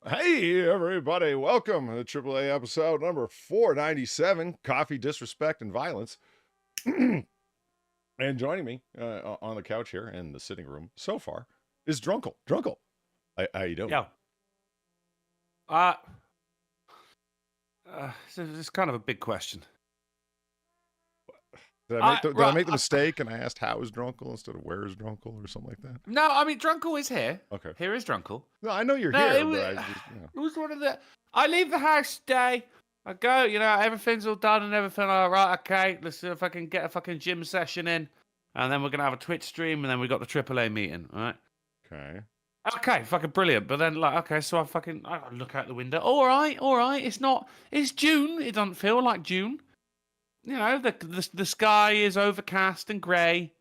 Hey, everybody. Welcome to AAA episode number 497, Coffee, Disrespect, and Violence. And joining me on the couch here in the sitting room so far is Drunkle. Drunkle, how you doing? Yeah. It's kind of a big question. Did I make the mistake and I asked how is Drunkle instead of where is Drunkle or something like that? No, I mean, Drunkle is here. Okay. Here is Drunkle. No, I know you're here, but it was one of the... I leave the house today. I go, everything's all done and everything. All right, okay, let's see if I can get a fucking gym session in. And then we're going to have a Twitch stream, and then we got the AAA meeting, all right? Okay. Okay, fucking brilliant. But then, so I look out the window. All right. It's June. It doesn't feel like June. The sky is overcast and grey.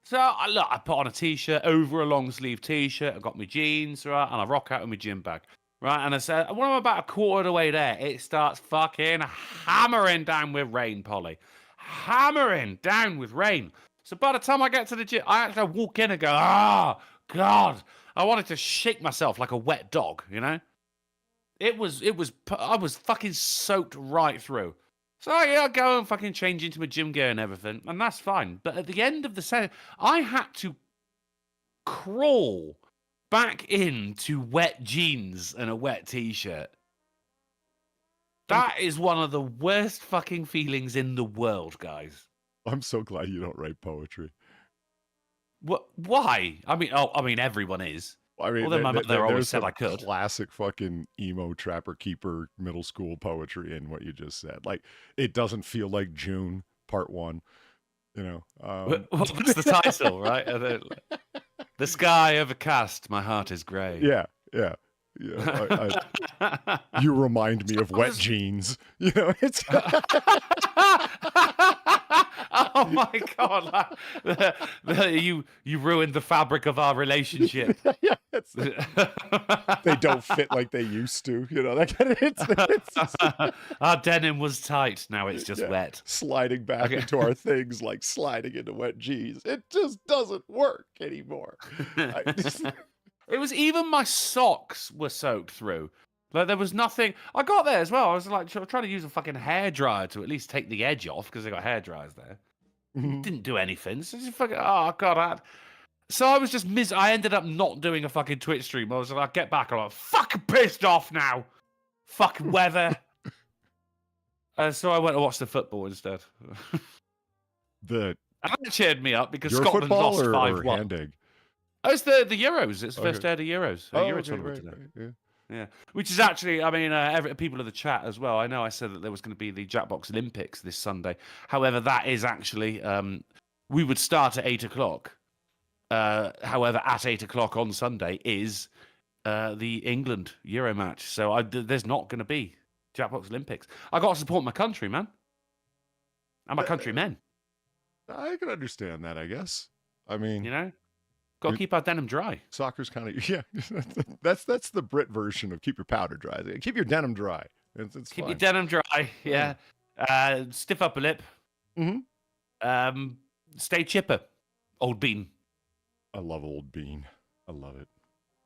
So I put on a t-shirt over a long sleeve t-shirt. I got my jeans, right, and I rock out with my gym bag, right. And I said, when I'm about a quarter of the way there, it starts fucking hammering down with rain, Polly, hammering down with rain. So by the time I get to the gym, I actually walk in and go, oh God, I wanted to shake myself like a wet dog. I was fucking soaked right through. So yeah, I go and fucking change into my gym gear and everything, and that's fine. But at the end of the session, I had to crawl back into wet jeans and a wet t-shirt. That is one of the worst fucking feelings in the world, guys. I'm so glad you don't write poetry. What? Why? I mean, everyone is. I mean, my mother always said I could. Classic fucking emo trapper keeper middle school poetry in what you just said. Like, it doesn't feel like June, part 1. What's the title, right? The sky overcast, my heart is grey. Yeah. You remind me of wet jeans. It's. Oh my God! You ruined the fabric of our relationship. Yeah, they don't fit like they used to. That kind of. It's our denim was tight. Now it's just wet. Sliding back into our things like sliding into wet jeans. It just doesn't work anymore. It was even my socks were soaked through. Like, there was nothing. I got there as well. I was like trying to use a fucking hairdryer to at least take the edge off because they got hairdryers there. Mm-hmm. Didn't do anything. So just fucking, oh God. So I was just I ended up not doing a fucking Twitch stream. I was like, get back. I'm like, fucking pissed off now. Fucking weather. So I went to watch the football instead. And that cheered me up because Scotland lost 5-1. Oh, it's the Euros. It's the first day of the Euros. Euro tournament today. Yeah. Which is actually, I mean, people in the chat as well. I know I said that there was going to be the Jackbox Olympics this Sunday. However, that is actually, we would start at 8 o'clock. However, at 8 o'clock on Sunday is the England Euro match. So there's not going to be Jackbox Olympics. I got to support my country, man. And my countrymen. I can understand that, I guess. I mean... Got to keep our denim dry. Soccer's kind of, yeah. That's the Brit version of keep your powder dry. Keep your denim dry. It's keep fine. Your denim dry, yeah. Stiff upper lip. Mm-hmm. Stay chipper. Old Bean. I love Old Bean. I love it.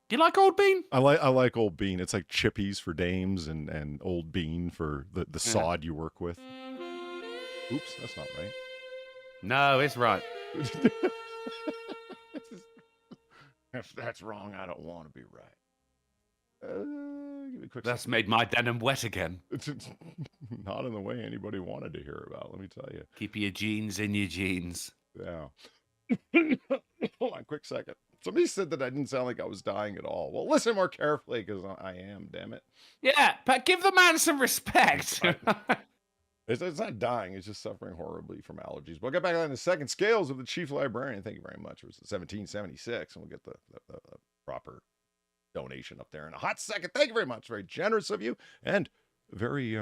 Do you like Old Bean? I like Old Bean. It's like Chippies for dames and Old Bean for the sod you work with. Oops, that's not right. No, it's right. If that's wrong, I don't want to be right. Give me a quick That's second. made my denim wet again. Not in the way anybody wanted to hear about, let me tell you. Keep your jeans in your jeans. Yeah. Hold on, quick second. Somebody said that I didn't sound like I was dying at all. Well, listen more carefully, because I am, damn it. Yeah, but give the man some respect. It's not dying, it's just suffering horribly from allergies. We'll get back on the second. Scales of the Chief Librarian, thank you very much. It was 1776, and we'll get the proper donation up there in a hot second. Thank you very much. Very generous of you, and very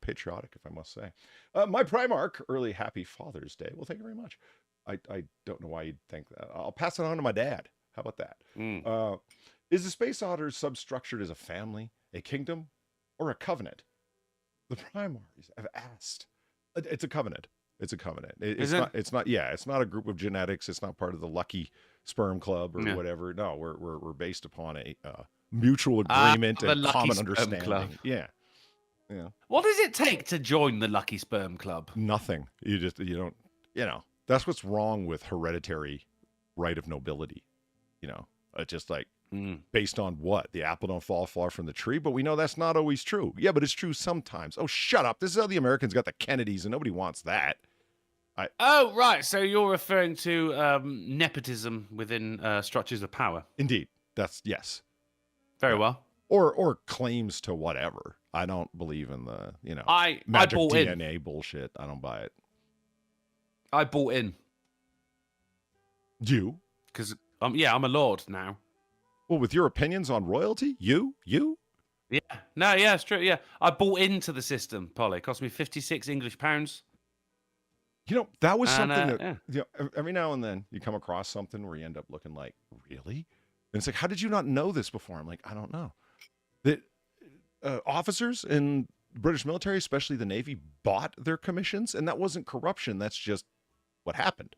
patriotic, if I must say. My Primarch, early happy Father's Day. Well, thank you very much. I don't know why you'd think that. I'll pass it on to my dad. How about that? Is the Space Otter substructured as a family, a kingdom, or a covenant? The Primaries have asked. It's a covenant. It's a covenant. It's not. Yeah, it's not a group of genetics. It's not part of the lucky sperm club or whatever. No, we're based upon mutual agreement the and Lucky common Sperm understanding. Club. Yeah. Yeah. What does it take to join the Lucky Sperm Club? Nothing. You don't, that's what's wrong with hereditary right of nobility. It's just like, based on what? The apple don't fall far from the tree, but we know that's not always true. Yeah, but it's true sometimes. Oh, shut up. This is how the Americans got the Kennedys, and nobody wants that. Oh, right. So you're referring to nepotism within structures of power. Indeed. Yes. Very well. Or claims to whatever. I don't believe in the, magic DNA bullshit. I don't buy it. I bought in. You? Because, I'm a lord now. Well, with your opinions on royalty? You? Yeah. No, yeah, it's true. Yeah. I bought into the system, Polly. It cost me 56 English pounds. That was something that, every now and then you come across something where you end up looking like, really? And it's like, how did you not know this before? I'm like, I don't know. That officers in British military, especially the Navy, bought their commissions, and that wasn't corruption. That's just what happened.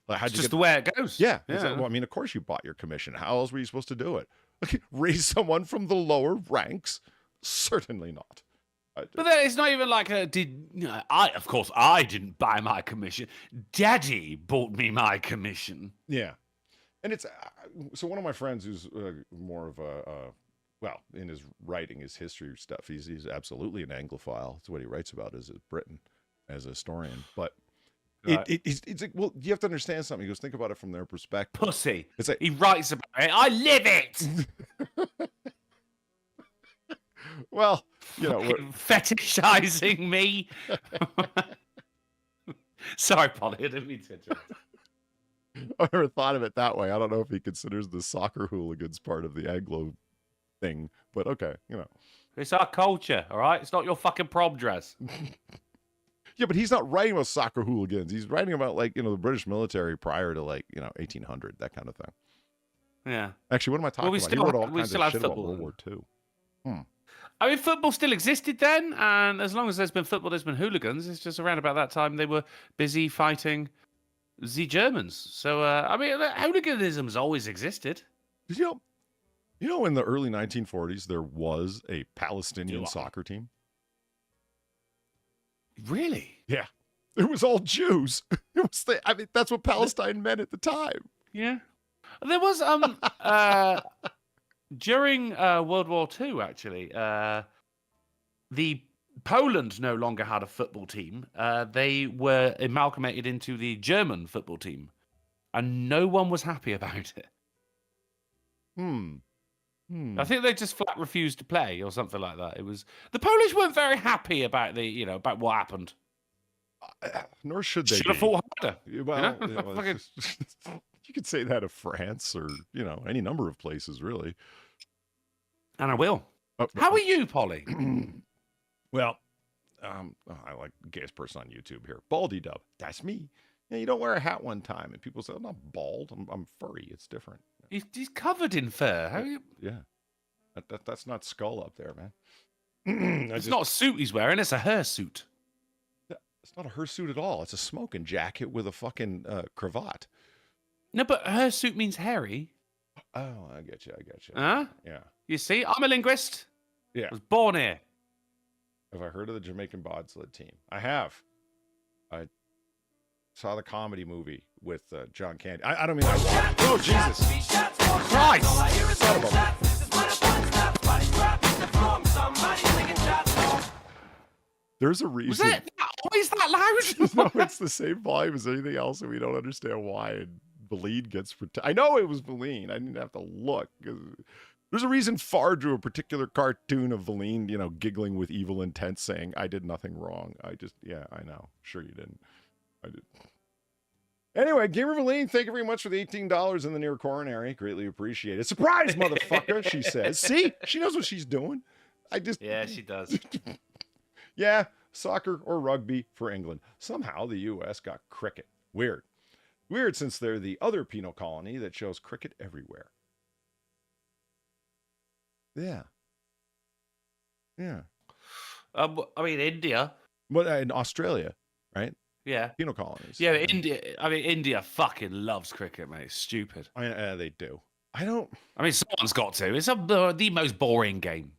Like, it's just the way it goes. Yeah. Of course you bought your commission. How else were you supposed to do it? Raise someone from the lower ranks? Certainly not. But then it's not even like I didn't buy my commission. Daddy bought me my commission. Yeah. And it's so one of my friends who's more of in his writing, his history stuff, he's absolutely an Anglophile. That's what he writes about is Britain as a historian. But it's like, well, you have to understand something. He goes, think about it from their perspective. Pussy. It's like, he writes about it. I live it. Well, we're fetishizing me. Sorry, Polly, I didn't mean to interrupt. I never thought of it that way. I don't know if he considers the soccer hooligans part of the Anglo thing, but okay, It's our culture, all right? It's not your fucking prom dress. Yeah, but he's not writing about soccer hooligans. He's writing about the British military prior to 1800, that kind of thing. Yeah. Actually, what am I talking about? He wrote all kinds of shit about World War II. I mean, football still existed then, and as long as there's been football, there's been hooligans. It's just around about that time they were busy fighting the Germans. So, hooliganism's always existed. Did you know in the early 1940s, there was a Palestinian soccer team? Really? Yeah. It was all Jews. That's what Palestine meant at the time. Yeah. There was, during World War II, actually, the Poland no longer had a football team. They were amalgamated into the German football team, and no one was happy about it. I think they just flat refused to play or something like that. It was the Polish weren't very happy about about what happened. Nor should they. Should have fought harder. Well, you could say that of France or any number of places, really. And I will. How are you, Polly? Well, I like the gayest person on YouTube here. Baldy Dub. That's me. Yeah, you don't wear a hat one time, and people say, I'm not bald. I'm furry. It's different. He's covered in fur. How are you? Yeah. That's not skull up there, man. It's not a suit he's wearing. It's a hirsute. It's not a hirsute at all. It's a smoking jacket with a fucking cravat. No, but hirsute means hairy. Oh, I get you. Huh? Yeah. You see, I'm a linguist. Yeah. I was born here. Have I heard of the Jamaican bobsled team? I have. I saw the comedy movie with John Candy. I don't mean I watched. Oh, Jesus. Christ. Son of a... There's a reason. Was it always that loud? No, it's the same volume as anything else, and we don't understand why. And Valine gets I know it was Valine. I didn't have to look. There's a reason Farr drew a particular cartoon of Valine, giggling with evil intent, saying, I did nothing wrong. I know. Sure you didn't. I did. Anyway, Gamer Valine, thank you very much for the $18 in the near coronary. Greatly appreciate it. Surprise, motherfucker, she says. See? She knows what she's doing. Yeah, she does. Yeah, soccer or rugby for England. Somehow the U.S. got cricket. Weird. Weird since they're the other penal colony that shows cricket everywhere. Yeah. Yeah. India. But in Australia, right? Yeah. Penal colonies. Yeah, India. India fucking loves cricket, mate. It's stupid. They do. I don't. I mean, someone's got to. It's the most boring game.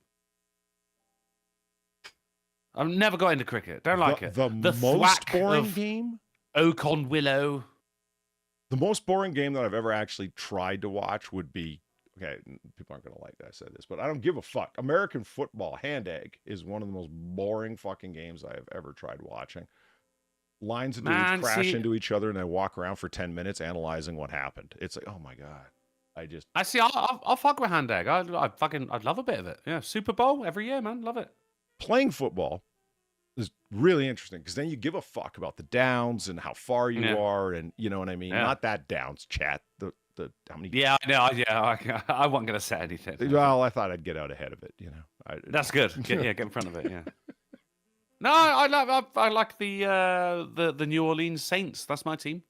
I've never got into cricket. Don't like it. The most thwack boring of game? Oak on Willow. The most boring game that I've ever actually tried to watch would be, okay, people aren't going to like that I said this, but I don't give a fuck. American football, Hand Egg, is one of the most boring fucking games I have ever tried watching. Lines of dudes crash into each other and they walk around for 10 minutes analyzing what happened. It's like, oh my God. I'll fuck with Hand Egg. I'd love a bit of it. Yeah, Super Bowl every year, man. Love it. Playing football is really interesting because then you give a fuck about the downs and how far you are, and you know what I mean. Yeah. Not that downs, chat. The how many? Yeah, no, yeah. I wasn't gonna say anything. Well, I thought I'd get out ahead of it. You know, that's good. Get in front of it. Yeah. No, I like the New Orleans Saints. That's my team.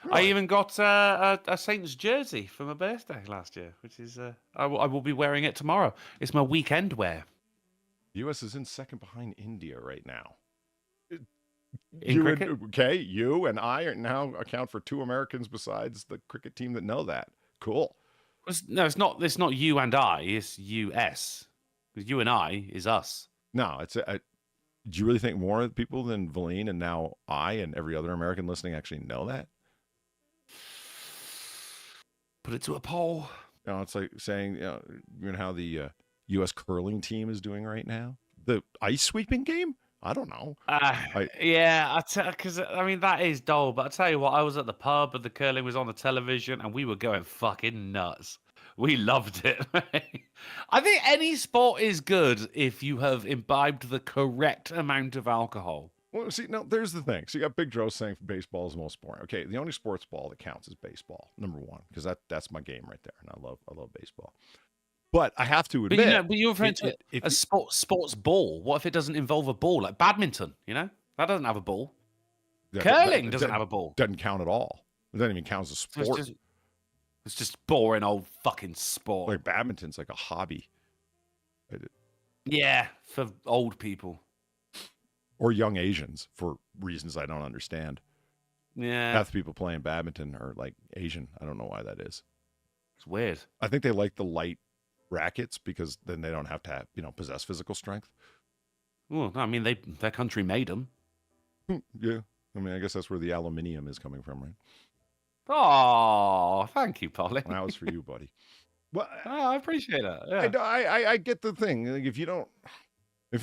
Really? I even got a Saints jersey for my birthday last year, which is I will be wearing it tomorrow. It's my weekend wear. The U.S. is in second behind India right now. In cricket? Okay, you and I are now account for 2 Americans besides the cricket team that know that. Cool. No, it's not. It's not you and I. It's U.S. You and I is us. No, it's. Do you really think more people than Valine and now I and every other American listening actually know that? Put it to a poll. You know, it's like saying, you know how the U.S. curling team is doing right now. The ice sweeping game. I don't know. Yeah, because I mean that is dull. But I tell you what, I was at the pub and the curling was on the television, and we were going fucking nuts. We loved it. I think any sport is good if you have imbibed the correct amount of alcohol. Well, see, now there's the thing. So you got Big Joe saying baseball is the most boring. Okay, the only sports ball that counts is baseball, number one, because that's my game right there, and I love baseball. But I have to admit, but you're referring to a sports ball. What if it doesn't involve a ball, like badminton? You know, that doesn't have a ball. Curling doesn't have a ball. Doesn't count at all. It doesn't even count as a sport. It's just boring old fucking sport. Like badminton's like a hobby. Yeah, for old people. Or young Asians for reasons I don't understand. Yeah. Half the people playing badminton are like Asian. I don't know why that is. It's weird. I think they like the light rackets because then they don't have to possess physical strength. Well, I mean, their country made them. Yeah. I mean, I guess that's where the aluminium is coming from, right? Oh, thank you, Polly. That was for you, buddy. Well, I appreciate it. Yeah. I get the thing. Like if you're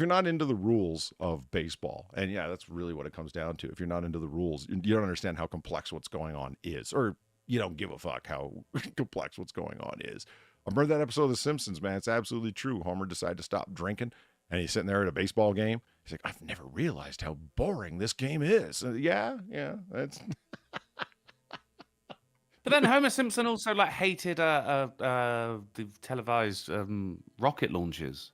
not into the rules of baseball, and yeah, that's really what it comes down to. If you're not into the rules, you don't understand how complex what's going on is, or you don't give a fuck how complex what's going on is. I remember that episode of The Simpsons, man. It's absolutely true. Homer decided to stop drinking, and he's sitting there at a baseball game. He's like, I've never realized how boring this game is. Yeah, that's... But then Homer Simpson also hated the televised rocket launches.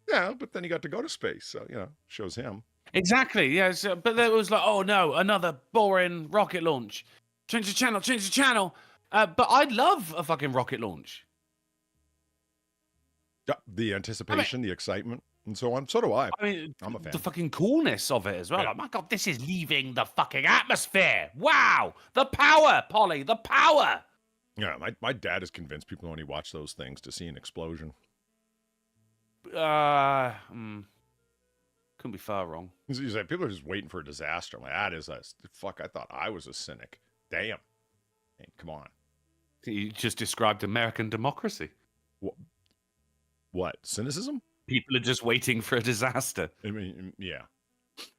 Yeah, but then he got to go to space, so shows him. Exactly. Yeah, but there was like, oh no, another boring rocket launch. Change the channel. Change the channel. But I'd love a fucking rocket launch. Yeah, the anticipation, the excitement, and so on. So do I. I mean, I'm a fan. The fucking coolness of it as well. Yeah. Like, my God, this is leaving the fucking atmosphere. Wow. The power, Polly, the power. Yeah, my dad is convinced people only watch those things to see an explosion. Couldn't be far wrong. He's like, people are just waiting for a disaster. I'm like, that is fuck. I thought I was a cynic. Damn. Hey, come on. You just described American democracy. What? Cynicism? People are just waiting for a disaster. I mean, yeah.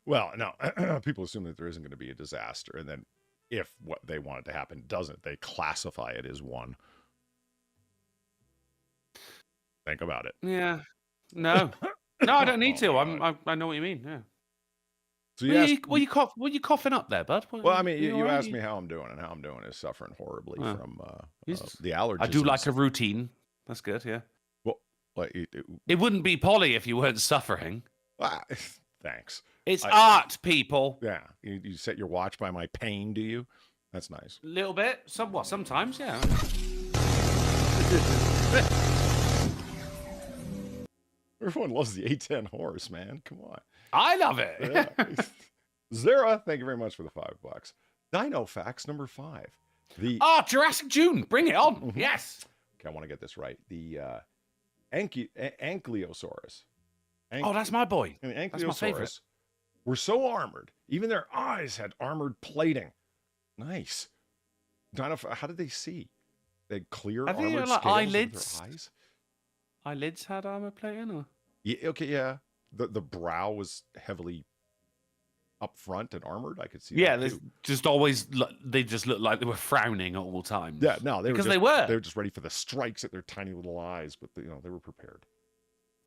Well, no. People assume that there isn't going to be a disaster, and then if what they want it to happen doesn't, they classify it as one. Think about it. Yeah. No. No, I don't need to. I know what you mean. Yeah. So were you coughing up there, bud? Well, I mean, you asked me how I'm doing, and how I'm doing is suffering horribly from the allergies. I do like a routine. That's good, yeah. Well, it wouldn't be Polly if you weren't suffering. Thanks. It's art, people. Yeah. You set your watch by my pain, do you? That's nice. A little bit. Sometimes, yeah. Everyone loves the A10 horse, man. Come on. I love it. Yeah. Zara, thank you very much for the $5. Dino facts number 5. The Jurassic June, bring it on. Mhm. Yes. Okay, I want to get this right. The Ankylosaurus. Oh, that's my boy. And the That's my favorite. Ankylosaurus were so armored, even their eyes had armored plating. Nice. How did they see? They had clear I think armored like scales eyelids. over their eyes. Eyelids had armor plating, or Yeah, okay, yeah. The brow was heavily up front and armored. I could see. yeah, that they too. just always they just looked like they were frowning at all times. Yeah, no, because they were. They were just ready for the strikes at their tiny little eyes, but they were prepared.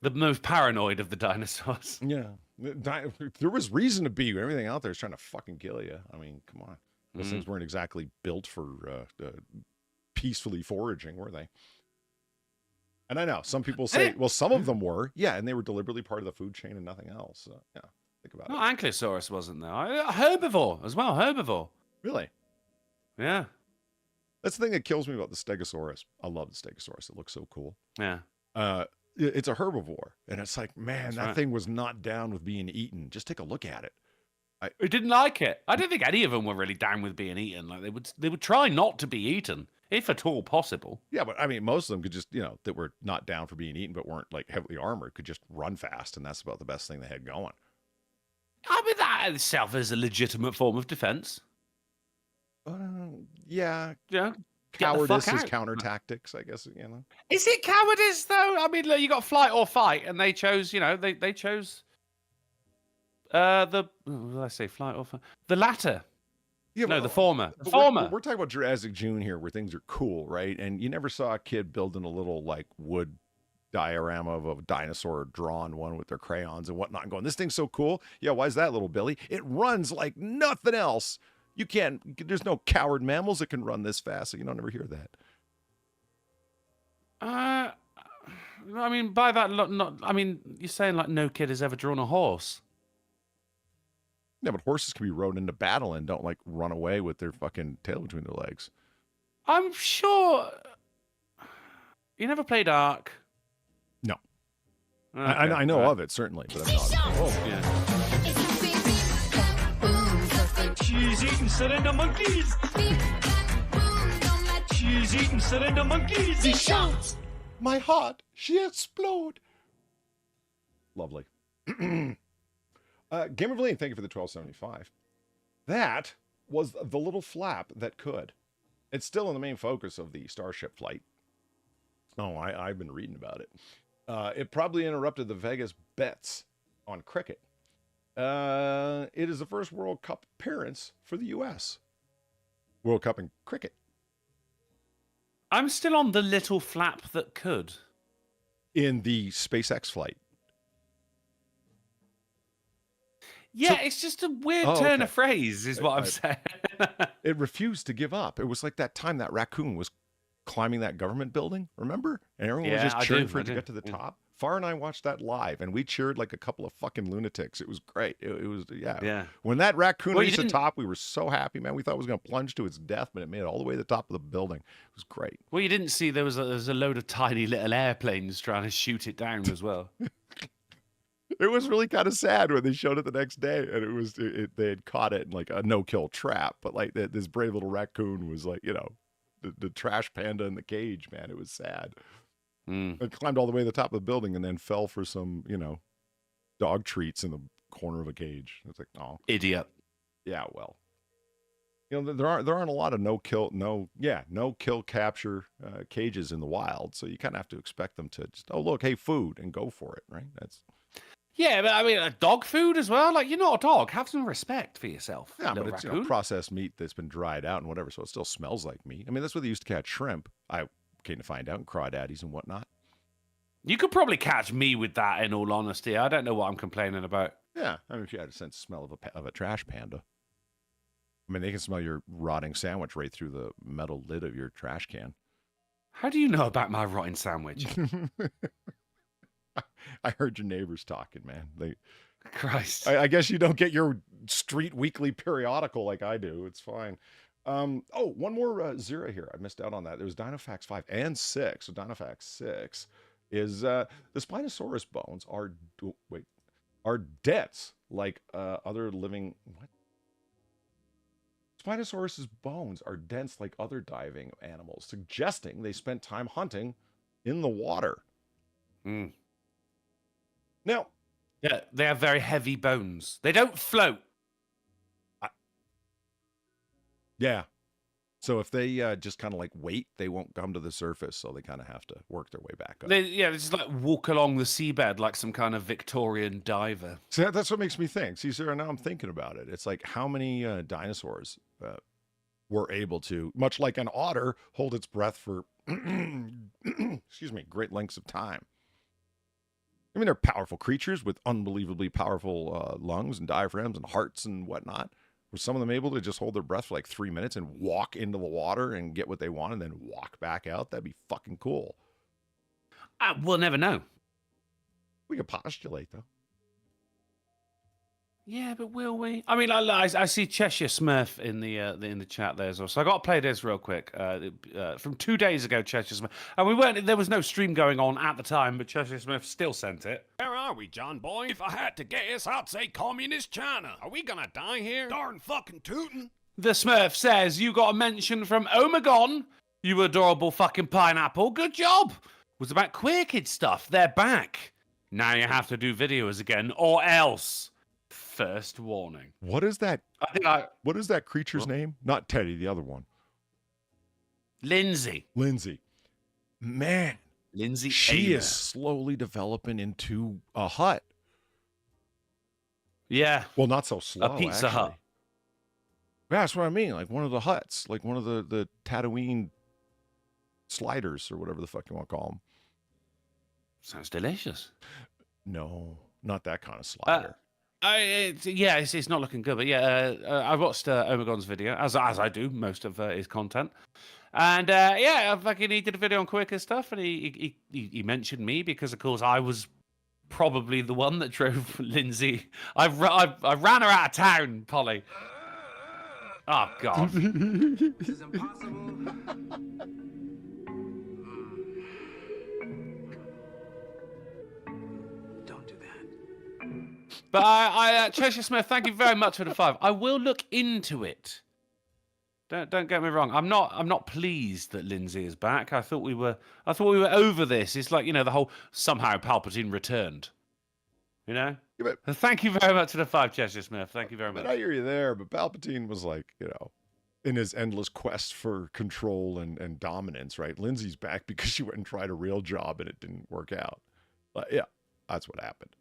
The most paranoid of the dinosaurs. Yeah, there was reason to be. Everything out there is trying to fucking kill you. I mean, come on. Those things weren't exactly built for peacefully foraging, were they? And I know some people say, well, some of them were, yeah, and they were deliberately part of the food chain and nothing else. So, yeah, think about No, it. Ankylosaurus wasn't there. Herbivore as well. Herbivore. Really? Yeah. That's the thing that kills me about the Stegosaurus. I love the Stegosaurus. It looks so cool. Yeah. It's a herbivore, and it's like, man, That's that right. thing was not down with being eaten. Just take a look at it. I didn't like it. I don't think any of them were really down with being eaten. Like they would try not to be eaten, if at all possible. Yeah, but I mean, most of them could just, that were not down for being eaten, but weren't like heavily armored, could just run fast, and that's about the best thing they had going. I mean, that itself is a legitimate form of defense. Yeah, Yeah. cowardice is counter tactics, I guess. Is it cowardice though? I mean, look, you got flight or fight, and they chose. They chose. Let's say flight or fight. The latter. Yeah, No, the former. The But former. we're talking about Jurassic June here, where things are cool, right? And you never saw a kid building a little like wood diorama of a dinosaur, drawn one with their crayons and whatnot, and going, "This thing's so cool." Yeah, why is that, little Billy? It runs like nothing else. You can't. There's no coward mammals that can run this fast, so you don't ever hear that. I mean, by that, I mean, you're saying like no kid has ever drawn a horse. Yeah, but horses can be rode into battle and don't like run away with their fucking tail between their legs. I'm sure. You never played Ark. No. Okay, I know right. of it, certainly, but I'm not. Yeah. She's eating surrender monkeys. She's eating surrender monkeys. He shouts. My heart, she explode. Lovely. Game of Lean, thank you for the 1275. That was the little flap that could. It's still in the main focus of the Starship flight. Oh, I've been reading about it. It probably interrupted the Vegas bets on cricket. It is the first World Cup appearance for the U.S. World Cup in cricket. I'm still on the little flap that could. In the SpaceX flight. Yeah, it's just a weird turn of phrase, is what I'm saying. It refused to give up. It was like that time that raccoon was climbing that government building, remember? And everyone was just cheering for it to get to the top. Far and I watched that live, and we cheered like a couple of fucking lunatics. It was great. It was, yeah. When that raccoon reached the top, we were so happy, man. We thought it was going to plunge to its death, but it made it all the way to the top of the building. It was great. Well, you didn't see there was a load of tiny little airplanes trying to shoot it down as well. It was really kind of sad when they showed it the next day, and it was they had caught it in like a no-kill trap, but like this brave little raccoon was like, the trash panda in the cage, man. It was sad. It climbed all the way to the top of the building and then fell for some, dog treats in the corner of a cage. It's like, oh, idiot. Yeah, well, there aren't a lot of no kill capture cages in the wild, so you kind of have to expect them to just, oh look, hey, food, and go for it, right? Yeah, but I mean, dog food as well. Like, you're not a dog. Have some respect for yourself. Yeah, but it's processed meat that's been dried out and whatever, so it still smells like meat. I mean, that's what they used to catch shrimp. I came to find out, and crawdaddies and whatnot. You could probably catch me with that, in all honesty. I don't know what I'm complaining about. Yeah, I mean, if you had a sense of smell of a trash panda. I mean, they can smell your rotting sandwich right through the metal lid of your trash can. How do you know about my rotten sandwich? I heard your neighbors talking, man. Christ. I guess you don't get your street weekly periodical like I do. It's fine. One more zero here. I missed out on that. There was Dinofax 5 and 6. So Dinofax 6 is the Spinosaurus bones are debts like other living. What? Spinosaurus's bones are dense like other diving animals, suggesting they spent time hunting in the water. Mm. Now, Yeah, they have very heavy bones. They don't float. yeah. So if they just kind of like wait, they won't come to the surface. So they kind of have to work their way back up. They just like walk along the seabed like some kind of Victorian diver. So that's what makes me think. See, Sarah, now I'm thinking about it. It's like how many dinosaurs were able to, much like an otter, hold its breath for, excuse me, great lengths of time. I mean, they're powerful creatures with unbelievably powerful lungs and diaphragms and hearts and whatnot. Were some of them able to just hold their breath for like 3 minutes and walk into the water and get what they want and then walk back out? That'd be fucking cool. We'll never know. We could postulate, though. Yeah, but will we? I mean, I see Cheshire Smurf in the chat there as well. So I got to play this real quick. From 2 days ago, Cheshire Smurf, and there was no stream going on at the time, but Cheshire Smurf still sent it. Where are we, John boy? If I had to guess, I'd say communist China. Are we gonna die here? Darn fucking tootin'. The Smurf says you got a mention from Omegon. You adorable fucking pineapple. Good job. Was about Queer Kid stuff. They're back. Now you have to do videos again, or else. First warning. What is that? What is that creature's What? name? Not Teddy, the other one. Lindsay. Lindsay. Man, Lindsay. she Ayler. is slowly developing into a hut. Yeah. Well, not so slow. A Pizza actually. Hut. Yeah, that's what I mean. Like one of the huts, like one of the Tatooine sliders or whatever the fuck you want to call them. Sounds delicious. No, not that kind of slider. It's not looking good, but yeah, I watched Omegon's video as I do most of his content, and he did a video on Quaker stuff, and he mentioned me because of course I was probably the one that drove Lindsay. I ran her out of town, Polly. Oh God. This is impossible. Don't do that. But Cheshire Smith, thank you very much for the 5. I will look into it. Don't get me wrong. I'm not pleased that Lindsay is back. I thought we were over this. It's like, the whole somehow Palpatine returned. Yeah, but, thank you very much for the 5, Cheshire Smith. Thank you very much. But I hear you there. But Palpatine was like, in his endless quest for control and dominance, right? Lindsay's back because she went and tried a real job and it didn't work out. But yeah, that's what happened.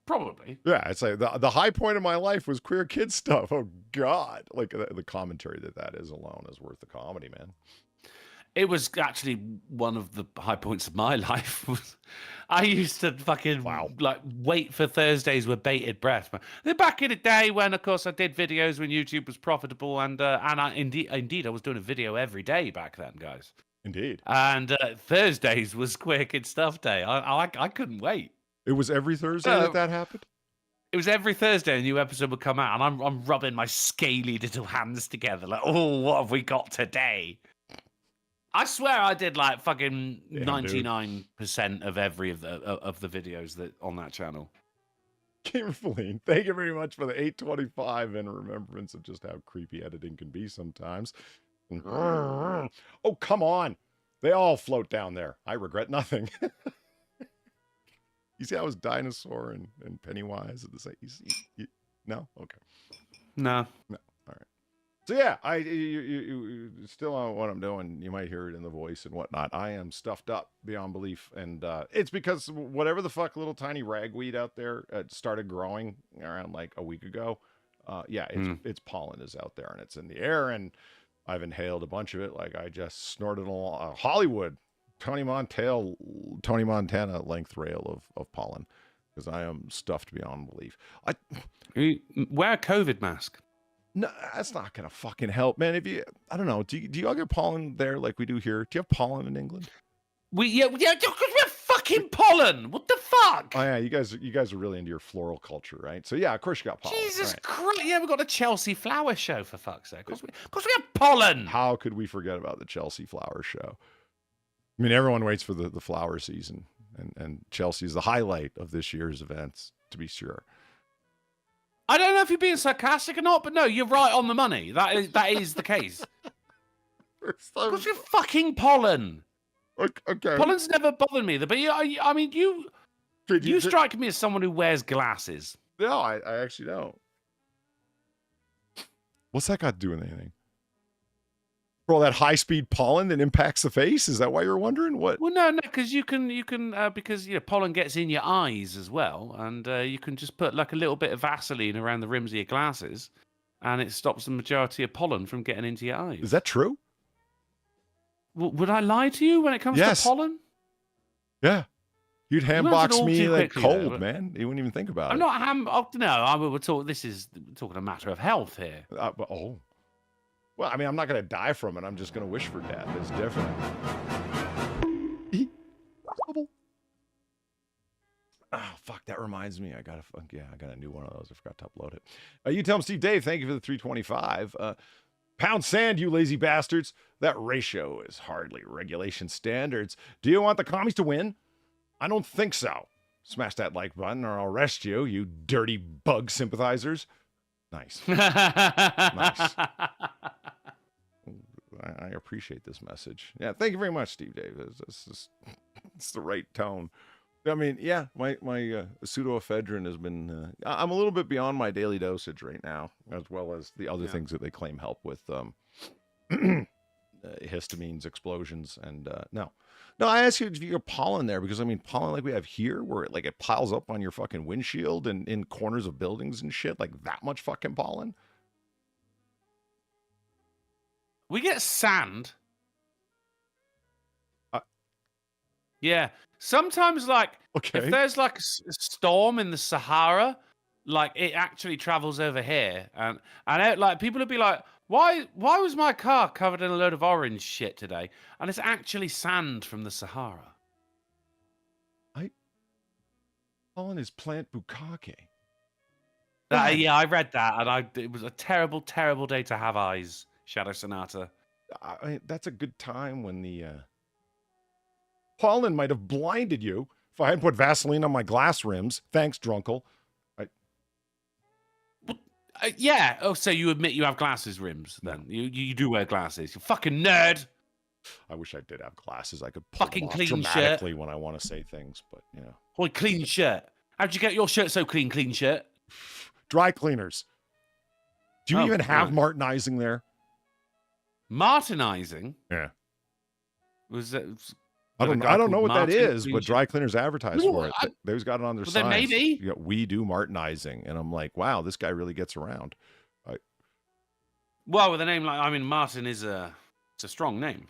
Probably. Yeah, it's like the high point of my life was Queer Kid stuff. Oh God, like the commentary that is alone is worth the comedy, man. It was actually one of the high points of my life. I used to fucking wait for Thursdays with bated breath. Back in the day when, of course, I did videos when YouTube was profitable, and indeed I was doing a video every day back then, guys. Indeed. And Thursdays was Queer Kid Stuff Day. I couldn't wait. It was every Thursday that happened? It was every Thursday a new episode would come out, and I'm rubbing my scaly little hands together like, oh, what have we got today? I swear I did like fucking 99% of every of the videos that on that channel. Gamer Feline, thank you very much for the 825 in remembrance of just how creepy editing can be sometimes. Oh, come on. They all float down there. I regret nothing. You see how it's Dinosaur and Pennywise at the same? No? Okay. No. All right. So yeah, you still on what I'm doing. You might hear it in the voice and whatnot. I am stuffed up beyond belief, and it's because whatever the fuck little tiny ragweed out there started growing around like a week ago. It's pollen is out there and it's in the air, and I've inhaled a bunch of it. Like I just snorted along Hollywood, Tony Montana length rail of pollen because I am stuffed beyond belief. Wear a COVID mask. No, that's not gonna fucking help, man. I don't know. Do you all get pollen there like we do here? Do you have pollen in England? Yeah, because we're fucking pollen. What the fuck? Oh yeah, you guys are really into your floral culture, right? So yeah, of course you got pollen. Jesus right? Christ! Yeah, we've got a Chelsea flower show for fuck's sake. Of course we have pollen. How could we forget about the Chelsea flower show? I mean, everyone waits for the flower season, and Chelsea's the highlight of this year's events, to be sure. I don't know if you're being sarcastic or not, but no, you're right on the money. That is the case. Because you're fucking pollen. Okay. Pollen's never bothered me. But I mean, you strike me as someone who wears glasses. No, I actually don't. What's that got to do with anything? For all that high-speed pollen that impacts the face? Is that why you're wondering? What? Well, no, because you can because pollen gets in your eyes as well, and you can just put like a little bit of Vaseline around the rims of your glasses, and it stops the majority of pollen from getting into your eyes. Is that true? Would I lie to you when it comes to pollen? Yeah. You'd answered handbox all me too like quickly cold, there, man. You wouldn't even think about I'm it. not no. We're talking a matter of health here. Well, I mean, I'm not going to die from it. I'm just going to wish for death. It's different. Oh, fuck. That reminds me. I got a new one of those. I forgot to upload it. You tell him, Steve Dave, thank you for the 325. Pound sand, you lazy bastards. That ratio is hardly regulation standards. Do you want the commies to win? I don't think so. Smash that like button or I'll arrest you, you dirty bug sympathizers. Nice. Nice. I appreciate this message. Yeah, thank you very much, Steve Dave. It's the right tone. I mean, yeah, my pseudoephedrine has been. I'm a little bit beyond my daily dosage right now, as well as the other things that they claim help with histamines, explosions, and no. I asked you if you got pollen there because I mean pollen like we have here, where it piles up on your fucking windshield and in corners of buildings and shit, like that much fucking pollen. We get sand. Yeah. Sometimes, if there's a storm in the Sahara, it actually travels over here, and people would be like, "Why was my car covered in a load of orange shit today?" And it's actually sand from the Sahara. Pollen is plant bukkake. Yeah, I read that, and it was a terrible, terrible day to have eyes. Shadow Sonata. That's a good time when the pollen might have blinded you. If I hadn't put Vaseline on my glass rims, thanks, Drunkle. Yeah. Oh, so you admit you have glasses rims then? You do wear glasses. You fucking nerd. I wish I did have glasses. I could pull fucking them off clean dramatically shirt when I want to say things, but you know. Boy, clean shirt. How'd you get your shirt so clean? Clean shirt. Dry cleaners. Do you even have Martinizing there? Martinizing? Yeah. Was that? I don't know what that is, but dry cleaners advertise for it. They've got it on their signs. Then maybe. Yeah, we do Martinizing, and I'm like, wow, this guy really gets around. Well, with a name Martin is it's a strong name.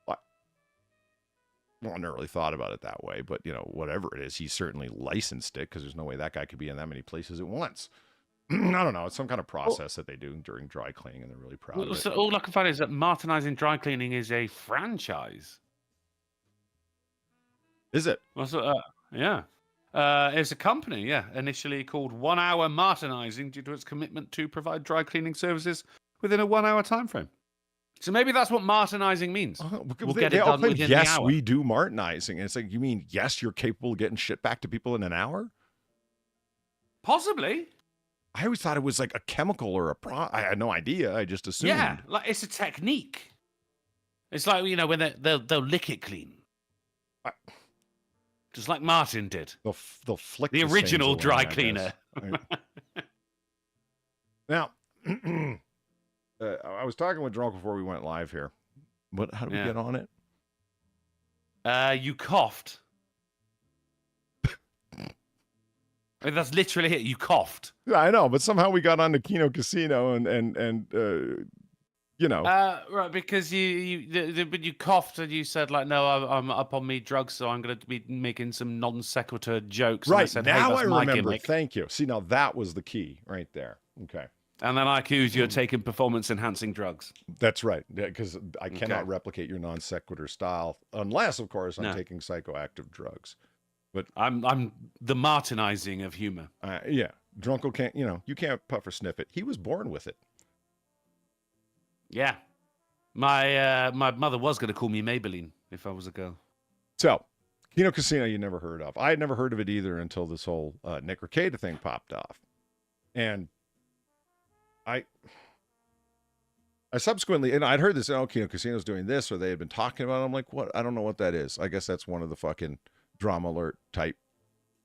Well, I never really thought about it that way, but whatever it is, he certainly licensed it because there's no way that guy could be in that many places at once. I don't know. It's some kind of process that they do during dry cleaning, and they're really proud of it. So all I can find is that Martinizing Dry Cleaning is a franchise. Is it? Yeah. It's a company, initially called 1 Hour Martinizing due to its commitment to provide dry cleaning services within a 1 hour time frame. So maybe that's what Martinizing means. We'll get it done within the hour. Yes, we do Martinizing. And it's like, you mean, yes, you're capable of getting shit back to people in an hour? Possibly. I always thought it was like a chemical or I had no idea. I just assumed. Yeah, it's a technique. It's like, when they'll lick it clean. Just like Martin did. They'll flick the original dry cleaner. Now, I was talking with Drunk before we went live here. How did we get on it? You coughed. That's literally it. You coughed. Yeah, I know, but somehow we got on to Kino Casino and right, because you coughed and you said no, I'm up on me drugs, so I'm going to be making some non sequitur jokes. Right, and I said, now hey, I remember. Gimmick. Thank you. See, now that was the key right there. Okay. And then I accused you of taking performance enhancing drugs. That's right, because I cannot replicate your non sequitur style unless, of course, I'm taking psychoactive drugs. But I'm the Martinizing of humor. Yeah, Drunkle can't. You can't puff or sniff it. He was born with it. Yeah, my mother was going to call me Maybelline if I was a girl. So, Kino Casino, you never heard of. I had never heard of it either until this whole Nick Rekieta thing popped off. And I subsequently, and I'd heard this, Kino Casino's doing this, or they had been talking about it. I'm like, what? I don't know what that is. I guess that's one of the fucking Drama Alert type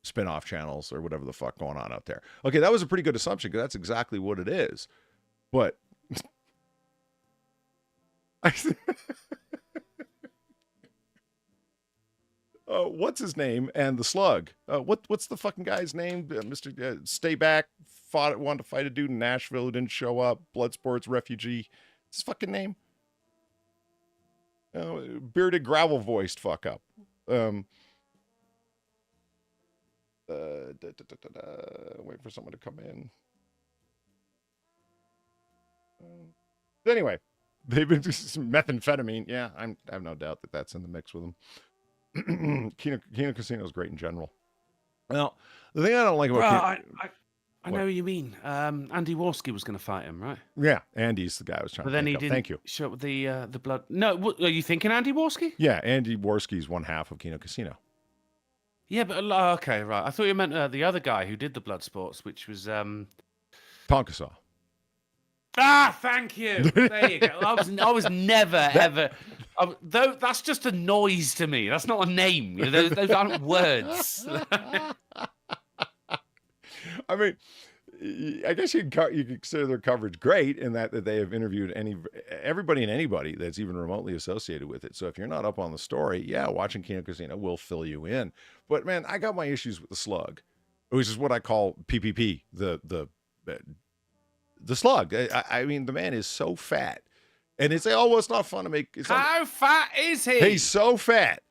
spin-off channels or whatever the fuck going on out there. Okay, that was a pretty good assumption because that's exactly what it is. But what's his name? And the slug. What's the fucking guy's name? Mr. Stay Back wanted to fight a dude in Nashville who didn't show up. Bloodsport's refugee. What's his fucking name? Bearded gravel voiced fuck up. Wait for someone to come in. Anyway, they've been some methamphetamine. Yeah, I have no doubt that that's in the mix with them. Kino Casino is great in general. Well, the thing I don't like about I know what you mean. Andy Warski was going to fight him, right? Yeah, Andy's the guy I was trying but to then think he of. didn't Thank you. show up the blood. No, are you thinking Andy Warski? Yeah, Andy Warski's one half of Kino Casino. Yeah, but okay, right. I thought you meant the other guy who did the blood sports, which was Tonkasaw. Ah, thank you. There you go. I was never ever. Though that's just a noise to me. That's not a name. Those aren't words. I mean, I guess you could consider their coverage great in that they have interviewed everybody and anybody that's even remotely associated with it. So if you're not up on the story, yeah, watching Kino Casino will fill you in. But man, I got my issues with the slug, which is what I call PPP, the slug. I mean, the man is so fat, and it's well, it's not fun to make. How fat is he? He's so fat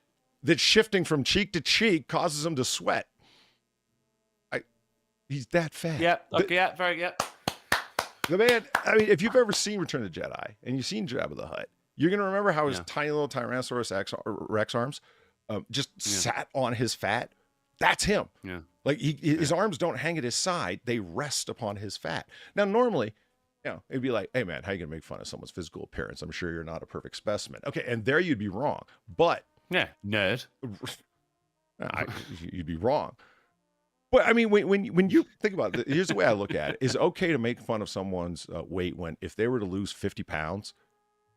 that shifting from cheek to cheek causes him to sweat. He's that fat. Yep. Okay. Yeah. Very good. The man. I mean, if you've ever seen Return of the Jedi and you've seen Jabba the Hutt, you're gonna remember how his tiny little Tyrannosaurus Rex arms just sat on his fat. That's him. Yeah. Like his arms don't hang at his side; they rest upon his fat. Now, normally, it'd be like, "Hey, man, how you gonna make fun of someone's physical appearance? I'm sure you're not a perfect specimen." Okay, and there you'd be wrong. But yeah, nerd. You'd be wrong. But I mean, when you think about it, here's the way I look at it: it's okay to make fun of someone's weight if they were to lose 50 pounds.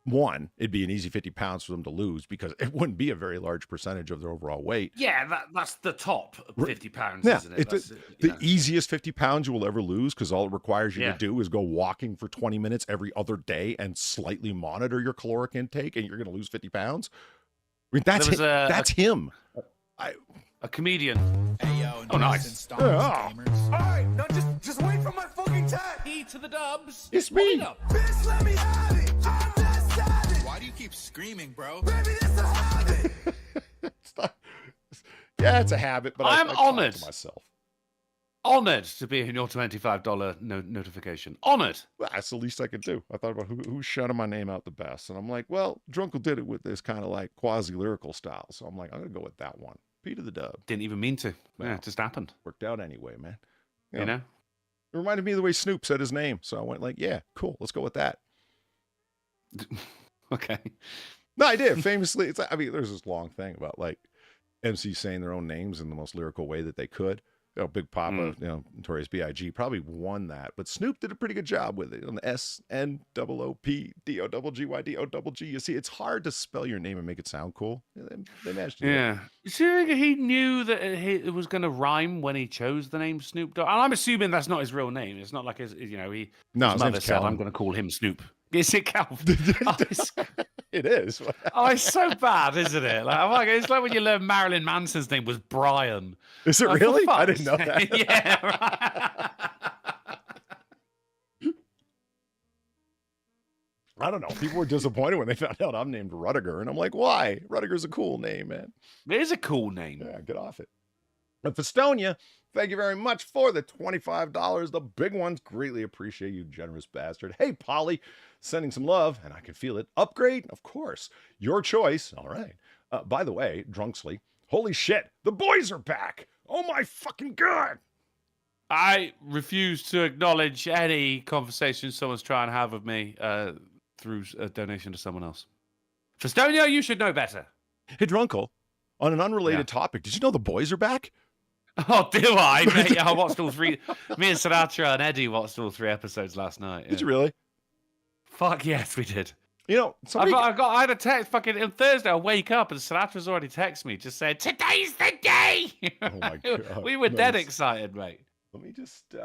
One, it'd be an easy 50 pounds for them to lose because it wouldn't be a very large percentage of their overall weight. Yeah, that's the top 50 pounds, yeah, isn't it? It's the easiest 50 pounds you will ever lose because all it requires you to do is go walking for 20 minutes every other day and slightly monitor your caloric intake, and you're going to lose 50 pounds. I mean, that's him. A comedian. Hey, yo, oh, nice. All right, now just wait for my fucking time. E to the dubs. It's me. Bitch, let me have it. I'm that savage. Why do you keep screaming, bro? Baby, it's a habit. It's a habit, but I'm honored to myself. Honored to be in your $25 notification. Honored. Well, that's the least I could do. I thought about who's shouting my name out the best, and I'm like, well, Drunkle did it with this kind of like quasi-lyrical style, so I'm like, I'm gonna go with that one. P to the dub. Didn't even mean to. Yeah, it just happened. Worked out anyway, man. You know? It reminded me of the way Snoop said his name, so I went like, yeah, cool, let's go with that. Okay. No, I did. Famously, there's this long thing about like MCs saying their own names in the most lyrical way that they could. Big Papa, Notorious B.I.G. probably won that, but Snoop did a pretty good job with it on the SNOOPDOGGYDOGG. You see, it's hard to spell your name and make it sound cool. They managed to do it. You see, he knew that it was going to rhyme when he chose the name Snoop Dogg. And I'm assuming that's not his real name. It's not like his mother said, "I'm going to call him Snoop." Is it Calvin? It is. It's so bad, isn't it? It's like when you learn Marilyn Manson's name was Brian. Is it really? I didn't know that. Yeah, right. I don't know. People were disappointed when they found out I'm named Rudiger, and I'm like, why? Rudiger's a cool name, man. It is a cool name. Yeah, get off it. But Festonia, thank you very much for the $25. The big ones. Greatly appreciate you, generous bastard. Hey, Polly, sending some love, and I can feel it. Upgrade? Of course. Your choice. All right. By the way, Drunksley, holy shit, the boys are back. Oh my fucking God. I refuse to acknowledge any conversation someone's trying to have with me through a donation to someone else. Festonia, you should know better. Hey, Drunkle, on an unrelated topic, did you know the boys are back? Oh, do I? Mate, I watched all 3. Me and Sinatra and Eddie watched all 3 episodes last night. Did you really? Fuck yes, we did. You know, somebody... I had a text fucking on Thursday. I wake up and Sinatra's already texted me, just saying, "Today's the day." Oh my God. We were dead Nice. excited, mate. Let me just, what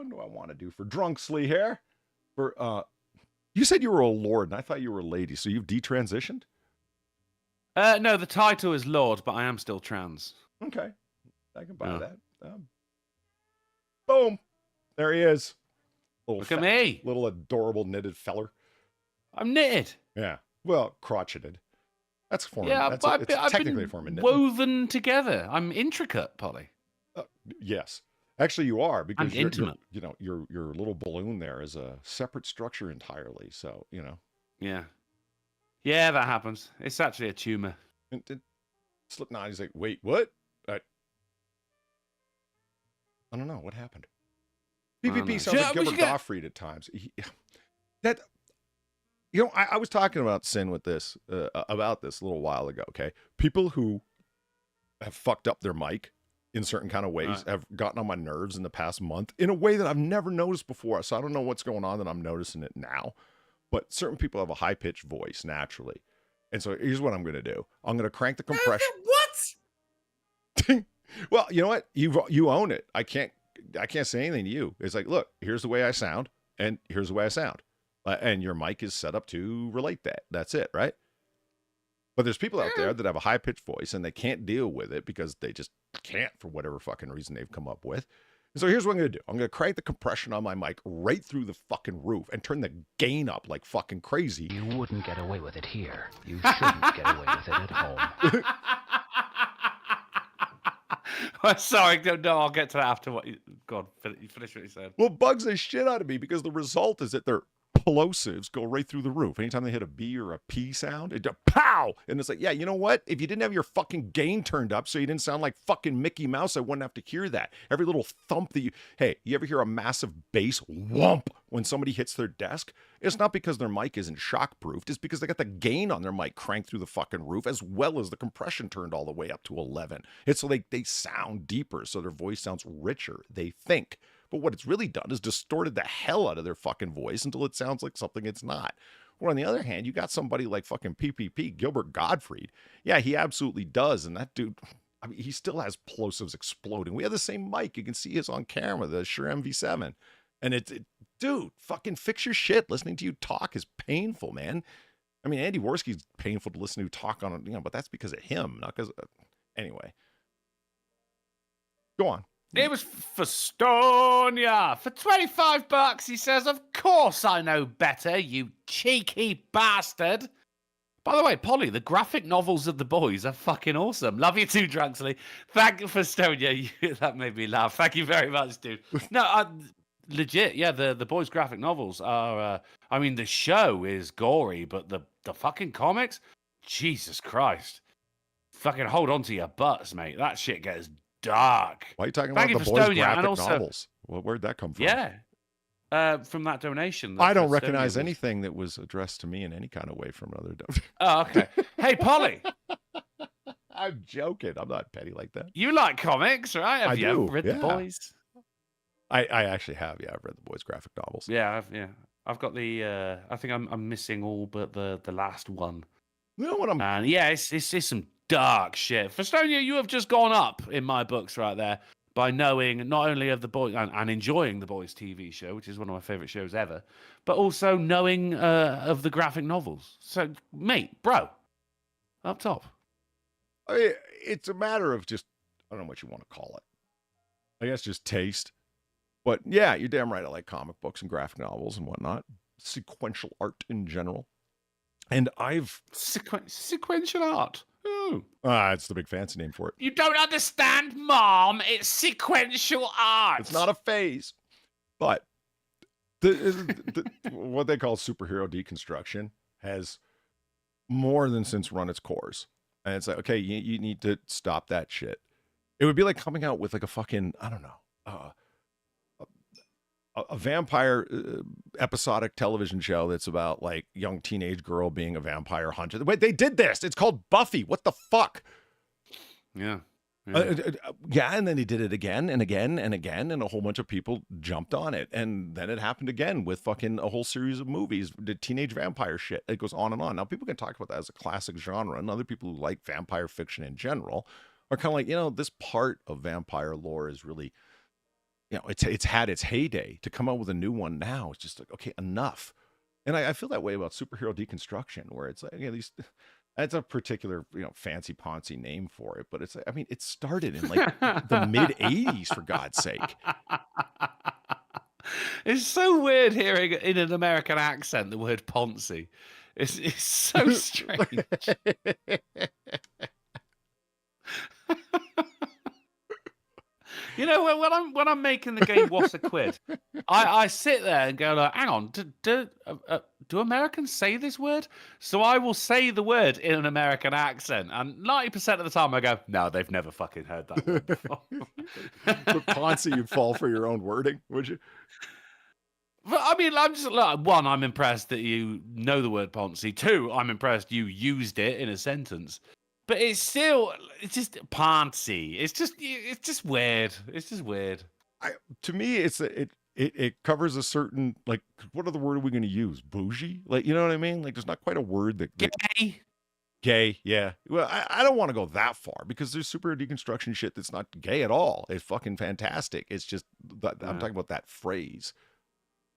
do I want to do for Drunksly here? You said you were a lord, and I thought you were a lady, so you've detransitioned? No, the title is Lord, but I am still trans. Okay. I can buy Yeah. that. Boom. There he is. Look at me. Little adorable knitted feller. I'm knitted. Yeah. Well, crotcheted. That's a form. Yeah, That's but it's I've technically been a form of knitting. woven together. I'm intricate, Polly. Yes. Actually, you are, because I'm intimate. your little balloon there is a separate structure entirely. So, Yeah. Yeah, that happens. It's actually a tumor. And Slipknot, he's like, wait, what? I don't know. What happened? I don't know. PPP sounds like We should Gilbert get- Gottfried at times. I was talking about Sin with this, about this a little while ago, okay? People who have fucked up their mic in certain kind of ways Right. have gotten on my nerves in the past month in a way that I've never noticed before. So I don't know what's going on that I'm noticing it now. But certain people have a high-pitched voice naturally. And so here's what I'm going to do. I'm going to crank the compression. What? Well, you know what? You own it. I can't say anything to you. It's like, look, here's the way I sound, and here's the way I sound. And your mic is set up to relate that. That's it, right? But there's people out there that have a high-pitched voice, and they can't deal with it because they just can't for whatever fucking reason they've come up with. And so here's what I'm going to do. I'm going to crank the compression on my mic right through the fucking roof and turn the gain up like fucking crazy. You wouldn't get away with it here. You shouldn't get away with it at home. Sorry, no, I'll get to that after what you... God, you finish what you said. Well, it bugs the shit out of me because the result is that their plosives go right through the roof. Anytime they hit a B or a P sound, it just pow! And it's like, yeah, you know what? If you didn't have your fucking gain turned up so you didn't sound like fucking Mickey Mouse, I wouldn't have to hear that. Every little thump that you... Hey, you ever hear a massive bass whomp when somebody hits their desk? It's not because their mic isn't shock-proofed. It's because they got the gain on their mic cranked through the fucking roof as well as the compression turned all the way up to 11. It's so they sound deeper, so their voice sounds richer, they think. But what it's really done is distorted the hell out of their fucking voice until it sounds like something it's not. Or on the other hand, you got somebody like fucking PPP, Gilbert Gottfried. Yeah, he absolutely does. And that dude, I mean, he still has plosives exploding. We have the same mic. You can see his on camera, the Shure MV7. And dude, fucking fix your shit. Listening to you talk is painful, man. I mean, Andy Worski's painful to listen to talk on, but that's because of him, not because anyway. Go on. It was for Stonia. For $25, he says, of course I know better, you cheeky bastard. By the way, Polly, the graphic novels of the boys are fucking awesome. Love you too, Drunksly. Thank you for Stonia. That made me laugh. Thank you very much, dude. No, legit, yeah, the boys' graphic novels are, I mean, the show is gory, but the fucking comics, Jesus Christ. Fucking hold on to your butts, mate. That shit gets dark. Why are you talking Thank about you the for boys' Stonia, graphic and also- novels? Well, where'd that come from? Yeah. From that donation. I don't that Stonia recognize was- anything that was addressed to me in any kind of way from another. Oh, okay. Hey, Polly, I'm joking. I'm not petty like that. you like comics, right? Have I you do, read yeah. The Boys? I actually have. Yeah, I've read the boys' graphic novels. Yeah, I've got the. I think I'm missing all but the last one. You know what I'm? And yeah, it's some dark shit. For Stonia, you have just gone up in my books right there by knowing not only of the boys and enjoying the boys TV show, which is one of my favorite shows ever, but also knowing of the graphic novels. So, mate, bro, up top. I mean, it's a matter of just, I don't know what you want to call it. I guess just taste. But yeah, you're damn right. I like comic books and graphic novels and whatnot. Sequential art in general. And I've... Sequential art. Ooh. it's the big fancy name for it. You don't understand, Mom. It's sequential art. It's not a phase. But what they call superhero deconstruction has more than since run its course. And it's like, okay, you need to stop that shit. It would be like coming out with like a fucking, I don't know, a vampire episodic television show that's about like young teenage girl being a vampire hunter. Wait, they did this. It's called Buffy. What the fuck? Yeah. Yeah, and then he did it again and again and again, and a whole bunch of people jumped on it. And then it happened again with fucking a whole series of movies, the teenage vampire shit. It goes on and on. Now, people can talk about that as a classic genre, and other people who like vampire fiction in general are kind of like, this part of vampire lore is really, it's had its heyday. To come out with a new one now, it's just like, okay, enough. And I feel that way about superhero deconstruction, where it's like, these... That's a particular, fancy poncy name for it, but it's, it started in like the mid 80s, for God's sake. It's so weird hearing in an American accent the word poncy. It's so strange. When I'm making the game What's a Quid, I sit there and go like, hang on, do Americans say this word? So I will say the word in an American accent, and 90% of the time I go, no, they've never fucking heard that word before. But Ponzi, you'd fall for your own wording, would you? But I'm just like, one, I'm impressed that you know the word Ponzi. Two, I'm impressed you used it in a sentence. But it's just Ponzi. It's just weird. It's just weird. To me, it covers a certain, like, what other word are we going to use? Bougie? Like, you know what I mean? Like, there's not quite a word that... Gay, yeah. Well, I don't want to go that far, because there's super deconstruction shit that's not gay at all. It's fucking fantastic. It's just, I'm talking about that phrase.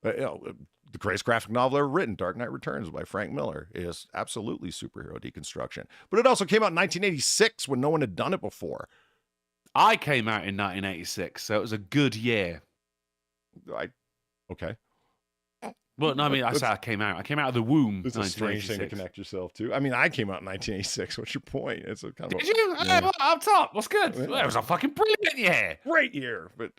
The greatest graphic novel ever written, Dark Knight Returns by Frank Miller, is absolutely superhero deconstruction. But it also came out in 1986 when no one had done it before. I came out in 1986, so it was a good year. Okay. Well, no, I say I came out. I came out of the womb. It's a strange thing to connect yourself to. I came out in 1986. What's your point? It's a kind of. Did you? Yeah. Up top. What's good? Yeah. Well, it was a fucking brilliant year. Great year. But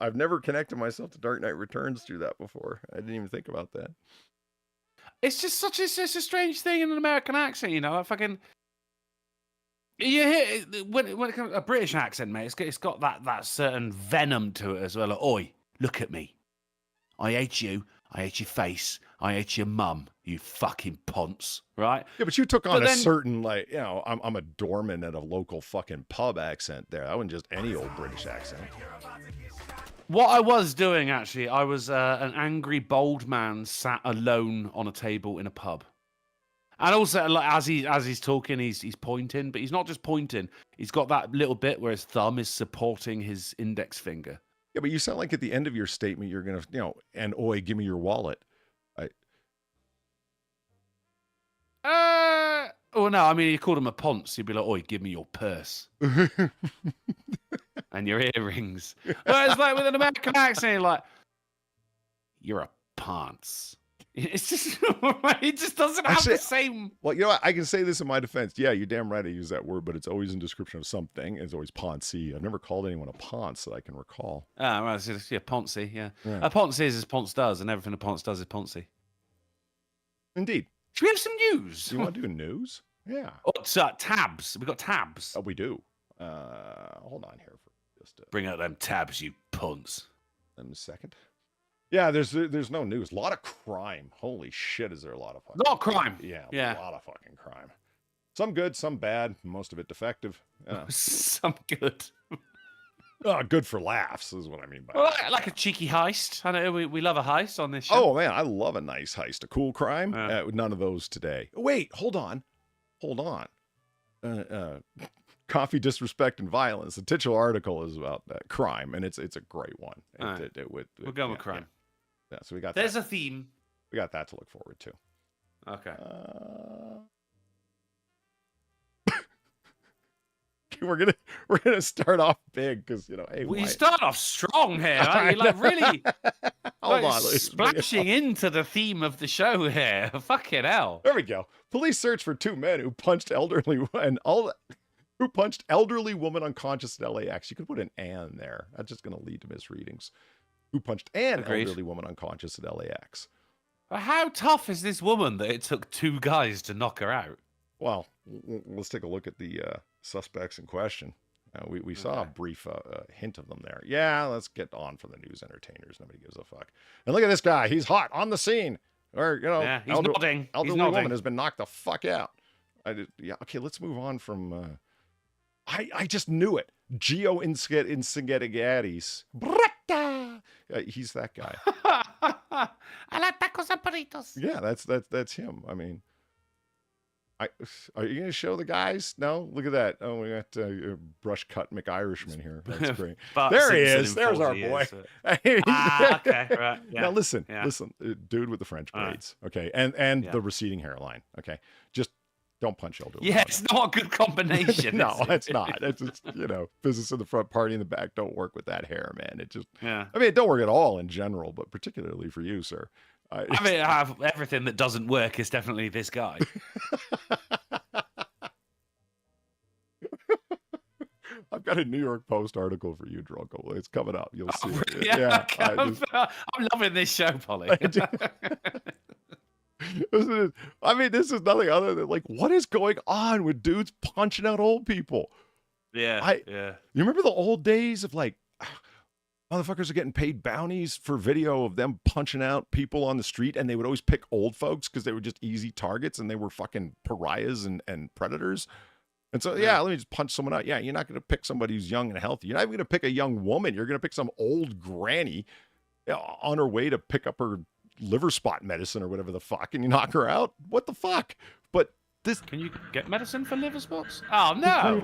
I've never connected myself to Dark Knight Returns through that before. I didn't even think about that. It's just it's a strange thing in an American accent, fucking. You hear when it comes to a British accent, mate. It's got that certain venom to it as well. Like, oi, look at me. I hate you. I hate your face. I hate your mum. You fucking ponce, right? Yeah, but you took on a certain, like, I'm a doorman at a local fucking pub accent there. That wasn't just any old British accent. What I was doing, actually, I was an angry, bold man sat alone on a table in a pub. And also, like, as he's talking, he's pointing, but he's not just pointing. He's got that little bit where his thumb is supporting his index finger. Yeah, but you sound like at the end of your statement, you're going to, and oi, give me your wallet. Oh, no, you called him a ponce. You'd be like, oi, give me your purse. And your earrings. Whereas, like, with an American accent, you're like, you're a ponce. It's just, it just doesn't have the same. Well, you know what? I can say this in my defense. Yeah, you're damn right I use that word, but it's always in description of something. It's always poncy. I've never called anyone a ponce that I can recall. Ah, right. So, yeah, poncy, yeah. A ponce is as ponce does, and everything a ponce does is poncy. Indeed. Should we have some news? Do you want to do news? Yeah. Oh, it's tabs. We've got tabs. Oh, we do. Hold on here for just bring out them tabs, you punts. In a second. Yeah, there's no news. A lot of crime. Holy shit, is there a lot of fucking... A lot of crime. Yeah, a lot of fucking crime. Some good, some bad, most of it defective. Some good. Good for laughs is what I mean by that. Like a cheeky heist. I know we love a heist on this show. Oh, man, I love a nice heist. A cool crime. None of those today. Wait, hold on. Coffee, Disrespect, and Violence. The titular article is about crime, and it's a great one. We're going with crime. Yeah, so we got There's a theme. We got that to look forward to. Okay. We're gonna start off big because hey, we start off strong here. You're like really hold on, splashing into the theme of the show here. Fucking hell. There we go. Police search for two men who punched elderly woman unconscious at LAX. You could put an "and" there. That's just going to lead to misreadings. Who punched an elderly woman unconscious at LAX. How tough is this woman that it took two guys to knock her out? Well, let's take a look at the suspects in question. We saw a brief hint of them there. Yeah, let's get on for the news entertainers. Nobody gives a fuck. And look at this guy. He's hot on the scene. Or, he's nodding. Elderly woman has been knocked the fuck out. Okay, let's move on from I just knew it. Geo Insingetigatis. Brat. He's that guy. I like tacos and burritos. Yeah, that's him. I mean, are you going to show the guys? No, look at that. Oh, we got brush cut McIrishman here. That's great. There he is. There's our boy. Okay, right. Yeah. Now listen, Yeah. listen, dude with the French All right. braids. Okay, and Yeah. the receding hairline. Okay, just don't punch elderly. Yeah, it's not a good combination. No, is it? it's not. It's just, business in the front, party in the back. Don't work with that hair, man. It just, Yeah. I mean, it don't work at all in general, but particularly for you, sir. I mean, I have everything that doesn't work is definitely this guy. I've got a New York Post article for you, Drunko. It's coming up. You'll see. It. Yeah, I I'm loving this show, Polly. I mean, this is nothing other than like, what is going on with dudes punching out old people? Yeah. You remember the old days of like, motherfuckers are getting paid bounties for video of them punching out people on the street, and they would always pick old folks because they were just easy targets and they were fucking pariahs and predators. And so, yeah, let me just punch someone out. Yeah, you're not going to pick somebody who's young and healthy. You're not even going to pick a young woman. You're going to pick some old granny on her way to pick up her liver spot medicine or whatever the fuck, and you knock her out. What the fuck? But this. Can you get medicine for liver spots? Oh no!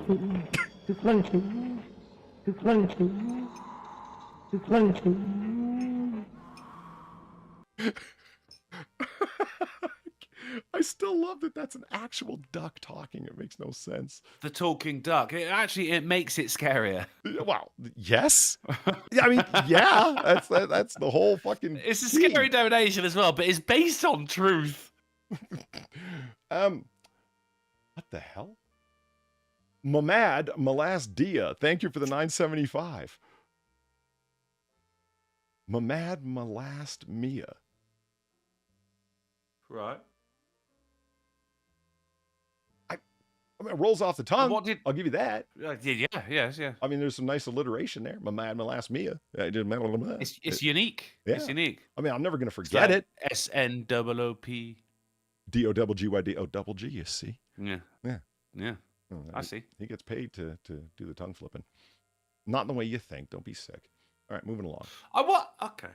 I still love that that's an actual duck talking. It makes no sense. The talking duck. It makes it scarier. Well, yes. Yeah, I mean, yeah. That's the whole fucking. It's a theme. scary donation as well, but it's based on truth. What the hell? Mamad Malasdia, thank you for the 975. Mamad Malast Mia. Right. I mean, it rolls off the tongue. What did- I'll give you that. Yeah. I mean, there's some nice alliteration there. Mamad Malast Mia. It's unique. Yeah. It's unique. I mean, I'm never going to forget it. SNOOP. DOGYDOGG, you see. Yeah. Oh, I see. He gets paid to do the tongue flipping. Not in the way you think. Don't be sick. All right, moving along. What? Okay.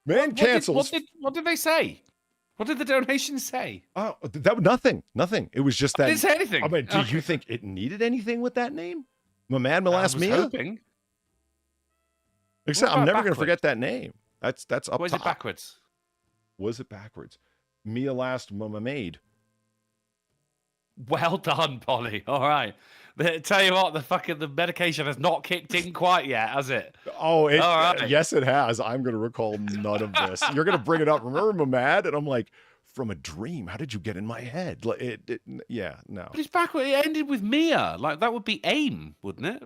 Man cancels. What did they say? What did the donation say? Oh, nothing. It was just that. I didn't say anything. I mean, do you think it needed anything with that name? Mamad Malas Mia? Hoping. Except What I'm about never going to backwards? forget that name. That's up Was top. it backwards? Was it backwards? Mia last Mama Maid. Well done, Polly. All right. Tell you what, the medication has not kicked in quite yet, has it? Oh, All right. Yes, it has. I'm going to recall none of this. You're going to bring it up. Remember Mamad? And I'm like, from a dream. How did you get in my head? Like, yeah, no. But it's backwards. It ended with Mia. Like, that would be AIM, wouldn't it?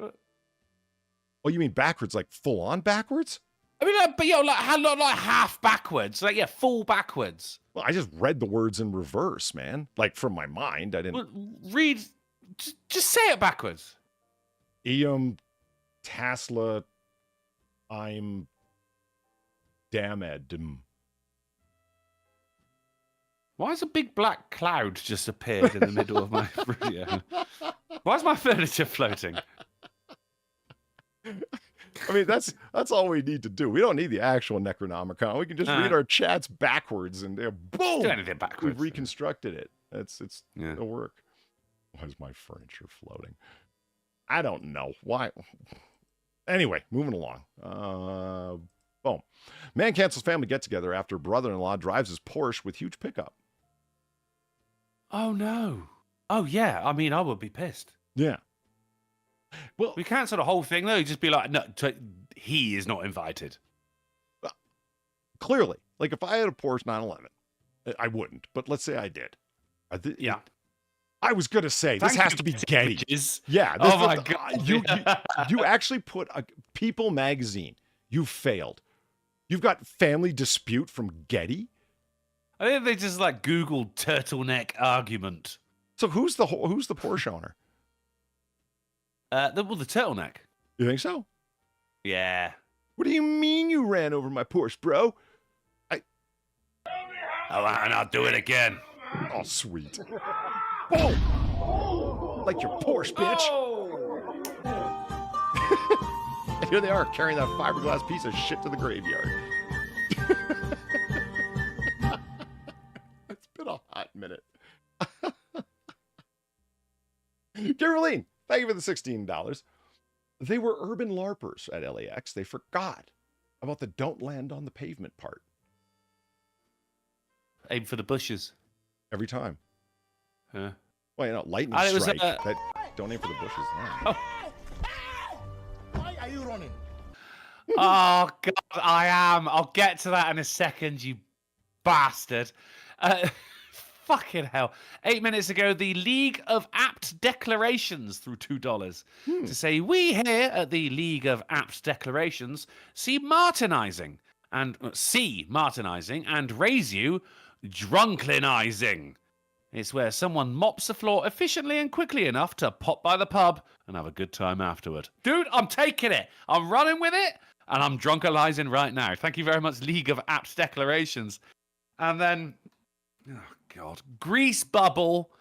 Oh, you mean backwards, like full on backwards? I mean, like half backwards. Like, yeah, full backwards. Well, I just read the words in reverse, man. Like from my mind. I didn't. Well, read. Just say it backwards. Eum Tasla I'm damned. Why has a big black cloud just appeared in the middle of my video? Why is my furniture floating? I mean, that's all we need to do. We don't need the actual Necronomicon. We can just read our chats backwards and boom, Do anything backwards. we've reconstructed it. Yeah. It'll work. Why is my furniture floating? I don't know. Why? Anyway, moving along. Boom. Man cancels family get together after brother-in-law drives his Porsche with huge pickup. Oh no. Oh yeah. I mean, I would be pissed. Yeah. Well, We cancel the whole thing though. You'd just be like, no, he is not invited. clearly, like if I had a Porsche 911, I wouldn't. But let's say I did. Yeah. I was gonna say this Thank has you, to be Getty. bitches. Yeah. Oh my God. You actually put a People magazine. You failed. You've got family dispute from Getty. I think they just like Googled turtleneck argument. So who's the Porsche owner? The turtleneck. You think so? Yeah. What do you mean you ran over my Porsche, bro? Oh, and I'll do it again. Oh, sweet. Boom. Like your Porsche, bitch. And here they are carrying that fiberglass piece of shit to the graveyard. It's been a hot minute. Caroline, thank you for the $16. They were urban LARPers at LAX. They forgot about the don't land on the pavement part. Aim for the bushes. Every time. Huh. Well, you know, lightning And it was, strike. That, don't aim for the bushes. No. Why are you running? Oh, God, I am. I'll get to that in a second, you bastard. Fucking hell. 8 minutes ago, the League of Apt Declarations threw $2 to say, we here at the League of Apt Declarations see martynizing and raise you drunklinizing. It's where someone mops the floor efficiently and quickly enough to pop by the pub and have a good time afterward. Dude, I'm taking it. I'm running with it, and I'm drunkalizing right now. Thank you very much, League of Apt Declarations. And then, oh God, Grease Bubble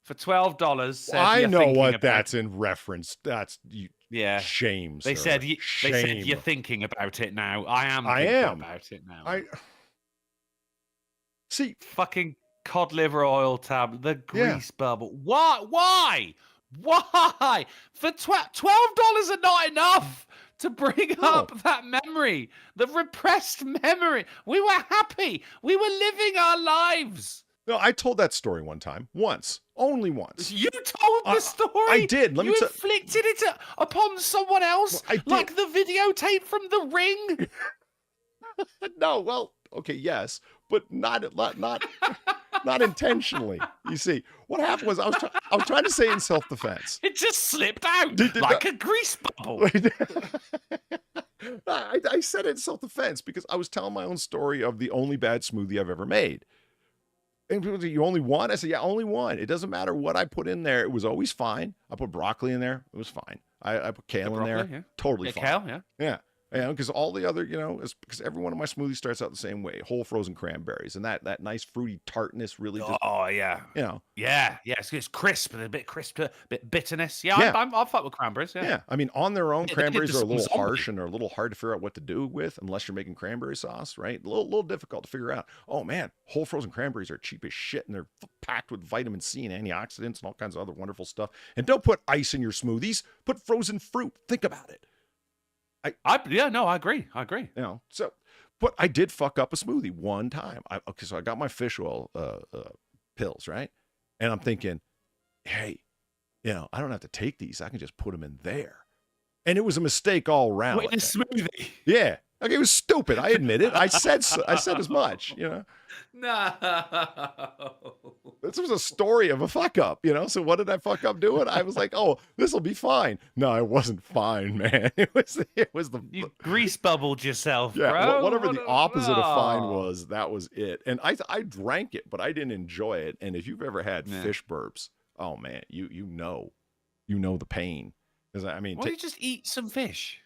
for $12. I know what that's in reference. That's you. Yeah. Shame. They sir. said Shame. they said you're thinking about it now. I am. I thinking am about it now. I see. Fucking cod liver oil tab, the Grease Bubble. Why? For $12 are not enough to bring up that memory, the repressed memory. We were happy. We were living our lives. No, I told that story one time. Only once. You told the story. I did. Let me You inflicted it upon someone else, Well, I did. like the videotape from The Ring. No, well, okay, yes, but not intentionally. You see, what happened was I was trying to say in self-defense. It just slipped out like a grease bubble. I said it in self-defense because I was telling my own story of the only bad smoothie I've ever made. And people say, you only one? I said, yeah, only one. It doesn't matter what I put in there. It was always fine. I put broccoli in there. It was fine. I put kale in there. Yeah. Totally fine. Kale, yeah. Yeah, because all the other, because every one of my smoothies starts out the same way. Whole frozen cranberries. And that nice fruity tartness really just, yeah. Yeah, It's crisp, a bit crisp, a bit bitterness. Yeah, Yeah. I'll fuck with cranberries, yeah. Yeah, I mean, on their own, They did cranberries are a little some zombie. harsh and they're a little hard to figure out what to do with unless you're making cranberry sauce, right? A little difficult to figure out. Oh man, whole frozen cranberries are cheap as shit and they're packed with vitamin C and antioxidants and all kinds of other wonderful stuff. And don't put ice in your smoothies. Put frozen fruit. Think about it. I agree. So, but I did fuck up a smoothie one time. So I got my fish oil pills, right? And I'm thinking, hey, I don't have to take these. I can just put them in there. And it was a mistake all around. Wait, a smoothie. Yeah. Okay, it was stupid. I admit it. I said as much, No. This was a story of a fuck up, So what did I fuck up doing? I was like, oh, this will be fine. No, it wasn't fine, man. It was the You grease bubbled yourself, yeah, bro. whatever the opposite of fine was, that was it. And I drank it, but I didn't enjoy it. And if you've ever had fish burps, oh man, you know the pain. Because I mean, why don't you just eat some fish?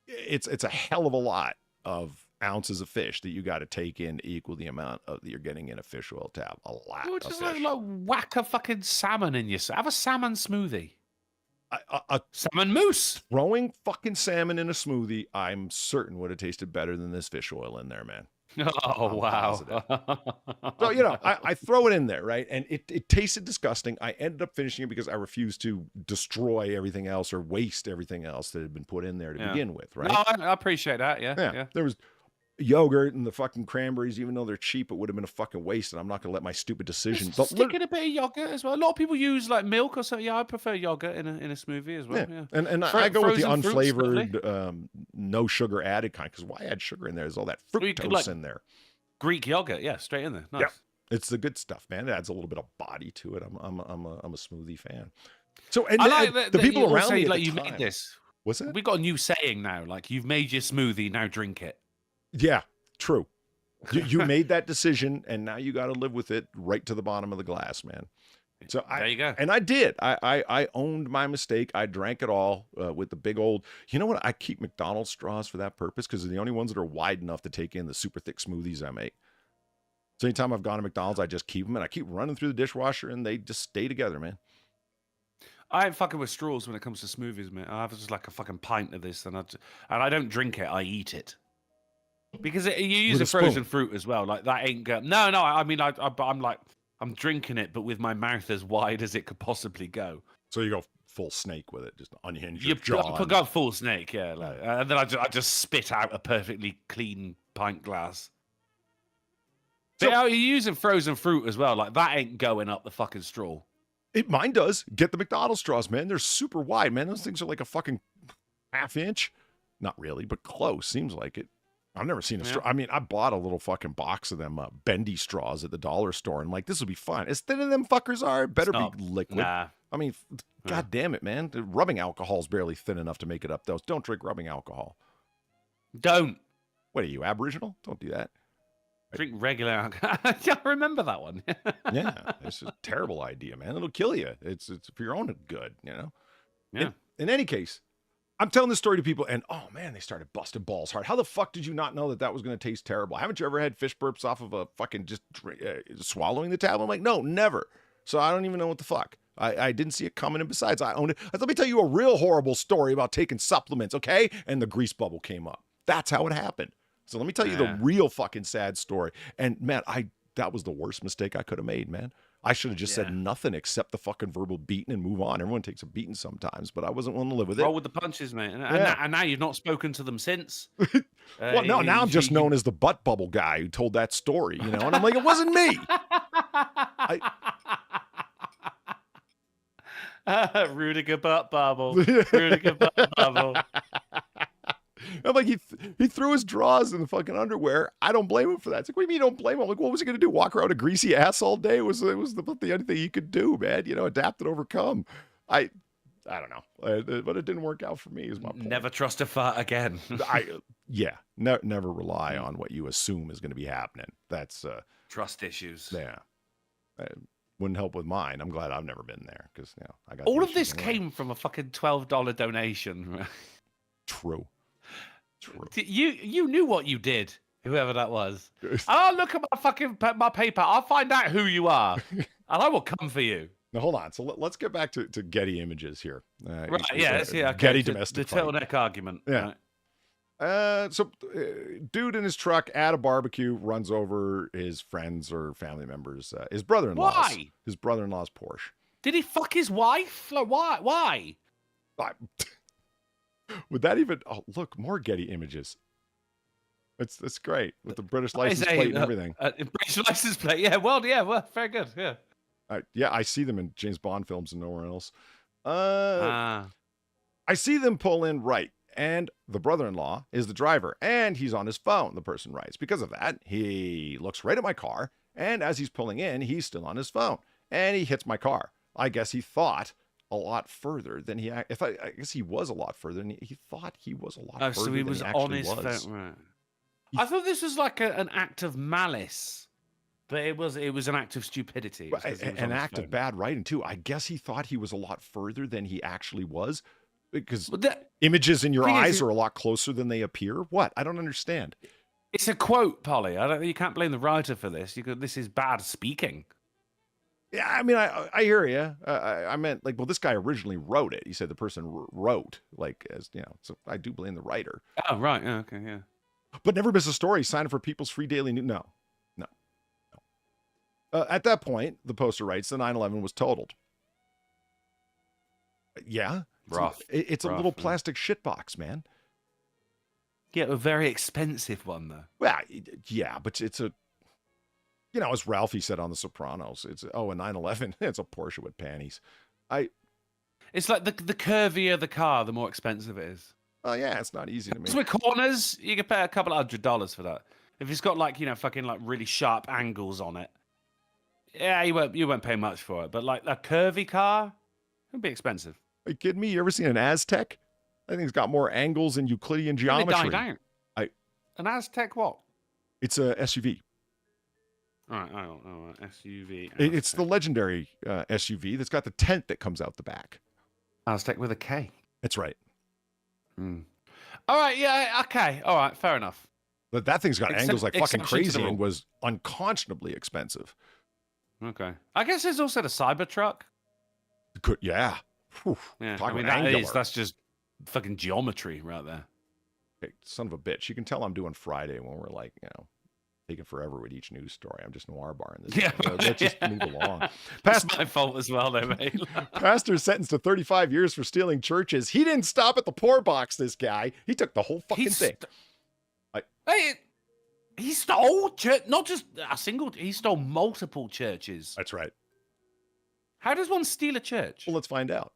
It's a hell of a lot of ounces of fish that you got to take in to equal the amount that you're getting in a fish oil tab. A lot Well, of just fish. like whack a fucking salmon in your. Have a salmon smoothie. A Salmon mousse. throwing fucking salmon in a smoothie, I'm certain would have tasted better than this fish oil in there, man. Oh, I'm wow. So, I throw it in there, right? And it tasted disgusting. I ended up finishing it because I refused to destroy everything else or waste everything else that had been put in there to begin with, right? No, I appreciate that. Yeah. There was yogurt and the fucking cranberries, even though they're cheap, it would have been a fucking waste. And I'm not going to let my stupid decision. Stick in a bit of yogurt as well. A lot of people use like milk or something. Yeah, I prefer yogurt in a smoothie as well. Yeah. And I go with the Frozen fruit's unflavored, no sugar added kind. Because why add sugar in there? There's all that fructose in there. Greek yogurt, yeah, straight in there. Nice. Yeah. It's the good stuff, man. It adds a little bit of body to it. I'm a smoothie fan. So and I like the people around me, like at the you time, made this. What's that? We've got a new saying now. Like you've made your smoothie, now drink it. Yeah, true. You made that decision, and now you got to live with it right to the bottom of the glass, man. So there you go. And I did. I owned my mistake. I drank it all with the big old. You know what? I keep McDonald's straws for that purpose because they're the only ones that are wide enough to take in the super thick smoothies I make. So anytime I've gone to McDonald's, I just keep them, and I keep running through the dishwasher, and they just stay together, man. I ain't fucking with straws when it comes to smoothies, mate. I have just like a fucking pint of this, and I don't drink it. I eat it because you use With a a spoon. frozen fruit as well. Like that ain't good. No. I mean, I'm like I'm drinking it, but with my mouth as wide as it could possibly go. So you go full snake with it, just unhinge You your jaw. put got full snake, yeah. Like, and then I just spit out a perfectly clean pint glass. So- But you're using frozen fruit as well. Like that ain't going up the fucking straw. Mine does. Get the McDonald's straws, man. They're super wide, man. Those things are like a fucking half inch. Not really, but close. Seems like it. I've never seen a straw. I mean, I bought a little fucking box of them bendy straws at the dollar store, and like, this will be fine. As thin as them fuckers are, it better be liquid. Nah. I mean, god damn it, man. The rubbing alcohol's barely thin enough to make it up, though. Don't drink rubbing alcohol. Don't What are you, Aboriginal? Don't do that. drink regular alcohol. I remember that one. Yeah, it's a terrible idea, man. It'll kill you. It's for your own good, you know? Yeah. In any case, I'm telling this story to people, and oh man, they started busting balls hard. How the fuck did you not know that was going to taste terrible? Haven't you ever had fish burps off of a fucking just swallowing the tablet? I'm like, no, never. So I don't even know what the fuck. I didn't see it coming, and besides, I owned it. Let me tell you a real horrible story about taking supplements, okay? And the grease bubble came up. That's how it happened. So let me tell you the real fucking sad story. And man, that was the worst mistake I could have made, man. I should have just said nothing except the fucking verbal beating and move on. Everyone takes a beating sometimes, but I wasn't willing to live with it. Roll with the punches, mate. And now you've not spoken to them since. Well, no, now I'm just known as the butt bubble guy who told that story, you know? And I'm like, it wasn't me. Rudiger butt bubble. Rudiger butt bubble. I'm like, he threw his drawers in the fucking underwear. I don't blame him for that. It's like, what do you mean you don't blame him? I'm like, what was he going to do? Walk around a greasy ass all day? It was the only thing he could do, man. You know, adapt and overcome. I don't know. But it didn't work out for me is my point. Never trust a fart again. Never rely on what you assume is going to be happening. That's trust issues. Yeah. Wouldn't help with mine. I'm glad I've never been there because I got all of this came from a fucking $12 donation. True. You knew what you did, whoever that was. I'll look at my paper. I'll find out who you are, and I will come for you. Now hold on. So let's get back to Getty Images here. Right? Yeah. Okay. Getty domestic. The turtleneck argument. Yeah. Right. So dude in his truck at a barbecue runs over his friends or family members. His brother-in-law's. Why? His brother-in-law's Porsche. Did he fuck his wife? Like, why? Would that even? Oh, look, more Getty Images. It's great with the British license plate and everything. British license plate. Yeah. Well, very good. Yeah. Yeah, I see them in James Bond films and nowhere else. I see them pull in right, and the brother-in-law is the driver, and he's on his phone. The person writes. Because of that, he looks right at my car, and as he's pulling in, he's still on his phone, and he hits my car. I guess he thought a lot further than he. I guess he was a lot further than he thought he was a lot further so he than was he actually on his was. phone. Right. I thought this was like an act of malice, but it was an act of stupidity. An act of bad writing too. I guess he thought he was a lot further than he actually was, because images in your eyes are a lot closer than they appear. What? I don't understand. It's a quote, Polly. You can't blame the writer for this. This is bad speaking. Yeah, I mean, I hear you. I meant like, well, this guy originally wrote it. He said the person wrote, like, as you know. So I do blame the writer. Oh, right. Yeah, okay, yeah. But never miss a story. Sign up for People's Free Daily News. No. At that point, the poster writes, the 911 was totaled. Yeah. Rough. It's a little plastic shitbox, man. Yeah, a very expensive one, though. Well, yeah, but it's a, you know, as Ralphie said on The Sopranos, it's, a 911, it's a Porsche with panties. It's like the curvier the car, the more expensive it is. Oh, yeah, it's not easy to make. With corners, you can pay a couple of $100 for that. If it's got like, fucking like really sharp angles on it, yeah, you won't pay much for it. But like a curvy car, it'll be expensive. Are you kidding me? You ever seen an Aztec? I think it's got more angles in Euclidean geometry. An Aztec what? It's a SUV. All right, SUV. It's the legendary SUV that's got the tent that comes out the back. Aztec with a K. That's right. All right, yeah, okay. All right, fair enough. But that thing's got angles like fucking crazy and was rule. unconscionably expensive. Okay. I guess there's also the Cybertruck. Yeah. Whew, Yeah, talk I mean, about angular. that's just fucking geometry right there. Okay, son of a bitch. You can tell I'm doing Friday when we're like, taking forever with each news story. I'm just noir barring this. Yeah, thing. Let's just move along. That's my fault as well, though, mate. Pastor sentenced to 35 years for stealing churches. He didn't stop at the poor box, this guy. He took the whole fucking thing. Hey, he stole church, not just a single, he stole multiple churches. That's right. How does one steal a church? Well, let's find out.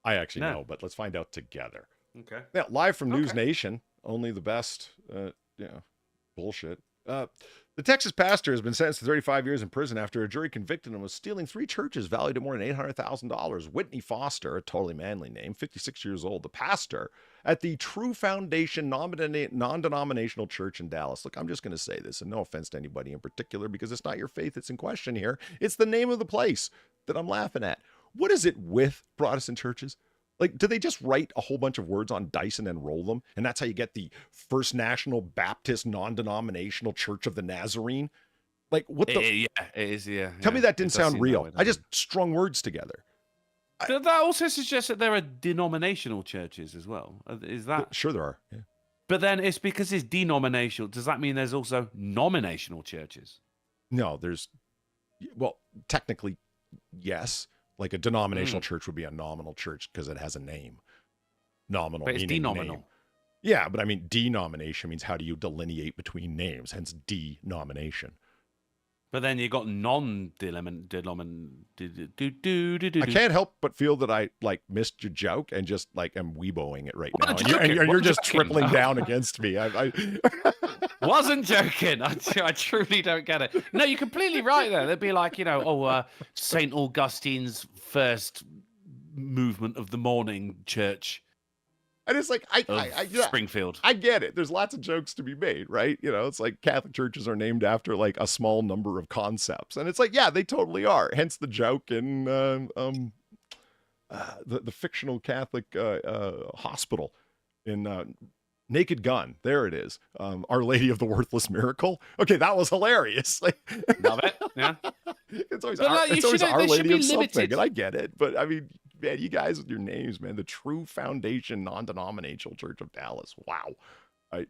I actually No. know, but let's find out together. Okay. Now, live from News Okay. Nation, only the best, bullshit. The Texas pastor has been sentenced to 35 years in prison after a jury convicted him of stealing 3 churches valued at more than $800,000. Whitney Foster, a totally manly name, 56 years old, the pastor at the True Foundation non-denominational church in Dallas. Look, I'm just going to say this, and no offense to anybody in particular, because it's not your faith that's in question here. It's the name of the place that I'm laughing at. What is it with Protestant churches? Like, do they just write a whole bunch of words on dice and then roll them? And that's how you get the First National Baptist Non-Denominational Church of the Nazarene? Like, what the... Yeah, it is, yeah. Tell me that It didn't does sound seem real. that way, I doesn't just strung words together. it? That also suggests that there are denominational churches as well. Is that... Sure there are. Yeah. But then it's because it's denominational. Does that mean there's also nominational churches? No, there's... Well, technically, yes. Like a denominational church would be a nominal church because it has a name. Nominal But it's meaning denominal. name. Yeah, but I mean, denomination means how do you delineate between names, hence denomination. But then you got non-denominational... I can't help but feel that I missed your joke and just am weeboing it right now. Wasn't And you're, joking, and you're wasn't just joking. tripling down against me. Wasn't joking. I truly don't get it. No, you're completely right there. They'd be like, St. Augustine's first movement of the morning church And it's like, of Springfield. I get it. There's lots of jokes to be made, right? It's like Catholic churches are named after a small number of concepts. And it's like, yeah, they totally are. Hence the joke in the fictional Catholic hospital in Naked Gun. There it is. Our Lady of the Worthless Miracle. Okay, that was hilarious. Love it. Yeah. It's always, But, it's always they Our should Lady be of something. limited. And I get it. But I mean, man, you guys with your names, man. The True Foundation Non-Denominational Church of Dallas. Wow.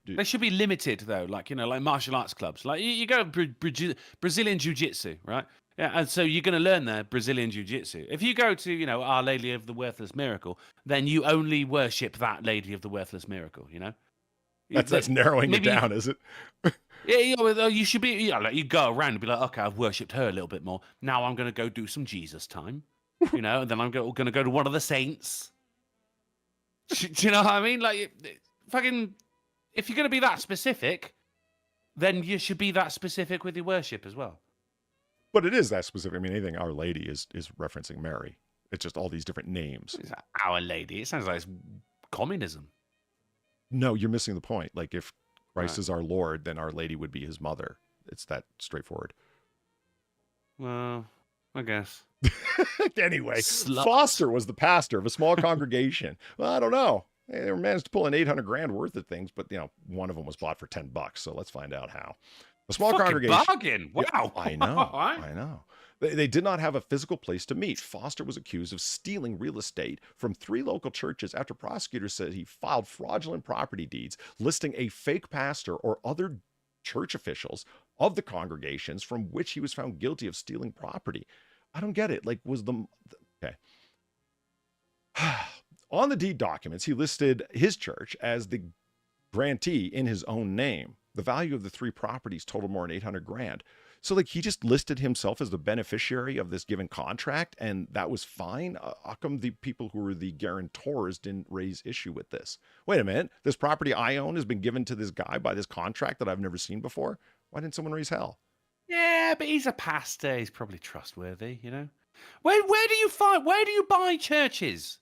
They should be limited though, like martial arts clubs. Like you go Brazilian Jiu-Jitsu, right? Yeah, and so you're going to learn there Brazilian Jiu-Jitsu. If you go to Our Lady of the Worthless Miracle, then you only worship that Lady of the Worthless Miracle. That's narrowing it down, is it? Yeah, you should be. You go around and be like, okay, I've worshipped her a little bit more. Now I'm going to go do some Jesus time, and then I'm going to go to one of the saints. Do you know what I mean? Like, fucking, if you're going to be that specific, then you should be that specific with your worship as well. But it is that specific. I mean, anything Our Lady is referencing Mary. It's just all these different names. It's Our Lady. It sounds like it's communism. No, you're missing the point. Like, if Christ Right. is our Lord, then Our Lady would be his mother. It's that straightforward. Well, I guess. Anyway, Slut. Foster was the pastor of a small congregation. Well, I don't know. They managed to pull in $800,000 worth of things, but one of them was bought for $10. So let's find out how. A small Fucking congregation. bargain. Wow. Yeah, I know. All right. I know. They did not have a physical place to meet. Foster was accused of stealing real estate from 3 local churches after prosecutors said he filed fraudulent property deeds listing a fake pastor or other church officials of the congregations from which he was found guilty of stealing property. I don't get it. Like, was the... Okay. On the deed documents, he listed his church as the grantee in his own name. The value of the 3 properties totaled more than $800,000. So, he just listed himself as the beneficiary of this given contract, and that was fine? How come the people who were the guarantors didn't raise issue with this? Wait a minute. This property I own has been given to this guy by this contract that I've never seen before? Why didn't someone raise hell? Yeah, but he's a pastor. He's probably trustworthy, Where do you buy churches?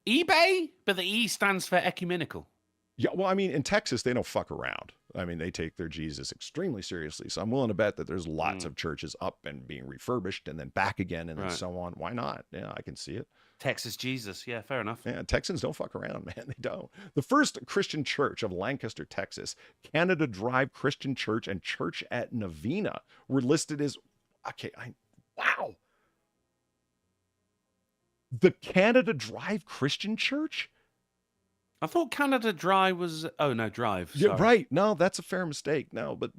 eBay? But the E stands for ecumenical. Yeah, well, I mean, in Texas, they don't fuck around. I mean, they take their Jesus extremely seriously. So I'm willing to bet that there's lots of churches up and being refurbished and then back again and then so on. Why not? Yeah, I can see it. Texas Jesus. Yeah, fair enough. Yeah, Texans don't fuck around, man. They don't. The First Christian Church of Lancaster, Texas, Canada Drive Christian Church, and Church at Navina were listed as... Okay, wow. The Canada Drive Christian Church? I thought Canada Dry was. Oh no, Drive. Yeah, Sorry. right. No, that's a fair mistake. No, but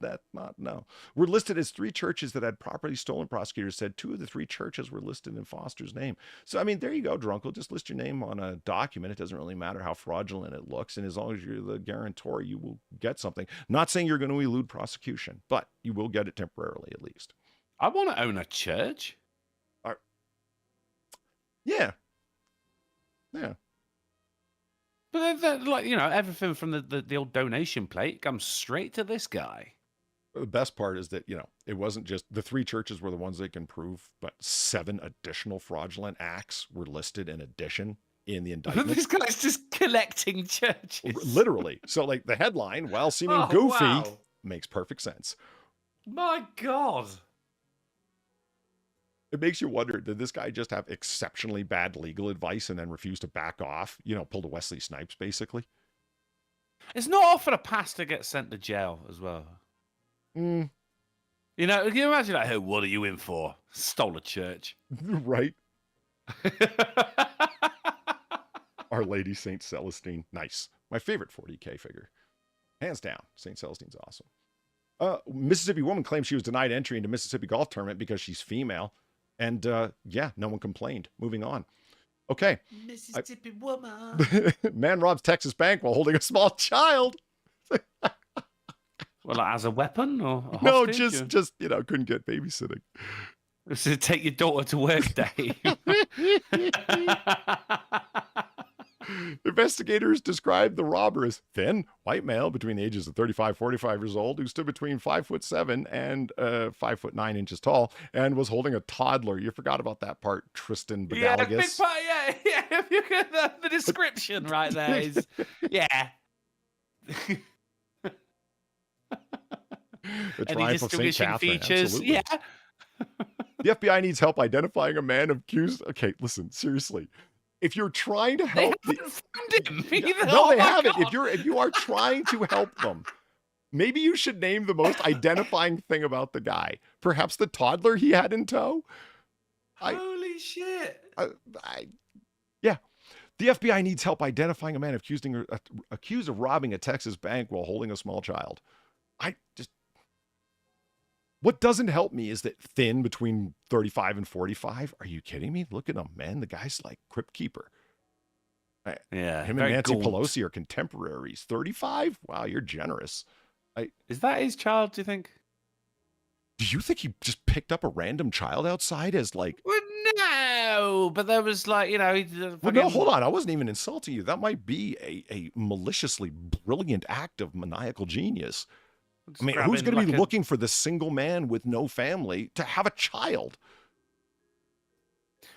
no. We're listed as 3 churches that had property stolen. Prosecutors said 2 of the 3 churches were listed in Foster's name. So, I mean, there you go, Drunkle. Just list your name on a document. It doesn't really matter how fraudulent it looks. And as long as you're the guarantor, you will get something. Not saying you're going to elude prosecution, but you will get it temporarily at least. I want to own a church. Yeah. Yeah. But they're like, you know, everything from the old donation plate comes straight to this guy. The best part is that, you know, it wasn't just the 3 churches were the ones they can prove, but 7 additional fraudulent acts were listed in addition in the indictment. This guy's just collecting churches. Literally. So, like, the headline, while seeming Oh, goofy, wow. makes perfect sense. My God. It makes you wonder, did this guy just have exceptionally bad legal advice and then refuse to back off? You know, pulled a Wesley Snipes, basically. It's not often a pastor gets sent to jail as well. Mm, You know, can you imagine that? Hey, what are you in for? Stole a church. right. Our Lady St. Celestine. Nice. My favorite 40K figure. Hands down. St. Celestine's awesome. Mississippi woman claims she was denied entry into Mississippi golf tournament because she's female. And yeah, no one complained. Moving on. Okay. Mississippi woman. Man robs Texas bank while holding a small child. Well, like, as a weapon or a No, hostage, just you know, couldn't get babysitting. or... So take your daughter to work day. Investigators described the robber as thin, white male between the ages of 35, 45 years old, who stood between 5'7" and 5'9" tall, and was holding a toddler. You forgot about that part, Tristan Yeah, big Badalagus. part, yeah. If you get the description right there is, yeah. The Any triumph of St. distinguishing Catherine. features? Absolutely. Yeah. The FBI needs help identifying a man accused. Okay, listen, seriously. If you're trying to They help, haven't found him either. no, Oh they my haven't. God. If you are trying to help them, maybe you should name the most identifying thing about the guy. Perhaps the toddler he had in tow. Holy shit. Yeah. The FBI needs help identifying a man accused of robbing a Texas bank while holding a small child. What doesn't help me is that thin between 35 and 45. Are you kidding me? Look at him, man. The guy's like Crip Keeper. Yeah. Him and very Nancy gaunt. Pelosi are contemporaries. 35? Wow, you're generous. Is that his child, do you think? Do you think he just picked up a random child outside as like... Well, no, but there was like, you know... Well, no, hold on. I wasn't even insulting you. That might be a maliciously brilliant act of maniacal genius. I mean, who's going to be looking for the single man with no family to have a child?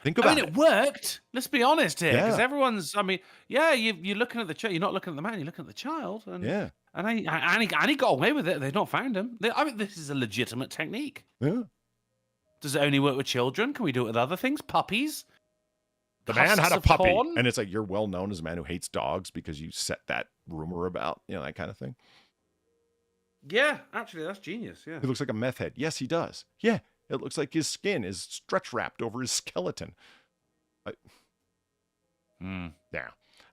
Think about it. it worked. Let's be honest here, because Yeah. everyone's. I mean, yeah, you're looking at the child. You're not looking at the man. You're looking at the child. And Yeah. and he got away with it. They've not found him. I mean, this is a legitimate technique. Yeah. Does it only work with children? Can we do it with other things? Puppies? The man had Husks a of puppy. corn? And it's like, you're well known as a man who hates dogs because you set that rumor about, you know, that kind of thing. Yeah, actually, that's genius. Yeah. He looks like a meth head. Yes, he does. Yeah. It looks like his skin is stretch wrapped over his skeleton. Yeah. And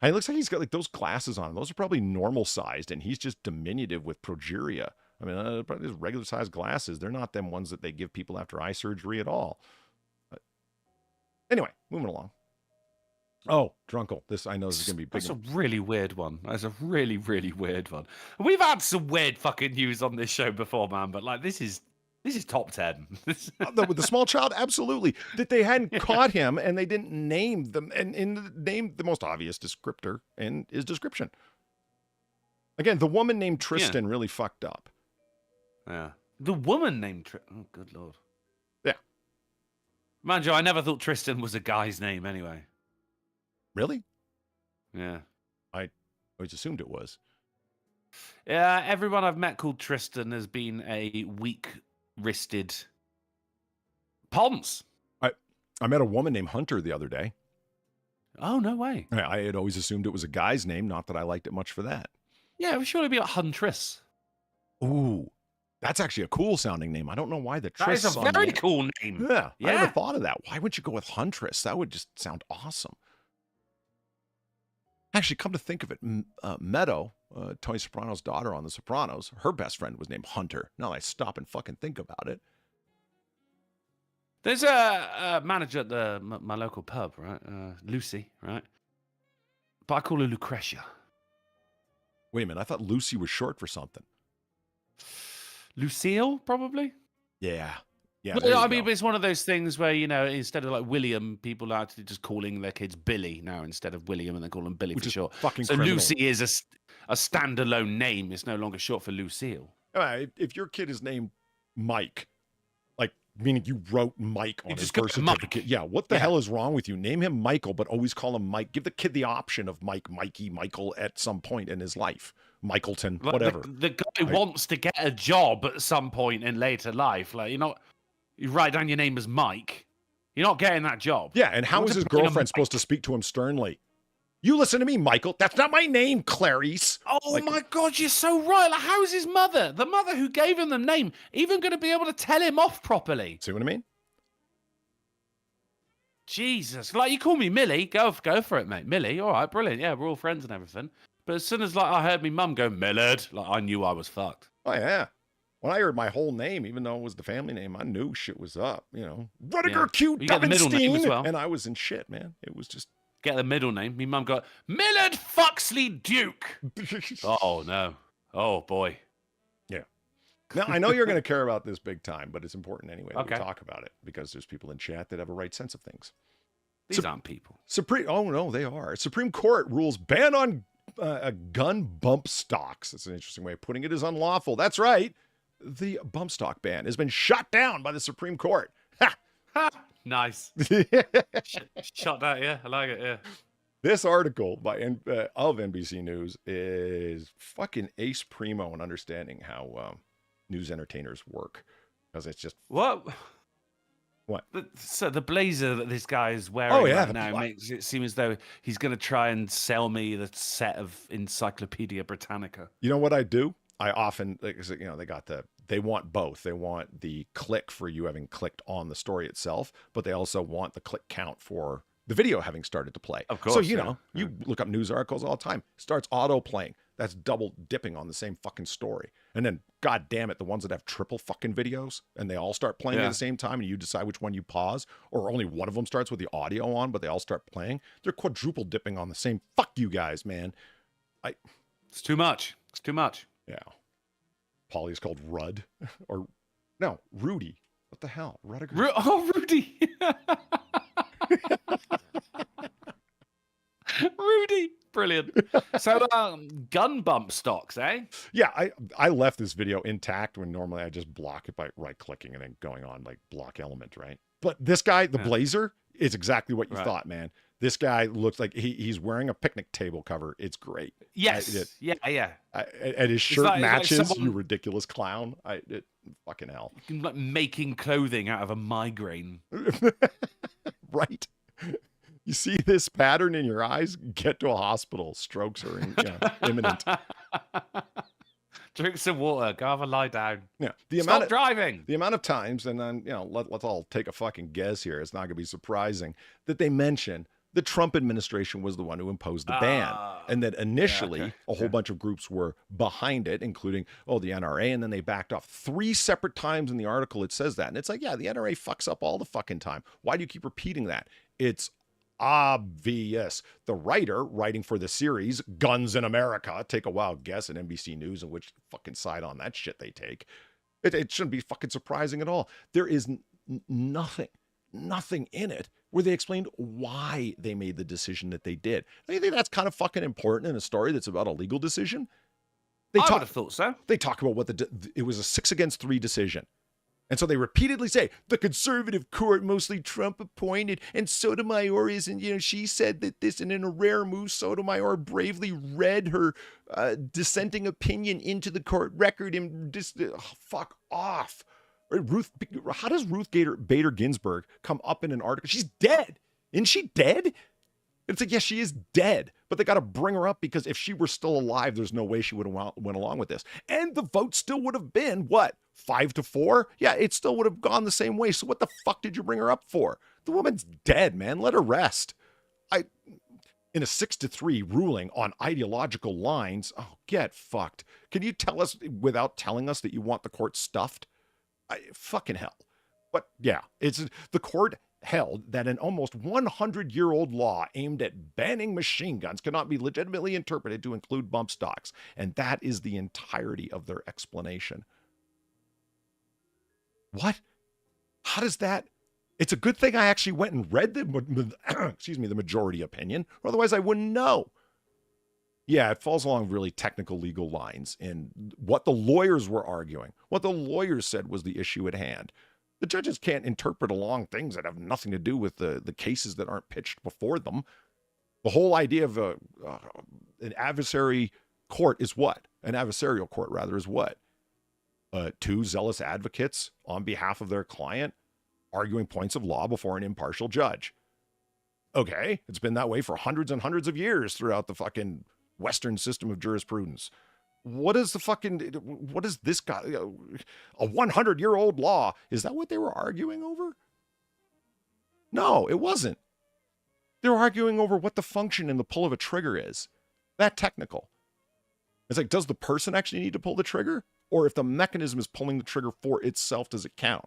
it looks like he's got like those glasses on. Those are probably normal sized, and he's just diminutive with progeria. I mean, probably just regular sized glasses. They're not them ones that they give people after eye surgery at all. But anyway, moving along. Oh, Drunkle. This, I know this is going to be big. That's a really weird one. That's a really, really weird one. We've had some weird fucking news on this show before, man, but like this is top 10. With the small child, absolutely. That they hadn't caught him and they didn't name them and name the most obvious descriptor in his description. Again, the woman named Tristan really fucked up. Yeah. The woman named oh, good lord. Yeah. Mind you, I never thought Tristan was a guy's name anyway. Really? Yeah. I always assumed it was. Yeah, everyone I've met called Tristan has been a weak-wristed Ponce. I met a woman named Hunter the other day. Oh, no way. I had always assumed it was a guy's name, not that I liked it much for that. Yeah, it would surely be like Huntress. Ooh. That's actually a cool sounding name. I don't know why the That is Triss a on very the- cool name. Yeah, I Yeah. never thought of that. Why wouldn't you go with Huntress? That would just sound awesome. Actually, come to think of it, Meadow, Tony Soprano's daughter on The Sopranos, her best friend was named Hunter. Now that I stop and fucking think about it. There's a manager at my local pub, right? Lucy, right? But I call her Lucretia. Wait a minute, I thought Lucy was short for something. Lucille, probably? Yeah. Yeah. But, there you I mean, go. but it's one of those things where, you know, instead of like William, people are actually just calling their kids Billy now instead of William, and they call them Billy Which for is short. fucking So criminal. Lucy is a standalone name. It's no longer short for Lucille. If your kid is named Mike, like meaning you wrote Mike on You his just go birth Mike. certificate, yeah, what the Yeah. hell is wrong with you? Name him Michael, but always call him Mike. Give the kid the option of Mike, Mikey, Michael at some point in his life. Michaelton, Like, whatever. The guy Right. wants to get a job at some point in later life. Like, you write down your name as Mike. You're not getting that job. Yeah, and how What's is his the point of girlfriend supposed to speak to him sternly? You listen to me, Michael. That's not my name, Clarice. Oh Like- my God, you're so right. Like, how is his mother, the mother who gave him the name, even going to be able to tell him off properly? See what I mean? Jesus, like you call me Millie, go for it, mate. Millie, all right, brilliant. Yeah, we're all friends and everything. But as soon as like I heard me mum go Millard, like I knew I was fucked. Oh, yeah. When I heard my whole name, even though it was the family name, I knew shit was up, you know. Rudiger Yeah. Q. You got the middle name as Davenstein, well. and I was in shit, man. It was just... Get the middle name. Me mum got Millard Foxley Duke. Oh no. Oh boy. Now, I know you're going to care about this big time, but it's important anyway that Okay. we talk about it because there's people in chat that have a right sense of things. These aren't people. Oh, no, they are. Supreme Court rules ban on gun bump stocks. That's an interesting way of putting it, is unlawful. That's right. The bump stock ban has been shot down by the Supreme Court. Ha! Ha! Nice. Shot that, yeah. I like it, yeah. This article of NBC News is fucking ace primo in understanding how news entertainers work, because it's just What? What? So the blazer that this guy is wearing Oh, yeah, right the now makes it seem as though he's going to try and sell me the set of Encyclopedia Britannica. You know what I do? I often, they want both. They want the click for you having clicked on the story itself, but they also want the click count for the video having started to play. Of course, So, yeah. you look up news articles all the time. Starts auto playing. That's double dipping on the same fucking story. And then, god damn it, the ones that have triple fucking videos and they all start playing at the same time and you decide which one you pause, or only one of them starts with the audio on, but they all start playing. They're quadruple dipping on the same. Fuck you guys, man. It's too much. It's too much. Yeah. Polly's called Rudd. Or, no, Rudy. What the hell? Rudiger. Rudy. Rudy. Brilliant. So, gun bump stocks, eh? Yeah, I left this video intact when normally I just block it by right-clicking and then going on, like, block element, right? But this guy, the blazer, is exactly what you Right. thought, man. This guy looks like he's wearing a picnic table cover. It's great. Yes. Yeah. And his shirt like matches, someone- you ridiculous clown. Fucking hell. Like making clothing out of a migraine. Right? You see this pattern in your eyes? Get to a hospital. Strokes are imminent. Drink some water. Go have a lie down. Yeah. Stop driving. The amount of times, and then, let's all take a fucking guess here. It's not going to be surprising that they mention the Trump administration was the one who imposed the ban. And that initially a whole bunch of groups were behind it, including, the NRA. And then they backed off 3 separate times in the article. It says that. And it's like, yeah, the NRA fucks up all the fucking time. Why do you keep repeating that? It's obvious. The writer writing for the series Guns in America, take a wild guess at NBC News and which fucking side on that shit they take. It shouldn't be fucking surprising at all. There is nothing in it where they explained why they made the decision that they did. I think that's kind of fucking important in a story that's about a legal decision. I would have thought so. They talk about it was a 6-3 decision. And so they repeatedly say, the conservative court, mostly Trump appointed, and Sotomayor isn't, she said that this, and in a rare move, Sotomayor bravely read her dissenting opinion into the court record and just, fuck off. How does Ruth Bader Ginsburg come up in an article? She's dead. Isn't she dead? It's like, yes, she is dead, but they got to bring her up because if she were still alive, there's no way she would have went along with this. And the vote still would have been, what, 5-4, yeah, it still would have gone the same way. So what the fuck did you bring her up for? The woman's dead, man. Let her rest. In a 6-3 ruling on ideological lines, oh, get fucked. Can you tell us without telling us that you want the court stuffed? Fucking hell. But yeah, the court held that an almost 100-year-old law aimed at banning machine guns cannot be legitimately interpreted to include bump stocks. And that is the entirety of their explanation. What? How does that? It's a good thing I actually went and read the majority opinion, or otherwise I wouldn't know. Yeah, it falls along really technical legal lines in what the lawyers were arguing. What the lawyers said was the issue at hand. The judges can't interpret along things that have nothing to do with the cases that aren't pitched before them. The whole idea of an adversary court is what? An adversarial court, rather, is what? Two zealous advocates on behalf of their client arguing points of law before an impartial judge. Okay, it's been that way for hundreds and hundreds of years throughout the fucking Western system of jurisprudence. What is this guy? A 100-year-old law? Is that what they were arguing over? No, it wasn't. They were arguing over what the function in the pull of a trigger is. That technical. It's like, does the person actually need to pull the trigger? Or if the mechanism is pulling the trigger for itself, does it count?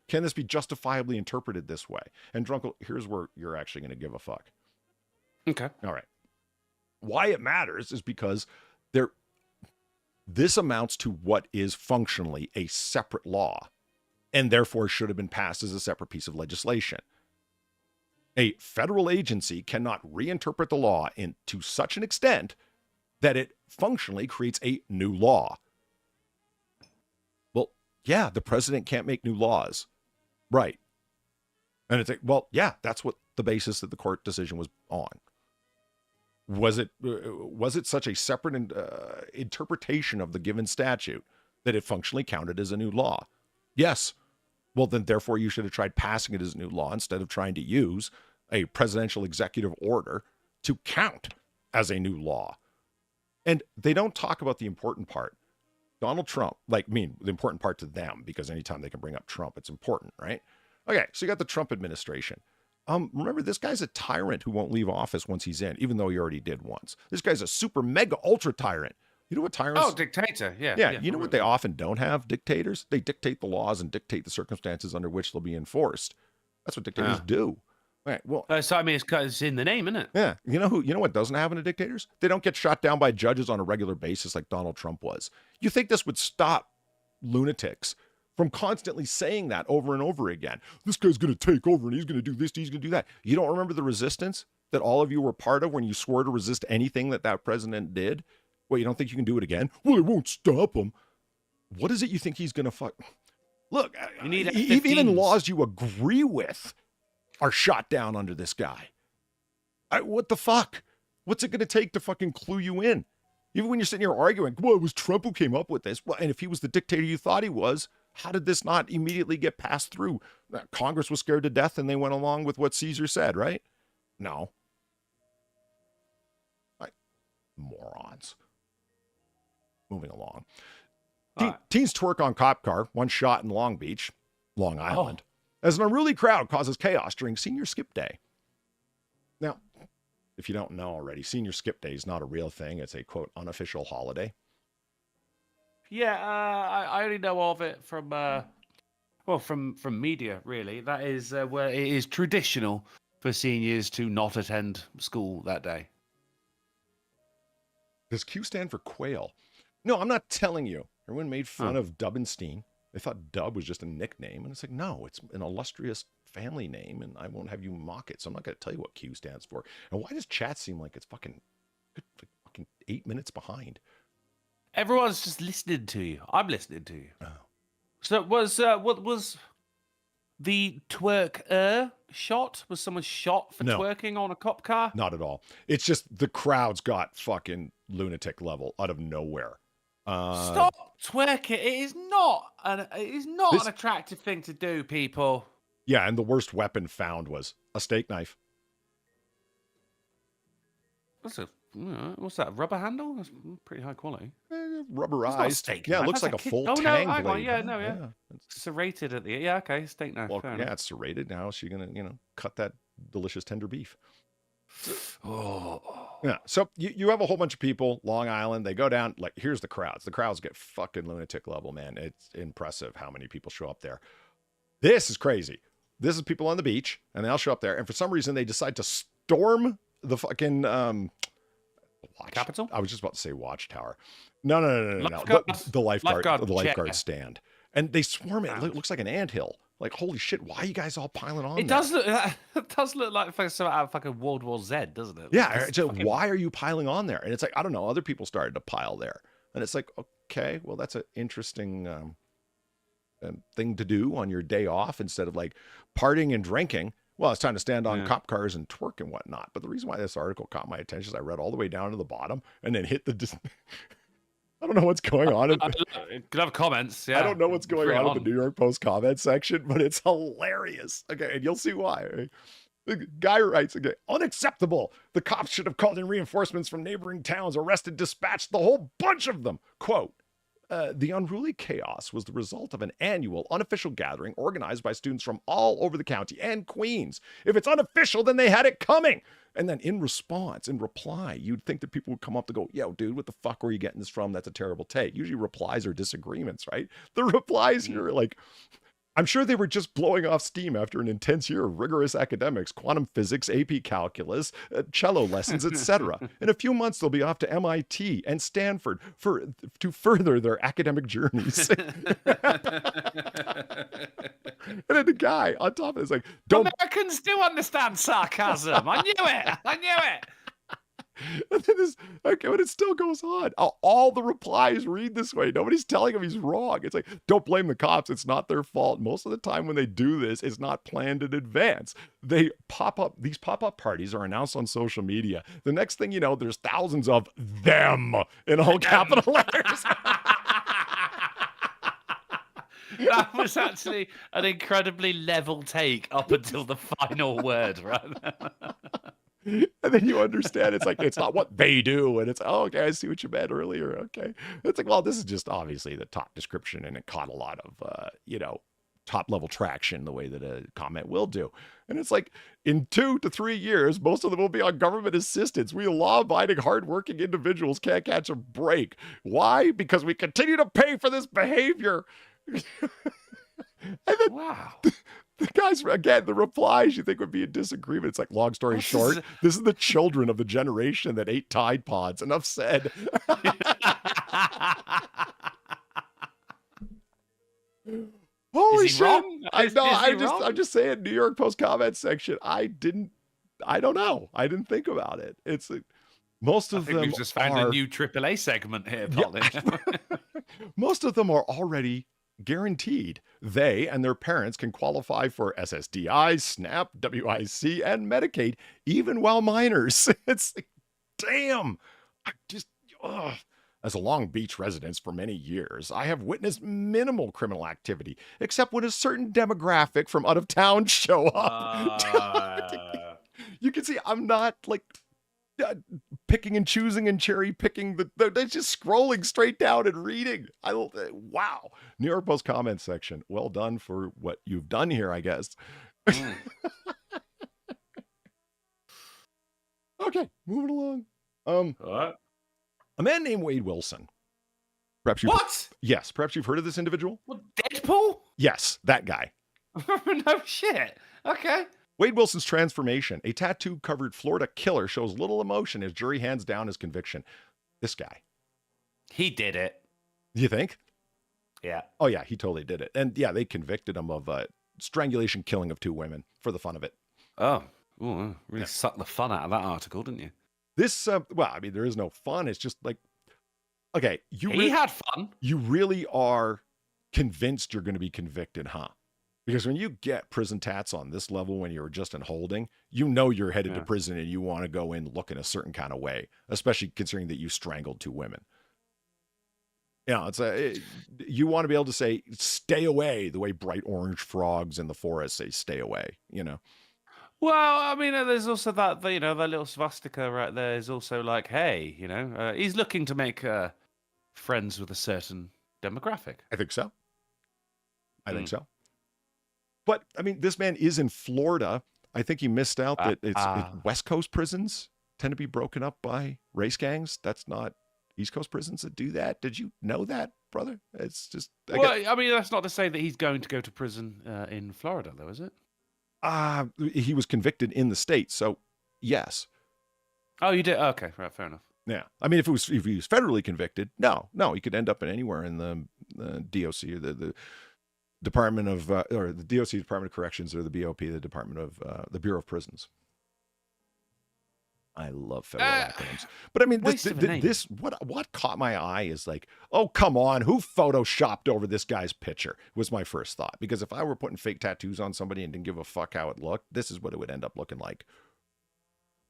Can this be justifiably interpreted this way? And Drunkle, here's where you're actually going to give a fuck. Okay. All right. Why it matters is because this amounts to what is functionally a separate law, and therefore should have been passed as a separate piece of legislation. A federal agency cannot reinterpret the law to such an extent that it functionally creates a new law. Well, yeah, the president can't make new laws. Right. And it's like, well, yeah, that's what the basis that the court decision was on. Was it such a separate interpretation of the given statute that it functionally counted as a new law? Yes. Well, then therefore you should have tried passing it as a new law instead of trying to use a presidential executive order to count as a new law. And they don't talk about the important part. Donald Trump, the important part to them, because anytime they can bring up Trump, it's important, right? Okay, so you got the Trump administration. Remember, this guy's a tyrant who won't leave office once he's in, even though he already did once. This guy's a super mega ultra tyrant. You know what tyrants? Oh, dictator, yeah. Yeah, you know what they often don't have? Dictators. They dictate the laws and dictate the circumstances under which they'll be enforced. That's what dictators do. Right. Well, so I mean, it's in the name, isn't it? Yeah. You know what doesn't happen to dictators? They don't get shot down by judges on a regular basis like Donald Trump was. You think this would stop lunatics from constantly saying that over and over again? This guy's going to take over and he's going to do this, he's going to do that. You don't remember the resistance that all of you were part of when you swore to resist anything that president did? Well, you don't think you can do it again? Well, it won't stop him. What is it you think he's going to fuck? Look, you need even laws you agree with are shot down under this guy. What the fuck? What's it going to take to fucking clue you in? Even when you're sitting here arguing, well, it was Trump who came up with this. Well, and if he was the dictator you thought he was, how did this not immediately get passed through? Congress was scared to death and they went along with what Caesar said, right? No. Morons. Moving along. Teens twerk on cop car, one shot in Long Beach, Long Island. As an unruly crowd causes chaos during Senior Skip Day. Now, if you don't know already, Senior Skip Day is not a real thing. It's a, quote, unofficial holiday. Yeah, I only know of it from media, really. That is where it is traditional for seniors to not attend school that day. Does Q stand for quail? No, I'm not telling you. Everyone made fun of Dubbenstein. They thought Dub was just a nickname. And it's like, no, it's an illustrious family name, and I won't have you mock it. So I'm not going to tell you what Q stands for. And why does chat seem like it's fucking 8 minutes behind? Everyone's just listening to you. I'm listening to you. Oh. So what was the twerk shot? Was someone shot for twerking on a cop car? Not at all. It's just the crowds got fucking lunatic level out of nowhere. Stop twerking. It is not an attractive thing to do, people. Yeah, and the worst weapon found was a steak knife. What's that? Rubber handle? That's pretty high quality. rubberized. steak Yeah, it knife, looks that's like a ki- full oh, no, tang hang on, blade. yeah, no, yeah. It's- Serrated at the yeah, okay, steak knife. well, fair yeah, enough. it's serrated. Now she's gonna, cut that delicious tender beef. Oh, Yeah. So you have a whole bunch of people, Long Island. They go down. Like, here's the crowds. The crowds get fucking lunatic level, man. It's impressive how many people show up there. This is crazy. This is people on the beach, and they'll show up there, and for some reason they decide to storm the fucking Capitol? I was just about to say watchtower. No. Lifeguards- The lifeguard chair. stand, and they swarm it. It looks like an anthill. Like, holy shit! Why are you guys all piling on? It does look. It does look like something out of fucking World War Z, doesn't it? Yeah. It's So fucking- why are you piling on there? And it's like, I don't know. Other people started to pile there, and it's like, okay, well, that's an interesting thing to do on your day off instead of like partying and drinking. Well, it's time to stand on cop cars and twerk and whatnot. But the reason why this article caught my attention is I read all the way down to the bottom and then hit the. I don't know what's going on. Could have comments. Yeah, I don't know what's going Bring it on in the New York Post comment section, but it's hilarious. Okay, and you'll see why. Right? The guy writes again, unacceptable. The cops should have called in reinforcements from neighboring towns, arrested, dispatched the whole bunch of them. Quote, the unruly chaos was the result of an annual unofficial gathering organized by students from all over the county and Queens. If it's unofficial, then they had it coming. And then in reply, you'd think that people would come up to go, yo, dude, what the fuck were you getting this from? That's a terrible take. Usually replies are disagreements, right? The replies here are like, I'm sure they were just blowing off steam after an intense year of rigorous academics, quantum physics, AP calculus, cello lessons, etc. In a few months, they'll be off to MIT and Stanford to further their academic journeys. And then the guy on top of it is like, don't. Americans do understand sarcasm. I knew it. I knew it. And then but it still goes on. All the replies read this way. Nobody's telling him he's wrong. It's like, don't blame the cops. It's not their fault. Most of the time when they do this, it's not planned in advance. These pop-up parties are announced on social media. The next thing you know, there's thousands of them in all capital letters. That was actually an incredibly level take up until the final word, right? And then you understand it's like, it's not what they do. And it's, oh, okay, I see what you meant earlier. Okay. It's like, well, this is just obviously the top description, and it caught a lot of, top level traction the way that a comment will do. And it's like, in 2 to 3 years, most of them will be on government assistance. We law-abiding, hardworking individuals can't catch a break. Why? Because we continue to pay for this behavior. And then, Wow. the guys, again, the replies you think would be a disagreement. It's like, long story short, this is the children of the generation that ate Tide Pods. Enough said. Holy Is he shit. wrong? I'm just saying, New York Post comment section. I don't know. I didn't think about it. It's most of them We've just found are, a new AAA segment here, Polly. most of them are already guaranteed they and their parents can qualify for SSDI, SNAP, WIC, and Medicaid, even while minors. It's like, damn. As a Long Beach resident for many years, I have witnessed minimal criminal activity, except when a certain demographic from out of town show up. You can see I'm not like picking and choosing and cherry picking. They're just scrolling straight down and reading. Wow. New York Post comment section. Well done for what you've done here, I guess. Okay, moving along. What? A man named Wade Wilson. Perhaps you've heard of this individual? What, Deadpool? Yes, that guy. No shit. Okay. Wade Wilson's transformation. A tattoo-covered Florida killer shows little emotion as jury hands down his conviction. This guy. He did it. You think? Yeah. Oh, yeah, he totally did it. And yeah, they convicted him of strangulation killing of 2 women for the fun of it. Oh. Ooh, really sucked the fun out of that article, didn't you? This, well, I mean, there is no fun. It's just like, okay, He had fun. You really are convinced you're going to be convicted, huh? Because when you get prison tats on this level, when you're just in holding, you know you're headed to prison and you want to go in looking a certain kind of way, especially considering that you strangled 2 women. You want to be able to say, stay away, the way bright orange frogs in the forest say, stay away, Well, I mean, there's also that little swastika right there is also like, hey, he's looking to make friends with a certain demographic. I think so. I think so. But I mean, this man is in Florida. I think he missed out that it's West Coast prisons tend to be broken up by race gangs. That's not East Coast prisons that do that. Did you know that, brother? It's just. I mean, that's not to say that he's going to go to prison in Florida, though, is it? He was convicted in the state, so yes. Oh, you did? Okay, right, fair enough. Yeah, I mean, if he was federally convicted, no, he could end up in anywhere in the DOC or the Department of or the DOC, Department of Corrections, or the BOP, the Department of the Bureau of Prisons. I love federal acronyms, but I mean, this what caught my eye is like, oh come on, who photoshopped over this guy's picture? Was my first thought, because if I were putting fake tattoos on somebody and didn't give a fuck how it looked, this is what it would end up looking like.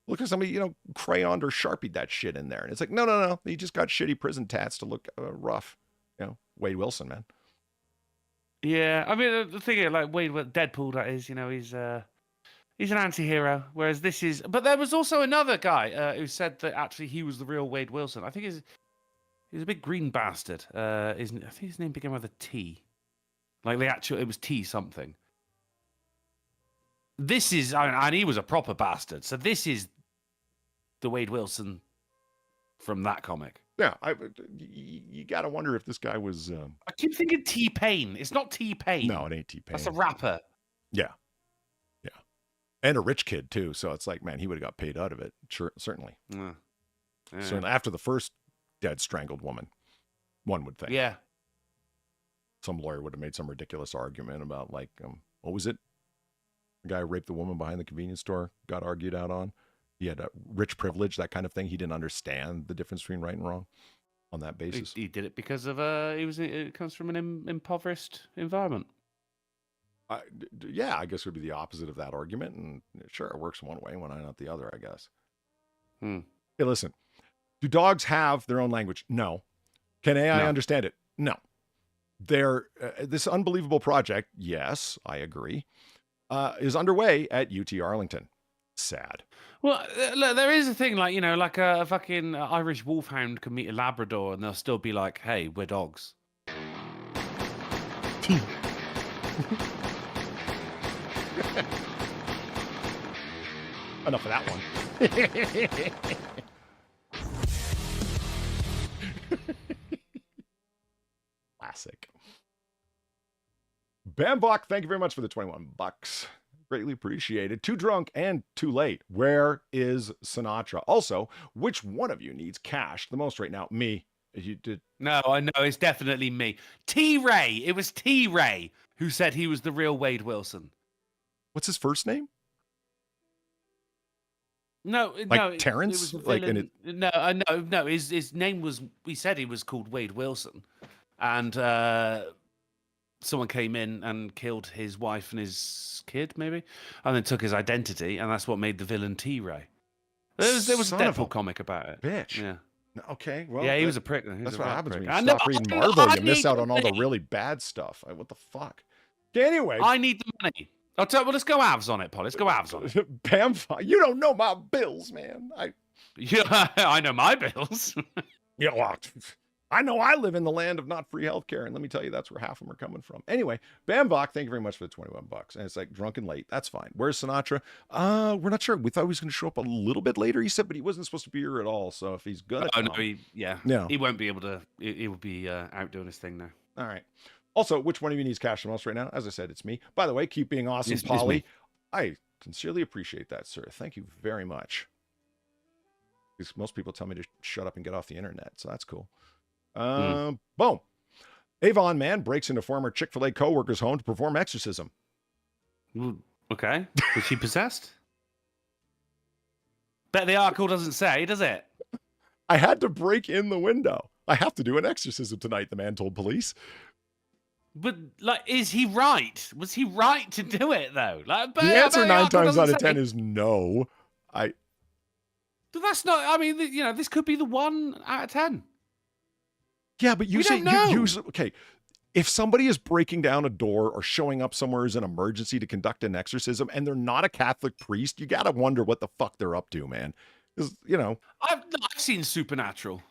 Look at somebody, crayoned or Sharpied that shit in there. And it's like, no. He just got shitty prison tats to look rough. Wade Wilson, man. Yeah, I mean, the thing is, like Wade, Deadpool, that is, he's an anti-hero, whereas this is... But there was also another guy who said that actually he was the real Wade Wilson. I think he was a big green bastard. I think his name began with a T. Like it was T something. This is... and he was a proper bastard. So this is the Wade Wilson from that comic. Yeah, you got to wonder if this guy was... I keep thinking T-Pain. It's not T-Pain. No, it ain't T-Pain. That's a rapper. Yeah. And a rich kid, too. So it's like, man, he would have got paid out of it. Sure, certainly. Yeah. Certainly after the first dead strangled woman, one would think. Yeah. Some lawyer would have made some ridiculous argument about, like, what was it? The guy who raped the woman behind the convenience store got argued out on. He had a rich privilege, that kind of thing. He didn't understand the difference between right and wrong on that basis. He did it because of it comes from an impoverished environment. Yeah, I guess it would be the opposite of that argument. And sure, it works one way, why not the other, I guess. Hey, listen, do dogs have their own language? No. Can AI understand it? No. This unbelievable project, yes, I agree, is underway at UT Arlington. Sad. Well, look, there is a thing like, like a fucking Irish wolfhound can meet a Labrador and they'll still be like, hey, we're dogs. Enough of that one. Classic. Bambok, thank you very much for the $21. Greatly appreciated. Too drunk and too late. Where is Sinatra? Also, which one of you needs cash the most right now? Me. You did. No, I know. It's definitely me. T-Ray. It was T-Ray who said he was the real Wade Wilson. What's his first name? No, Terrence? No. His name was. He said he was called Wade Wilson, and someone came in and killed his wife and his kid, maybe, and then took his identity, and that's what made the villain T-Ray. There was a Deadpool comic about it. Bitch. Yeah. Okay. Well. Yeah, he was a prick. That's what happens when you stop reading Marvel. You miss out on all the really bad stuff. What the fuck? Anyway, I need the money. I'll tell you, well, let's go halves on it, Paul. Let's go halves on it. Bam, you don't know my bills, man. Yeah, I know my bills. Yeah, well, I know I live in the land of not free healthcare, and let me tell you, that's where half of them are coming from. Anyway, Bambok, thank you very much for the $21. And it's like drunk and late. That's fine. Where's Sinatra? We're not sure. We thought he was going to show up a little bit later, he said, but he wasn't supposed to be here at all. So if he's gonna no, he won't be able to. He will be out doing his thing now. All right. Also, which one of you needs cash the most right now? As I said, it's me. By the way, keep being awesome, Polly. I sincerely appreciate that, sir. Thank you very much. Because most people tell me to shut up and get off the internet, so that's cool. Boom. Avon man breaks into former Chick-fil-A co-worker's home to perform exorcism. Okay. Was she possessed? Bet the article doesn't say, does it? I had to break in the window. I have to do an exorcism tonight, the man told police. But, like, is he right? Was he right to do it, though? Like, the answer 9 times out of 10 is no. But that's not, I mean, this could be the 1 out of 10. Yeah, but you say, okay, if somebody is breaking down a door or showing up somewhere as an emergency to conduct an exorcism and they're not a Catholic priest, you got to wonder what the fuck they're up to, man. Because, I've seen Supernatural.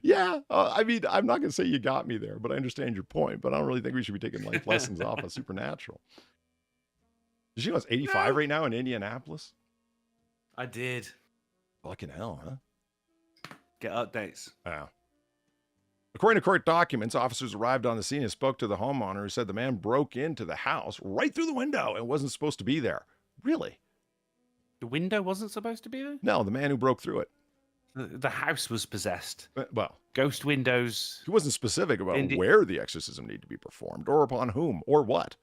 Yeah, I mean, I'm not going to say you got me there, but I understand your point. But I don't really think we should be taking life lessons off of Supernatural. Did you know it's 85 right now in Indianapolis? I did. Fucking hell, huh? Get updates. Wow. According to court documents, officers arrived on the scene and spoke to the homeowner who said the man broke into the house right through the window and wasn't supposed to be there. Really? The window wasn't supposed to be there? No, the man who broke through it. The house was possessed. Well, Ghost windows. he wasn't specific about where the exorcism needed to be performed or upon whom or what.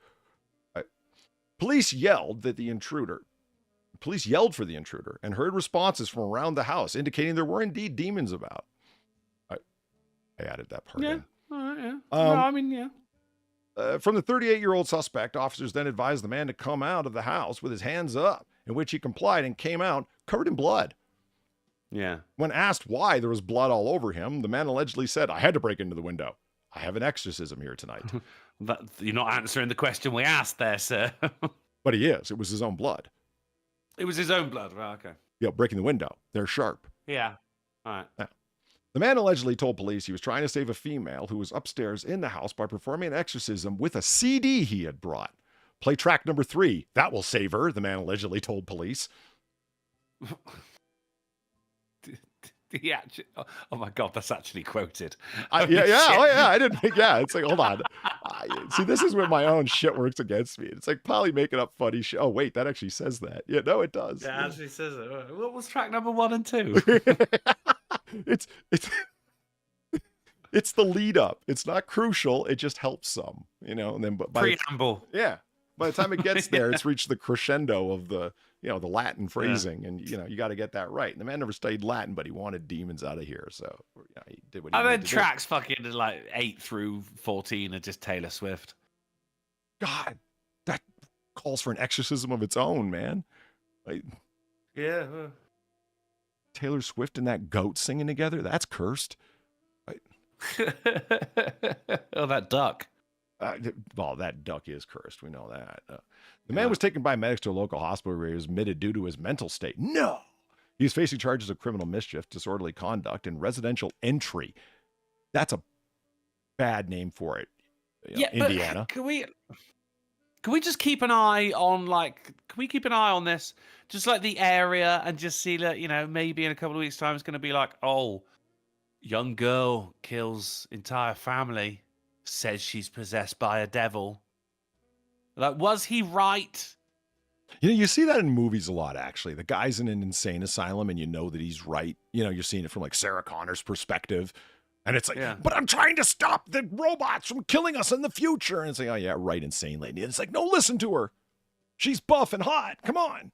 Police yelled for the intruder and heard responses from around the house indicating there were indeed demons about. I added that part in. All right, yeah. No, I mean, yeah. From the 38-year-old suspect, officers then advised the man to come out of the house with his hands up, in which he complied and came out covered in blood. Yeah. When asked why there was blood all over him, the man allegedly said, "I had to break into the window. I have an exorcism here tonight." You're not answering the question we asked there, sir. But he is. It was his own blood. It was his own blood. Right, okay. Yeah, breaking the window. They're sharp. Yeah. All right. Yeah. The man allegedly told police he was trying to save a female who was upstairs in the house by performing an exorcism with a CD he had brought. "Play track number 3. That will save her," the man allegedly told police. Oh my God, that's actually quoted. Yeah, I didn't think, it's like, hold on. See, this is when my own shit works against me. It's like probably making up funny shit. Oh, wait, that actually says that. Yeah, no, it does. Yeah, it actually says it. What was track number 1 and 2? It's the lead up. It's not crucial. It just helps some, and then Preamble. By the time it gets there, it's reached the crescendo of the Latin phrasing, and you got to get that right. And the man never studied Latin, but he wanted demons out of here, so he did what he wanted to do. Tracks fucking like 8 through 14 are just Taylor Swift. God, that calls for an exorcism of its own, man. Like, yeah. Taylor Swift and that goat singing together, that's cursed. Oh, that duck. Well, that duck is cursed. We know that. The man was taken by medics to a local hospital where he was admitted due to his mental state. No! He was facing charges of criminal mischief, disorderly conduct, and residential entry. That's a bad name for it. Indiana. Can we just keep an eye on, this? Just like the area and just see that, maybe in a couple of weeks' time it's going to be like, oh, young girl kills entire family, says she's possessed by a devil. Like, was he right? You see that in movies a lot, actually. The guy's in an insane asylum and you know that he's right. You're seeing it from like Sarah Connor's perspective. And it's like, but I'm trying to stop the robots from killing us in the future. And it's like, oh yeah, right, insane lady. And it's like, no, listen to her. She's buff and hot. Come on.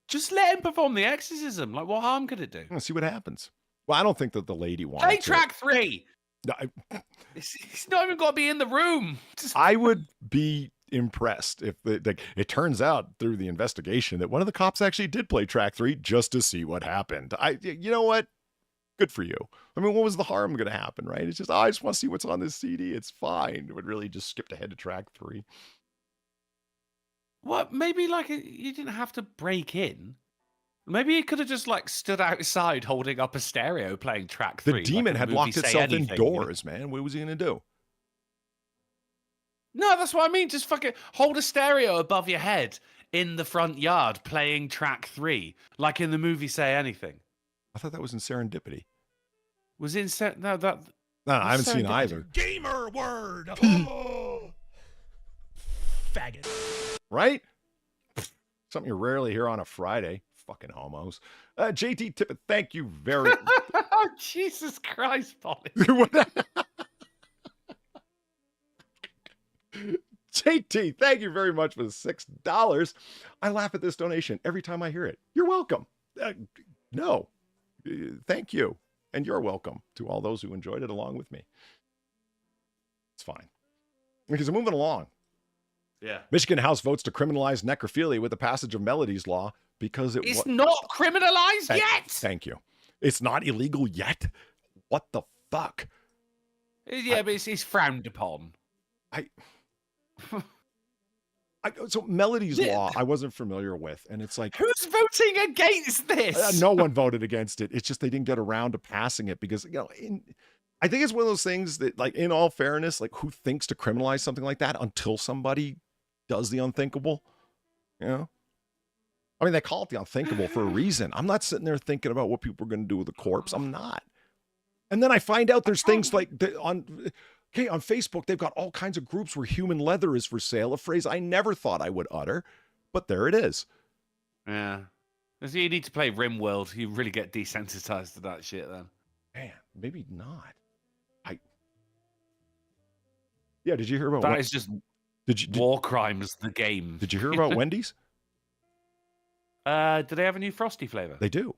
Just let him perform the exorcism. Like, what harm could it do? Let's see what happens. Well, I don't think that the lady wanted Play track 3. No, He's not even got to be in the room. I would be impressed if it turns out through the investigation that one of the cops actually did play track 3 just to see what happened. You know what? Good for you. I mean, what was the harm going to happen, right? It's just, I just want to see what's on this CD. It's fine. It would really just skipped ahead to track 3. What? Maybe you didn't have to break in. Maybe he could have just stood outside holding up a stereo playing track 3. The demon had locked itself indoors, man. What was he going to do? No, that's what I mean. Just fucking hold a stereo above your head in the front yard playing track 3, like in the movie Say Anything. I thought that was in Serendipity. Was it in No, I haven't seen either. Gamer word. Faggot. Right? Something you rarely hear on a Friday. Fucking homos. JT Tippett, thank you very much. Oh, Jesus Christ, Polly. JT, thank you very much for the $6. I laugh at this donation every time I hear it. You're welcome. No. Thank you. And you're welcome to all those who enjoyed it along with me. It's fine. Because I'm moving along. Yeah. Michigan House votes to criminalize necrophilia with the passage of Melody's law because it's not criminalized yet. Thank you. It's not illegal yet. What the fuck? Yeah, but it's frowned upon. So Melody's Law, I wasn't familiar with, and it's like, who's voting against this? no one voted against it. It's just they didn't get around to passing it because I think it's one of those things that, like, in all fairness, like, who thinks to criminalize something like that until somebody does the unthinkable? You know, I mean, they call it the unthinkable for a reason. I'm not sitting there thinking about what people are going to do with the corpse. I'm not. And then I find out there's things like on Facebook, they've got all kinds of groups where human leather is for sale, a phrase I never thought I would utter, but there it is. Yeah. So you need to play RimWorld. You really get desensitized to that shit then. Man, maybe not. Yeah, did you hear about that? Is just War Crimes, the game. Did you hear about Wendy's? Do they have a new Frosty flavor? They do.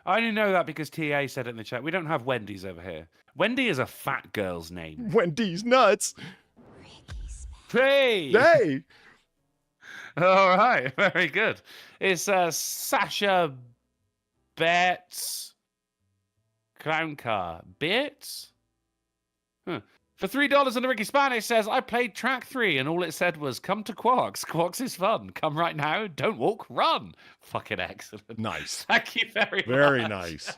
I only know that because TA said it in the chat. We don't have Wendy's over here. Wendy is a fat girl's name. Wendy's nuts. Hey! Hey! All right, very good. It's Sasha Betts Clown Car. Bits? Huh. For $3 on the Ricky Spanish says, I played track 3 and all it said was, come to Quarks. Quarks is fun. Come right now. Don't walk, run. Fucking excellent. Nice. Thank you very much. Very nice.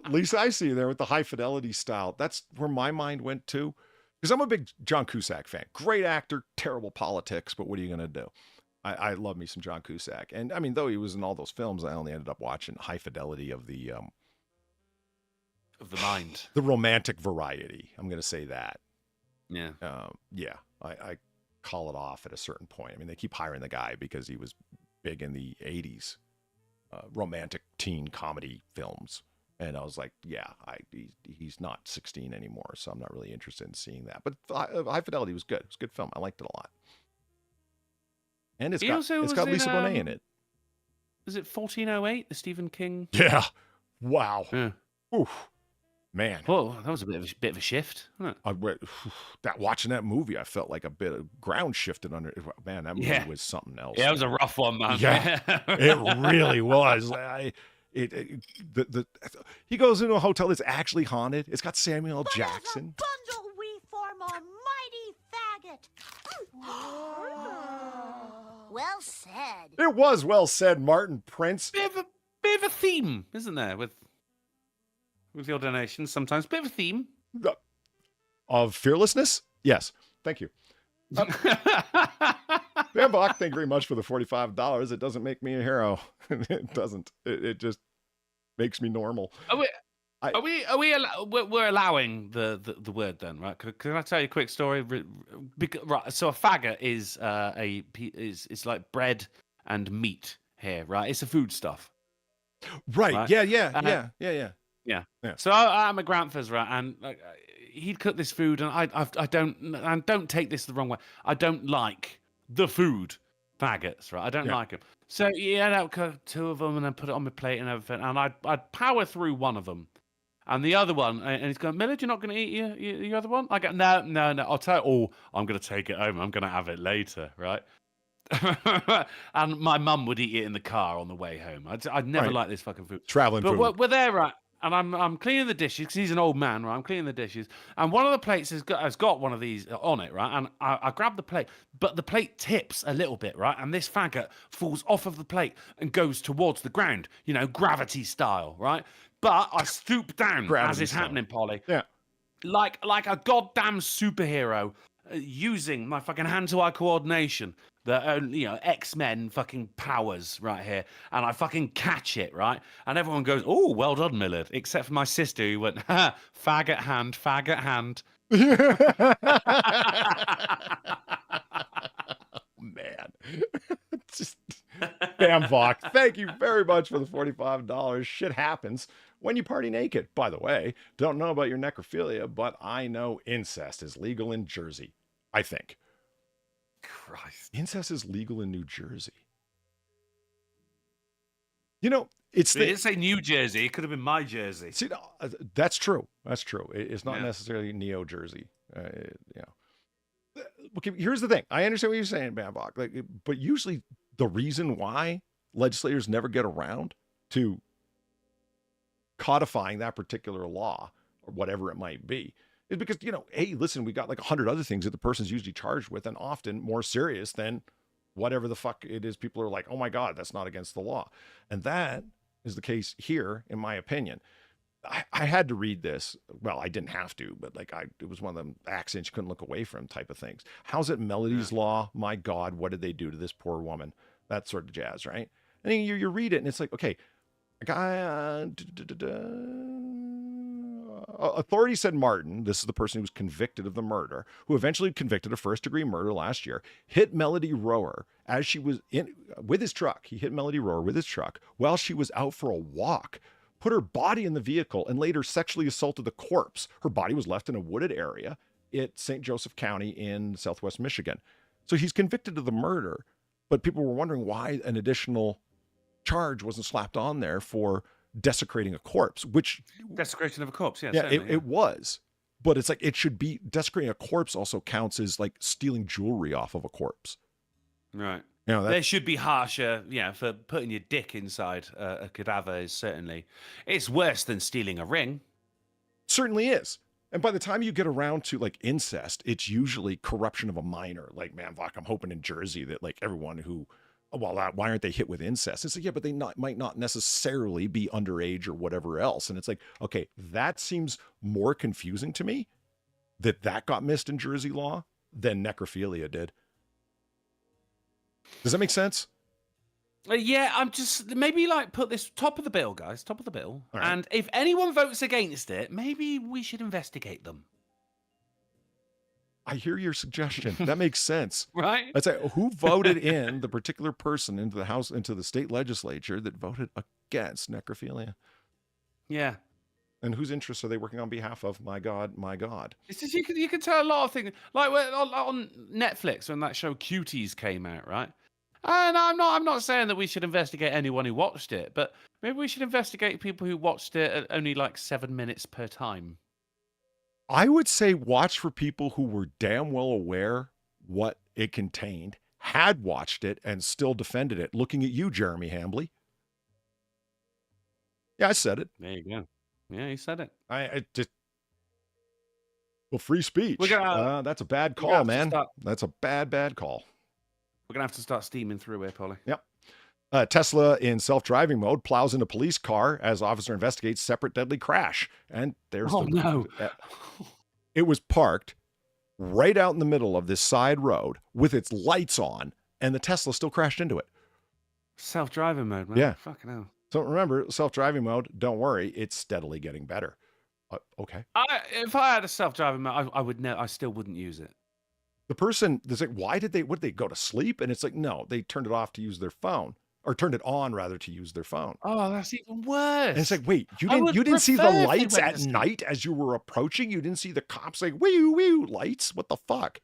Lisa, I see you there with the high fidelity style. That's where my mind went to. Because I'm a big John Cusack fan. Great actor, terrible politics, but what are you going to do? I love me some John Cusack. And I mean, though he was in all those films, I only ended up watching high fidelity of the mind, the romantic variety. I'm going to say that. Yeah. I call it off at a certain point. I mean, they keep hiring the guy because he was big in the 80s romantic teen comedy films. And I was like, yeah, he's not 16 anymore, so I'm not really interested in seeing that. But High Fidelity was good. It was a good film. I liked it a lot. And it's got Lisa Bonet in it. Was it 1408, the Stephen King? Yeah. Wow. Yeah. Oof. Man. Whoa, that was a bit of a shift, wasn't it? Watching that movie, I felt like a bit of ground shifted under. Man, that movie was something else. Yeah, it was a rough one, man. Yeah, it really was. He goes into a hotel that's actually haunted. It's got Samuel L. Jackson. As a bundle, we form a mighty faggot. Well said. It was well said, Martin Prince. Bit of a theme, isn't there, with your donations sometimes? Bit of a theme. Of fearlessness? Yes. Thank you. Bambach, thank you very much for the $45. It doesn't make me a hero. It doesn't. It just makes me normal. We're allowing the word then, right? Can I tell you a quick story? Right. So a faggot is it's like bread and meat here, right? It's a foodstuff. Right. Yeah. Yeah. So I'm at Grantford's, right, and he'd cook this food, and I don't take this the wrong way. I don't like the food faggots, right? I don't like them. So he had out cook 2 of them and then put it on my plate and everything, and I'd power through one of them, and the other one, and he's going, Millard, you're not going to eat your other one? I go, no. I'll tell you, I'm going to take it home. I'm going to have it later, right? And my mum would eat it in the car on the way home. I'd never liked this fucking food. Traveling food. But we're there, right? And I'm cleaning the dishes because he's an old man, right? I'm cleaning the dishes, and one of the plates has got one of these on it, right? And I grab the plate, but the plate tips a little bit, right? And this faggot falls off of the plate and goes towards the ground, gravity style, right? But I stoop down as it's happening, Polly. Yeah. Like a goddamn superhero, using my fucking hand-to-eye coordination. The X-Men fucking powers right here, and I fucking catch it, right? And everyone goes, "Oh, well done, Millard," except for my sister who went, "Ha, faggot hand." Man, just Bamvox. Thank you very much for the $45. Shit happens when you party naked. By the way, don't know about your necrophilia, but I know incest is legal in Jersey. I think. Christ. Incest is legal in New Jersey. It didn't say New Jersey. It could have been my Jersey. See, that's true. That's true. It's not necessarily Neo Jersey. Okay, here's the thing. I understand what you're saying, Bambach. But usually the reason why legislators never get around to codifying that particular law or whatever it might be It's because, hey, listen, we got like 100 other things that the person's usually charged with, and often more serious than whatever the fuck it is. People are like, oh my God, that's not against the law. And that is the case here, in my opinion. I had to read this. Well, I didn't have to, but it was one of them accidents you couldn't look away from type of things. How's it Melody's law? My God, what did they do to this poor woman? That sort of jazz, right? And then you read it and it's like, okay, a guy, authorities said Martin, this is the person who was convicted of the murder, who eventually convicted of first-degree murder last year, hit Melody Rower as she was with his truck. He hit Melody Rower with his truck while she was out for a walk, put her body in the vehicle, and later sexually assaulted the corpse. Her body was left in a wooded area at St. Joseph County in southwest Michigan. So he's convicted of the murder, but people were wondering why an additional charge wasn't slapped on there for desecrating a corpse, which Desecration of a corpse, yeah, it was. But it's like, it should be desecrating a corpse also counts as like stealing jewelry off of a corpse. Right. There should be harsher, for putting your dick inside a cadaver is certainly. It's worse than stealing a ring. Certainly is. And by the time you get around to like incest, it's usually corruption of a minor. Like, man, fuck, I'm hoping in Jersey that like everyone who, why aren't they hit with incest? It's like, yeah, but they might not necessarily be underage or whatever else. And it's like, okay, that seems more confusing to me that got missed in Jersey law than necrophilia did. Does that make sense? Yeah, I'm just maybe put this top of the bill, guys, top of the bill. Right. And if anyone votes against it, maybe we should investigate them. I hear your suggestion. That makes sense. Right? I'd say, who voted in the particular person into the House, into the state legislature that voted against necrophilia? Yeah. And whose interests are they working on behalf of? My God, my God. It's just you can tell a lot of things. Like on Netflix when that show Cuties came out, right? And I'm not saying that we should investigate anyone who watched it, but maybe we should investigate people who watched it at only 7 minutes per time. I would say watch for people who were damn well aware what it contained, had watched it, and still defended it. Looking at you, Jeremy Hambley. Yeah, I said it. There you go. Yeah, you said it. I just, well, free speech. That's a bad call, man. That's a bad call. We're gonna have to start steaming through here, Polly. Yep. Tesla in self-driving mode plows into police car as officer investigates separate deadly crash. And there's no. It was parked right out in the middle of this side road with its lights on, and the Tesla still crashed into it. Self-driving mode, man. Yeah. Fucking hell. So remember, self-driving mode, don't worry, it's steadily getting better. Okay. If I had a self-driving mode, I still wouldn't use it. The person, there's like, what did they go to sleep? And it's like, no, they turned it off to use their phone, or turned it on rather to use their phone. Oh, that's even worse. And it's like, wait, you didn't see the lights at night as you were approaching? You didn't see the cops like, wee lights? What the fuck?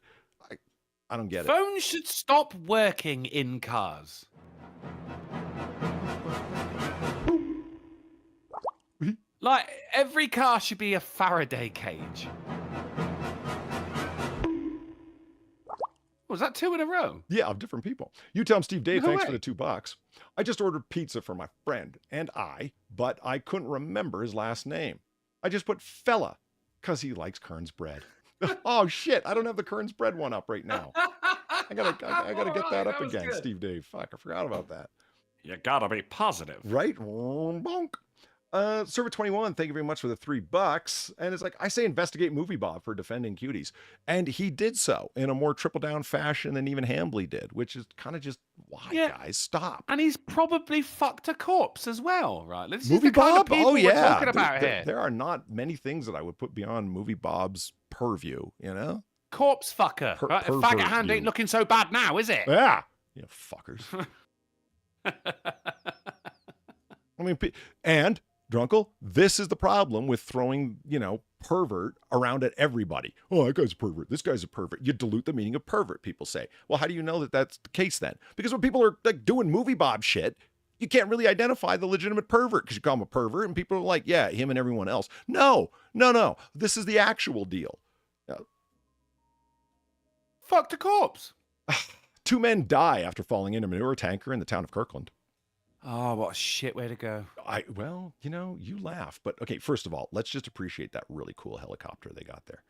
I don't get it. Phones should stop working in cars. Every car should be a Faraday cage. Was that 2 in a row? Yeah, of different people. You tell him, Steve Dave, No thanks way. for the $2. I just ordered pizza for my friend and but I couldn't remember his last name. I just put fella because he likes Kern's bread. Oh shit, I don't have the Kern's bread one up right now. I gotta get that up again, good. Steve Dave. Fuck, I forgot about that. You gotta be positive. Right? Bonk. Server 21, thank you very much for the $3. And it's like, I say investigate Movie Bob for defending cuties. And he did so in a more triple down fashion than even Hambley did, which is kind of just, why, guys? Stop. And he's probably fucked a corpse as well, right? Movie Bob? Oh, yeah. We're talking about here. There are not many things that I would put beyond Movie Bob's purview, you know? Corpse fucker. Right? Faggot hand ain't looking so bad now, is it? Yeah. You fuckers. I mean, and Drunkle, this is the problem with throwing, pervert around at everybody. Oh, that guy's a pervert. This guy's a pervert. You dilute the meaning of pervert, people say. Well, how do you know that that's the case then? Because when people are doing Movie Bob shit, you can't really identify the legitimate pervert because you call him a pervert and people are like, yeah, him and everyone else. No. This is the actual deal. Fucked a corpse. 2 men die after falling into a manure tanker in the town of Kirkland. Oh, what a shit way to go. You laugh. But okay, first of all, let's just appreciate that really cool helicopter they got there.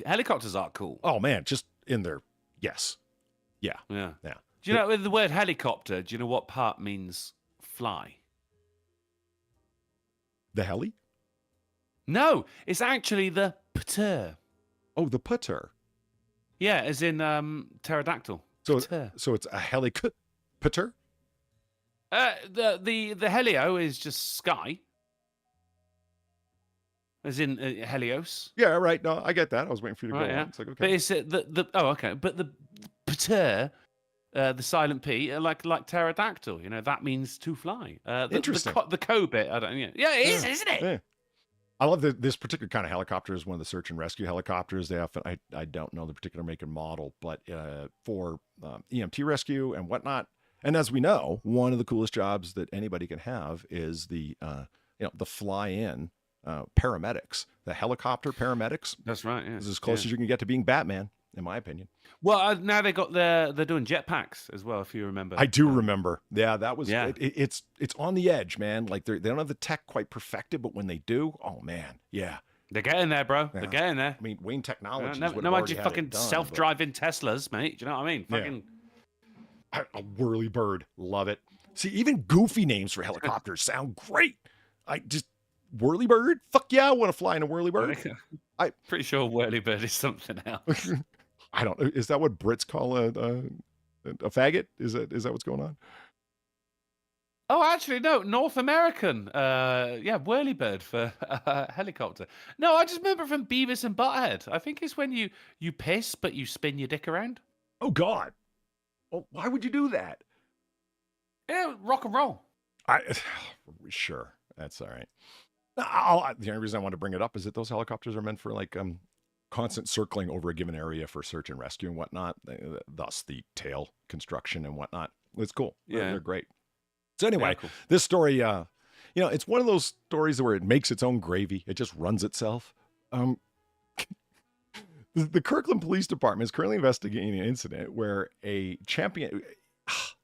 Helicopters are cool. Oh man, just in there. Yes. Yeah. Yeah. Yeah. Do you know with the word helicopter? Do you know what part means fly? The heli? No, it's actually the pater. Oh, the putter. Yeah, as in pterodactyl. So, Pater. so it's a helicopter? The helio is just sky. As in Helios. Yeah, right. No, I get that. I was waiting for you to Right, go yeah. on. It's like, okay. But it's okay. But the pater, the silent P, like pterodactyl. You know that means to fly. Interesting. The co bit. I don't. Yeah, it is, isn't it? Yeah. I love this particular kind of helicopter is one of the search and rescue helicopters. They often, I don't know the particular make and model, but for EMT rescue and whatnot. And as we know, one of the coolest jobs that anybody can have is the fly-in paramedics, the helicopter paramedics. That's right. Yeah. This is as close as you can get to being Batman, in my opinion. Well, now they're doing jetpacks as well. If you remember, I do remember. Yeah, that was. Yeah. It's on the edge, man. Like they don't have the tech quite perfected, but when they do, oh man, yeah. They're getting there, bro. Yeah. They're getting there. I mean, Wayne Technologies. No would have mind already you, had it fucking done, self-driving Teslas, mate. Do you know what I mean? Yeah. Fucking. A whirly bird, love it. See, even goofy names for helicopters sound great. I just whirly bird. Fuck yeah, I want to fly in a whirly bird. Pretty sure whirlybird is something else. I don't. Is that what Brits call a faggot? Is that what's going on? Oh, actually, no. North American. Whirlybird for helicopter. No, I just remember from Beavis and Butthead. I think it's when you piss, but you spin your dick around. Oh God. Well, why would you do that? Yeah, rock and roll. Sure, that's all right. The only reason I want to bring it up is that those helicopters are meant for like constant circling over a given area for search and rescue and whatnot. Thus the tail construction and whatnot. It's cool. Yeah, they're great. So anyway, yeah, cool. This story, it's one of those stories where it makes its own gravy. It just runs itself. The Kirkland Police Department is currently investigating an incident where a champion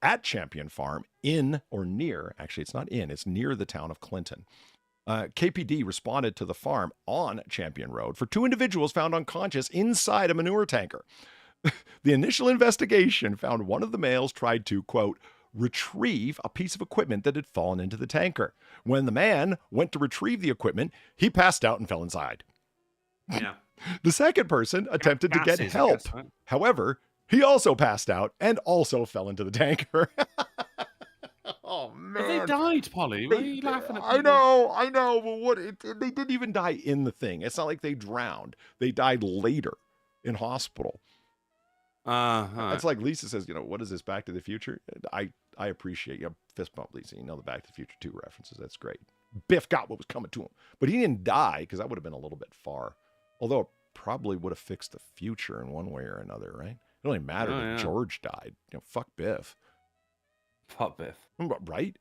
at Champion Farm it's not in, it's near the town of Clinton. KPD responded to the farm on Champion Road for two individuals found unconscious inside a manure tanker. The initial investigation found one of the males tried to, quote, retrieve a piece of equipment that had fallen into the tanker. When the man went to retrieve the equipment, he passed out and fell inside. Yeah. The second person attempted to get Gases, I help. guess, right? However, he also passed out and also fell into the tanker. Oh, man. But they died, Polly. What are you laughing at? I know. But they didn't even die in the thing. It's not like they drowned. They died later in hospital. It's like Lisa says, what is this, Back to the Future? I appreciate you. Fist bump, Lisa. You know the Back to the Future 2 references. That's great. Biff got what was coming to him. But he didn't die because that would have been a little bit far. Although it probably would have fixed the future in one way or another, right? It only mattered that George died. Fuck Biff. Fuck Biff. Right?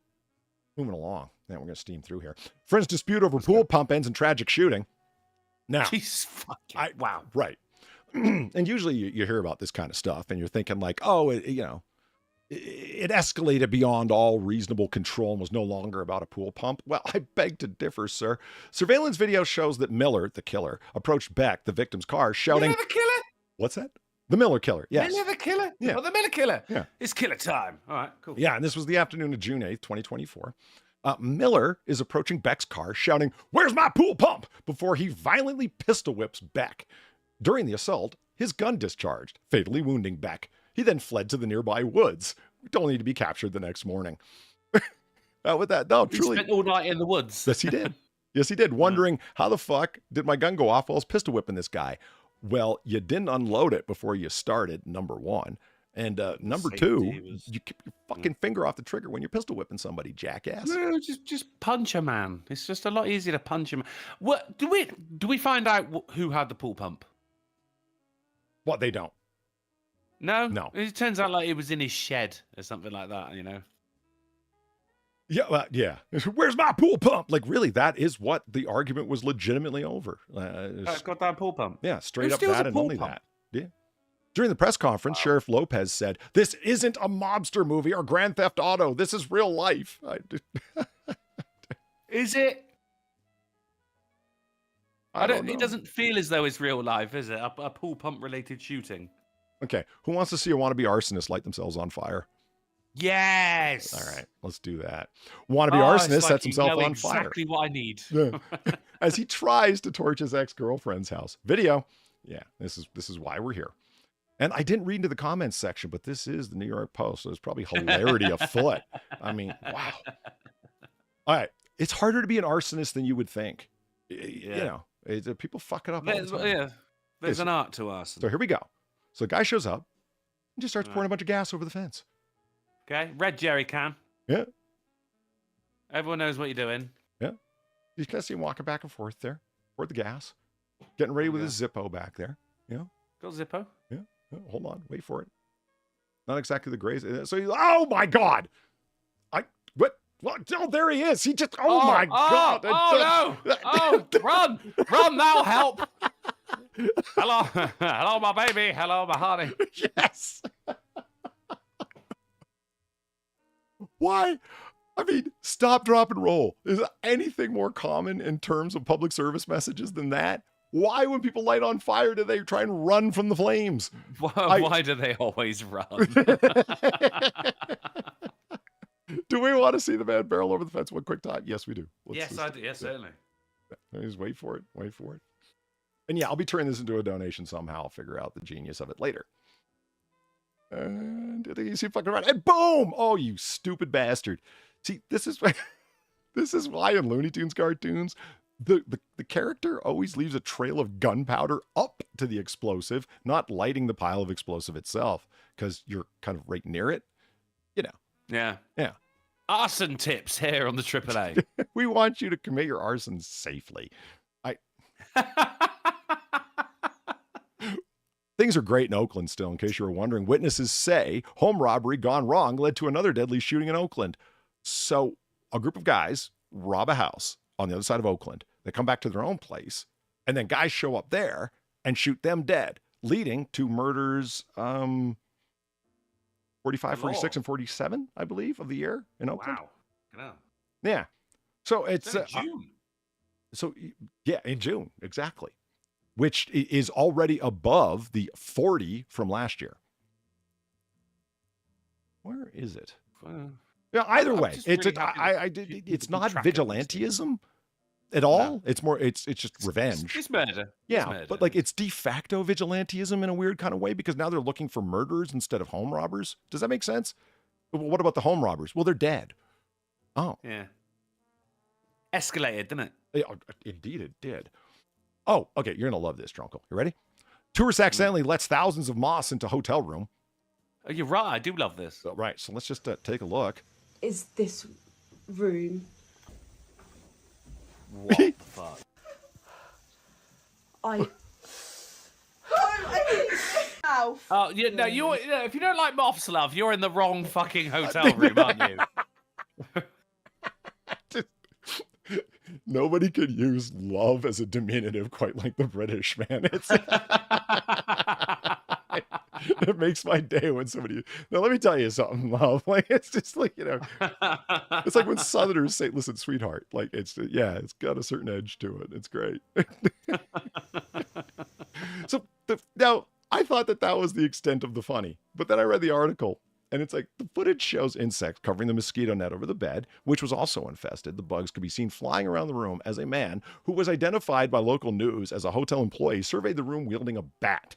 Moving along. Now we're going to steam through here. Friends dispute over pool pump ends in tragic shooting. Now, wow, right. And usually you hear about this kind of stuff and you're thinking like, oh, it escalated beyond all reasonable control and was no longer about a pool pump. Well, I beg to differ, sir. Surveillance video shows that Miller, the killer, approached Beck, the victim's car, shouting... Miller the killer? What's that? The Miller killer, yes. Miller the killer? Yeah. Oh, the Miller killer. Yeah. It's killer time. All right, cool. Yeah, and this was the afternoon of June 8th, 2024. Miller is approaching Beck's car, shouting, "Where's my pool pump?" before he violently pistol whips Beck. During the assault, his gun discharged, fatally wounding Beck. He then fled to the nearby woods, only to be captured the next morning. With that, no, He truly. spent all night in the woods. Yes, he did. Yes, he did. Wondering, how the fuck did my gun go off while I was pistol whipping this guy? Well, you didn't unload it before you started, number one. And number two, you keep your fucking finger off the trigger when you're pistol whipping somebody, jackass. No, just punch a man. It's just a lot easier to punch a man. What do we find out who had the pool pump? What, they don't? No, No. It turns out like it was in his shed or something like that. Yeah, yeah. Where's my pool pump? Like, really, that is what the argument was legitimately over. Goddamn pool pump. Yeah, straight Who up steals that a and pool only pump? that. Yeah. During the press conference, Sheriff Lopez said, "This isn't a mobster movie or Grand Theft Auto. This is real life." Is it? I don't know. It doesn't feel as though it's real life, is it? A pool pump related shooting. Okay, who wants to see a wannabe arsonist light themselves on fire? Yes. All right, let's do that. Wannabe arsonist sets himself on fire. Exactly what I need. As he tries to torch his ex-girlfriend's house. Video. Yeah, this is why we're here. And I didn't read into the comments section, but this is the New York Post, so there's probably hilarity afoot. I mean, wow. All right, it's harder to be an arsonist than you would think. You know, people fuck it up all the time. Yeah, there's an art to arson. So here we go. So the guy shows up and just starts pouring a bunch of gas over the fence. Okay, red jerry can. Yeah. Everyone knows what you're doing. Yeah. You kind of see him walking back and forth there. Pour the gas. Getting ready with his Zippo back there. Yeah. Got Zippo? Yeah. Oh, hold on. Wait for it. Not exactly the grace. So he's, oh my God. What? Oh, there he is. He just, my God. Oh, no. Oh, run. That'll help. Hello, my baby. Hello, my honey. Yes. Why? I mean, stop, drop, and roll. Is anything more common in terms of public service messages than that? Why, when people light on fire, do they try and run from the flames? Why do they always run? Do we want to see the man barrel over the fence one quick time? Yes, we do. Yes, I do. Yes, certainly. Just wait for it. And yeah, I'll be turning this into a donation somehow. I'll figure out the genius of it later. And you see fucking around, and boom! Oh, you stupid bastard! See, this is why in Looney Tunes cartoons, the character always leaves a trail of gunpowder up to the explosive, not lighting the pile of explosive itself, because you're kind of right near it. You know. Yeah. Yeah. Arson tips here on the AAA. We want you to commit your arson safely. Things are great in Oakland still, in case you were wondering. Witnesses say home robbery gone wrong led to another deadly shooting in Oakland. So a group of guys rob a house on the other side of Oakland. They come back to their own place, and then guys show up there and shoot them dead, leading to murders 45, 46, and 47, I believe, of the year in Oakland. Wow. Yeah. So it's June. In June, exactly. Which is already above the 40 from last year. Where is it? Yeah, either way, it's not vigilantism at all. No. It's more, it's just revenge. It's murder. Yeah, it's murder. But like it's de facto vigilantism in a weird kind of way, because now they're looking for murderers instead of home robbers. Does that make sense? What about the home robbers? Well, they're dead. Oh. Yeah. Escalated, didn't it? Yeah, indeed it did. Oh, okay. You're going to love this, Drunkle. You ready? Tourist accidentally lets thousands of moths into hotel room. Oh, you're right. I do love this. Right. So let's just take a look. Is this room? What the fuck? Oh, yeah, no, if you don't like moths, love, you're in the wrong fucking hotel room, aren't you? Nobody could use love as a diminutive quite like the British, man. It makes my day when somebody. Now, let me tell you something, love. Like, it's just like, it's like when Southerners say, listen, sweetheart. Like, it's got a certain edge to it. It's great. So, now, I thought that was the extent of the funny. But then I read the article. And it's like, the footage shows insects covering the mosquito net over the bed, which was also infested. The bugs could be seen flying around the room as a man who was identified by local news as a hotel employee surveyed the room wielding a bat.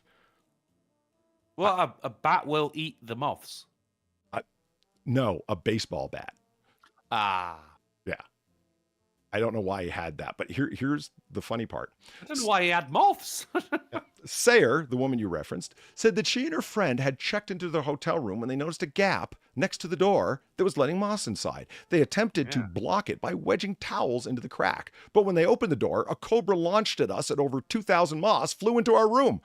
Well, a bat will eat the moths. No, a baseball bat. Ah. Yeah. I don't know why he had that, but here's the funny part. I don't know why he had moths. Sayer, the woman you referenced, said that she and her friend had checked into their hotel room when they noticed a gap next to the door that was letting moths inside. They attempted to block it by wedging towels into the crack. But when they opened the door, a cobra launched at us at over 2,000 moths flew into our room.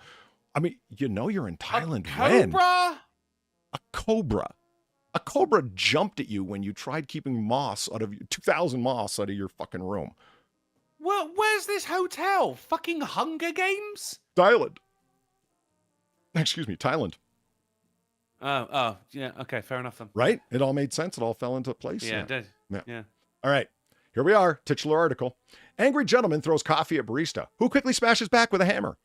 I mean, you're in Thailand. A cobra? A cobra. A cobra jumped at you when you tried keeping 2,000 moths out of your fucking room. Well, where's this hotel? Fucking Hunger Games? Thailand. Excuse me, Thailand. Oh, yeah. Okay, fair enough then. Right? It all made sense. It all fell into place. Yeah, it did. Yeah. All right. Here we are, titular article. Angry gentleman throws coffee at barista, who quickly smashes back with a hammer.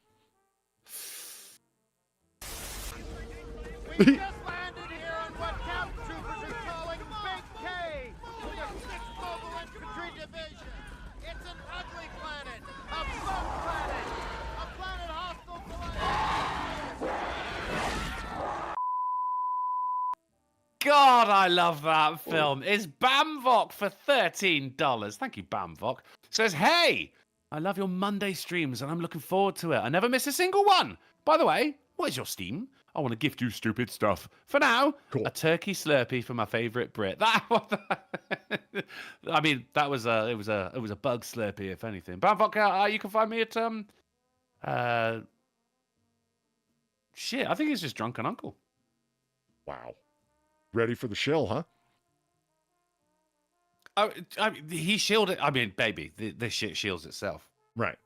We just landed here on what troopers are calling Big K for the 6th Mobile Infantry Division. It's an ugly planet, a bug planet, a planet hostile to life. God, I love that film. It's Bamvok for $13. Thank you, Bamvok. Says, hey, I love your Monday streams and I'm looking forward to it. I never miss a single one. By the way, what is your Steam? I want to gift you stupid stuff. For now, a turkey Slurpee for my favorite Brit. That I mean, that was it was a bug Slurpee, if anything. Bamvok, you can find me at shit. I think he's just Drunken Uncle. Wow. Ready for the shill, huh? Oh, he shielded. I mean, baby, this shit shields itself. Right.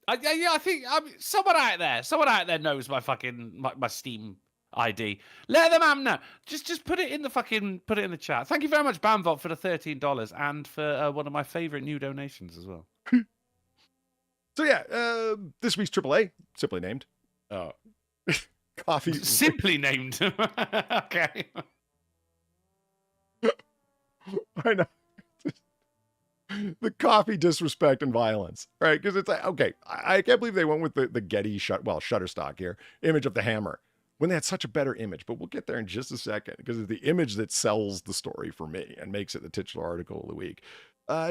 Yeah, I think someone out there knows my fucking my Steam ID. Let them know. Just put it in the chat. Thank you very much, Bamvok, for the $13 and for one of my favorite new donations as well. So yeah, this week's AAA, simply named, coffee. Simply named. Okay. I know. The coffee disrespect and violence, right? Because it's like, okay, I can't believe they went with the Getty Shutterstock here image of the hammer when they had such a better image. But we'll get there in just a second because it's the image that sells the story for me and makes it the titular article of the week.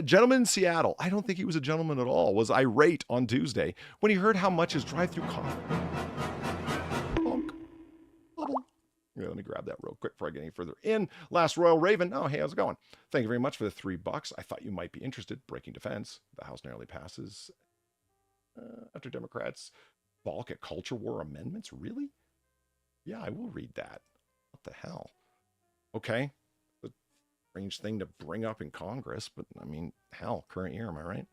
Gentleman in Seattle, I don't think he was a gentleman at all, was irate on Tuesday when he heard how much his drive-through cost. Yeah, let me grab that real quick before I get any further in. Last Royal Raven. Oh, hey, how's it going? Thank you very much for the $3. I thought you might be interested. Breaking defense. The House narrowly passes after Democrats balk at culture war amendments. Really? Yeah, I will read that. What the hell? Okay. A strange thing to bring up in Congress, but I mean, hell, current year, am I right?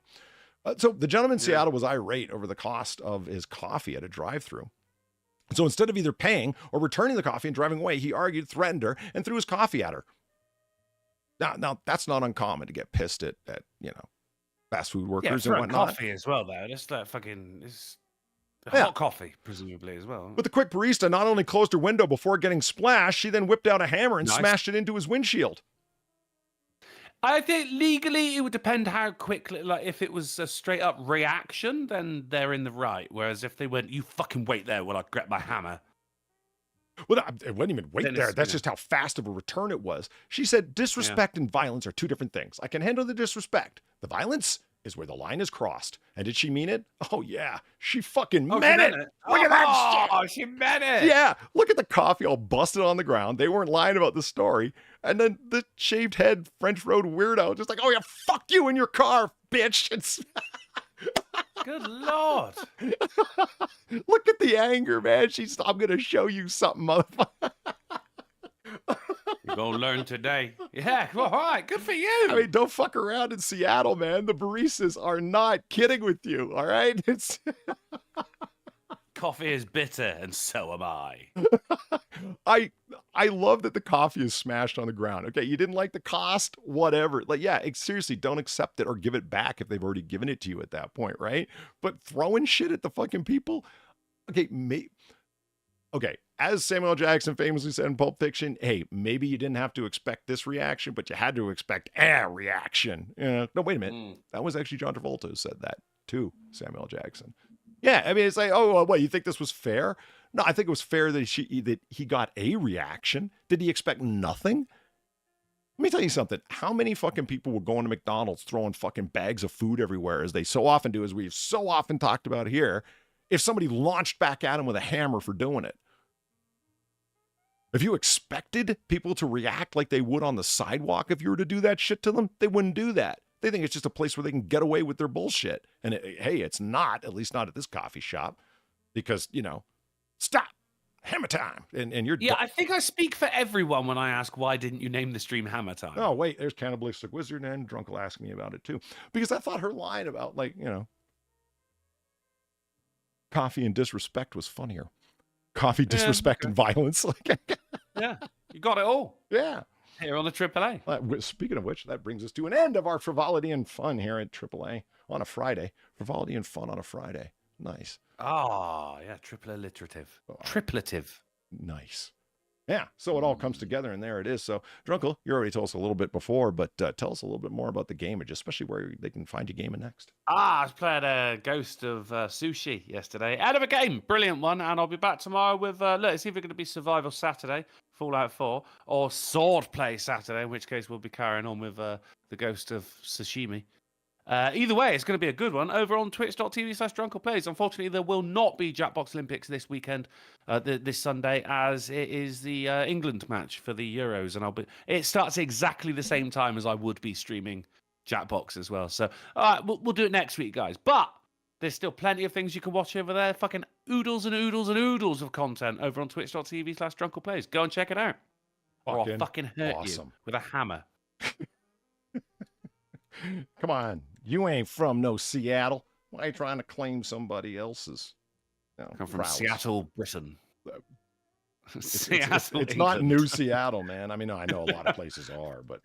So the gentleman in Seattle was irate over the cost of his coffee at a drive-thru. So instead of either paying or returning the coffee and driving away, he argued, threatened her, and threw his coffee at her. Now that's not uncommon to get pissed at fast food workers and whatnot. Coffee as well, though. Just that fucking hot coffee, presumably as well. But the quick barista not only closed her window before getting splashed, she then whipped out a hammer and smashed it into his windshield. I think legally it would depend how quickly, like if it was a straight up reaction, then they're in the right. Whereas if they went, you fucking wait there while I grab my hammer. Well, it wouldn't even wait there. That's just how fast of a return it was. She said, disrespect and violence are two different things. I can handle the disrespect. The violence is where the line is crossed. And did she mean it? Oh, yeah. She fucking meant it. Look at that shit. Oh, she meant it. Yeah. Look at the coffee all busted on the ground. They weren't lying about the story. And then the shaved head French Road weirdo just like, oh, yeah, fuck you in your car, bitch. It's Good Lord. Look at the anger, man. I'm going to show you something, motherfucker. You're going to learn today. Yeah, all right. Good for you. I mean, don't fuck around in Seattle, man. The baristas are not kidding with you, all right? It's Coffee is bitter, and so am I. I love that the coffee is smashed on the ground. Okay, you didn't like the cost, whatever. Like, yeah, seriously, don't accept it or give it back if they've already given it to you at that point, right? But throwing shit at the fucking people, okay, as Samuel Jackson famously said in Pulp Fiction, hey, maybe you didn't have to expect this reaction, but you had to expect a reaction. No, wait a minute. That was actually John Travolta who said that to Samuel Jackson. Yeah, I mean, it's like, oh, what, you think this was fair? No, I think it was fair that he got a reaction. Did he expect nothing? Let me tell you something. How many fucking people were going to McDonald's throwing fucking bags of food everywhere, as they so often do, as we've so often talked about here, if somebody launched back at him with a hammer for doing it? If you expected people to react like they would on the sidewalk if you were to do that shit to them, they wouldn't do that. They think it's just a place where they can get away with their bullshit. And hey, it's not, at least not at this coffee shop, because, stop, hammer time. And you're I think I speak for everyone when I ask, why didn't you name the stream Hammer Time? Oh, wait, there's Cannibalistic Wizard, and Drunk will ask me about it too. Because I thought her line about, coffee and disrespect was funnier. Coffee, disrespect, and violence. Yeah, you got it all. Yeah. Here on the AAA. Speaking of which, that brings us to an end of our frivolity and fun here at AAA on a Friday. Frivolity and fun on a Friday. Nice. Oh, yeah, triple alliterative. Triplative. Nice. Yeah, so it all comes together, and there it is. So, Drunkle, you already told us a little bit before, but tell us a little bit more about the game, especially where they can find you gaming next. I was playing a Ghost of Sushi yesterday. Out of a game, brilliant one, and I'll be back tomorrow with, look, it's either going to be Survival Saturday, Fallout 4, or Swordplay Saturday, in which case we'll be carrying on with the Ghost of Sashimi. Either way, it's going to be a good one over on twitch.tv/drunkleplays. Unfortunately, there will not be Jackbox Olympics this weekend, this Sunday, as it is the England match for the Euros, and it starts exactly the same time as I would be streaming Jackbox as well. So, all right, we'll do it next week, guys. But there's still plenty of things you can watch over there. Fucking oodles and oodles and oodles of content over on twitch.tv/drunkleplays. Go and check it out. Or I'll fucking hurt you with a hammer. Come on, you ain't from no Seattle. Why are you trying to claim somebody else's? I'm from Seattle, Britain. It's not New Seattle, man. I mean, I know a lot of places are, but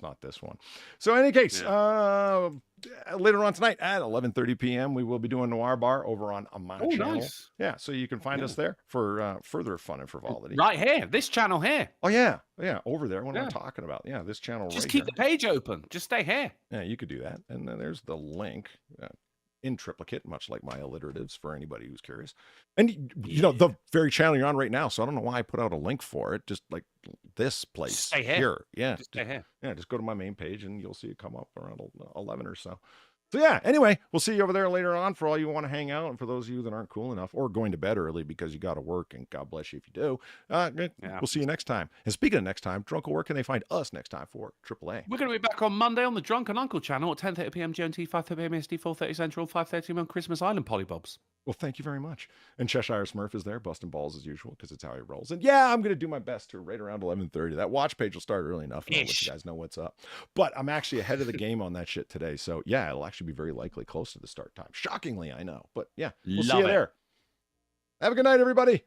not this one. So, in any case, later on tonight at 11:30 p.m., we will be doing Noir Bar over on my channel. Nice. Yeah, so you can find us there for further fun and frivolity. Right here, this channel here. Oh yeah, over there. What am I talking about? Yeah, this channel. Just right keep here. the page open. Just stay here. Yeah, you could do that, and then there's the link. In triplicate, much like my alliteratives for anybody who's curious. And, you know, the very channel you're on right now, so I don't know why I put out a link for it, just like this place stay here. Yeah, stay here. Yeah, just go to my main page and you'll see it come up around 11 or so. So, yeah, anyway, we'll see you over there later on for all you want to hang out. And for those of you that aren't cool enough or going to bed early because you got to work, and God bless you if you do, we'll see you next time. And speaking of next time, Drunkle, where can they find us next time for AAA? We're going to be back on Monday on the Drunken Uncle channel at 10:30 p.m. GMT, 5:30 p.m. EST, 4:30 Central, 5:30 p.m. on Christmas Island, Polybobs. Well, thank you very much. And Cheshire Smurf is there, busting balls as usual, because it's how he rolls. And yeah, I'm going to do my best to right around 11:30. That watch page will start early enough, and I'll let you guys know what's up. But I'm actually ahead of the game on that shit today. So yeah, it'll actually be very likely close to the start time. Shockingly, I know. But yeah, we'll see you there. Have a good night, everybody.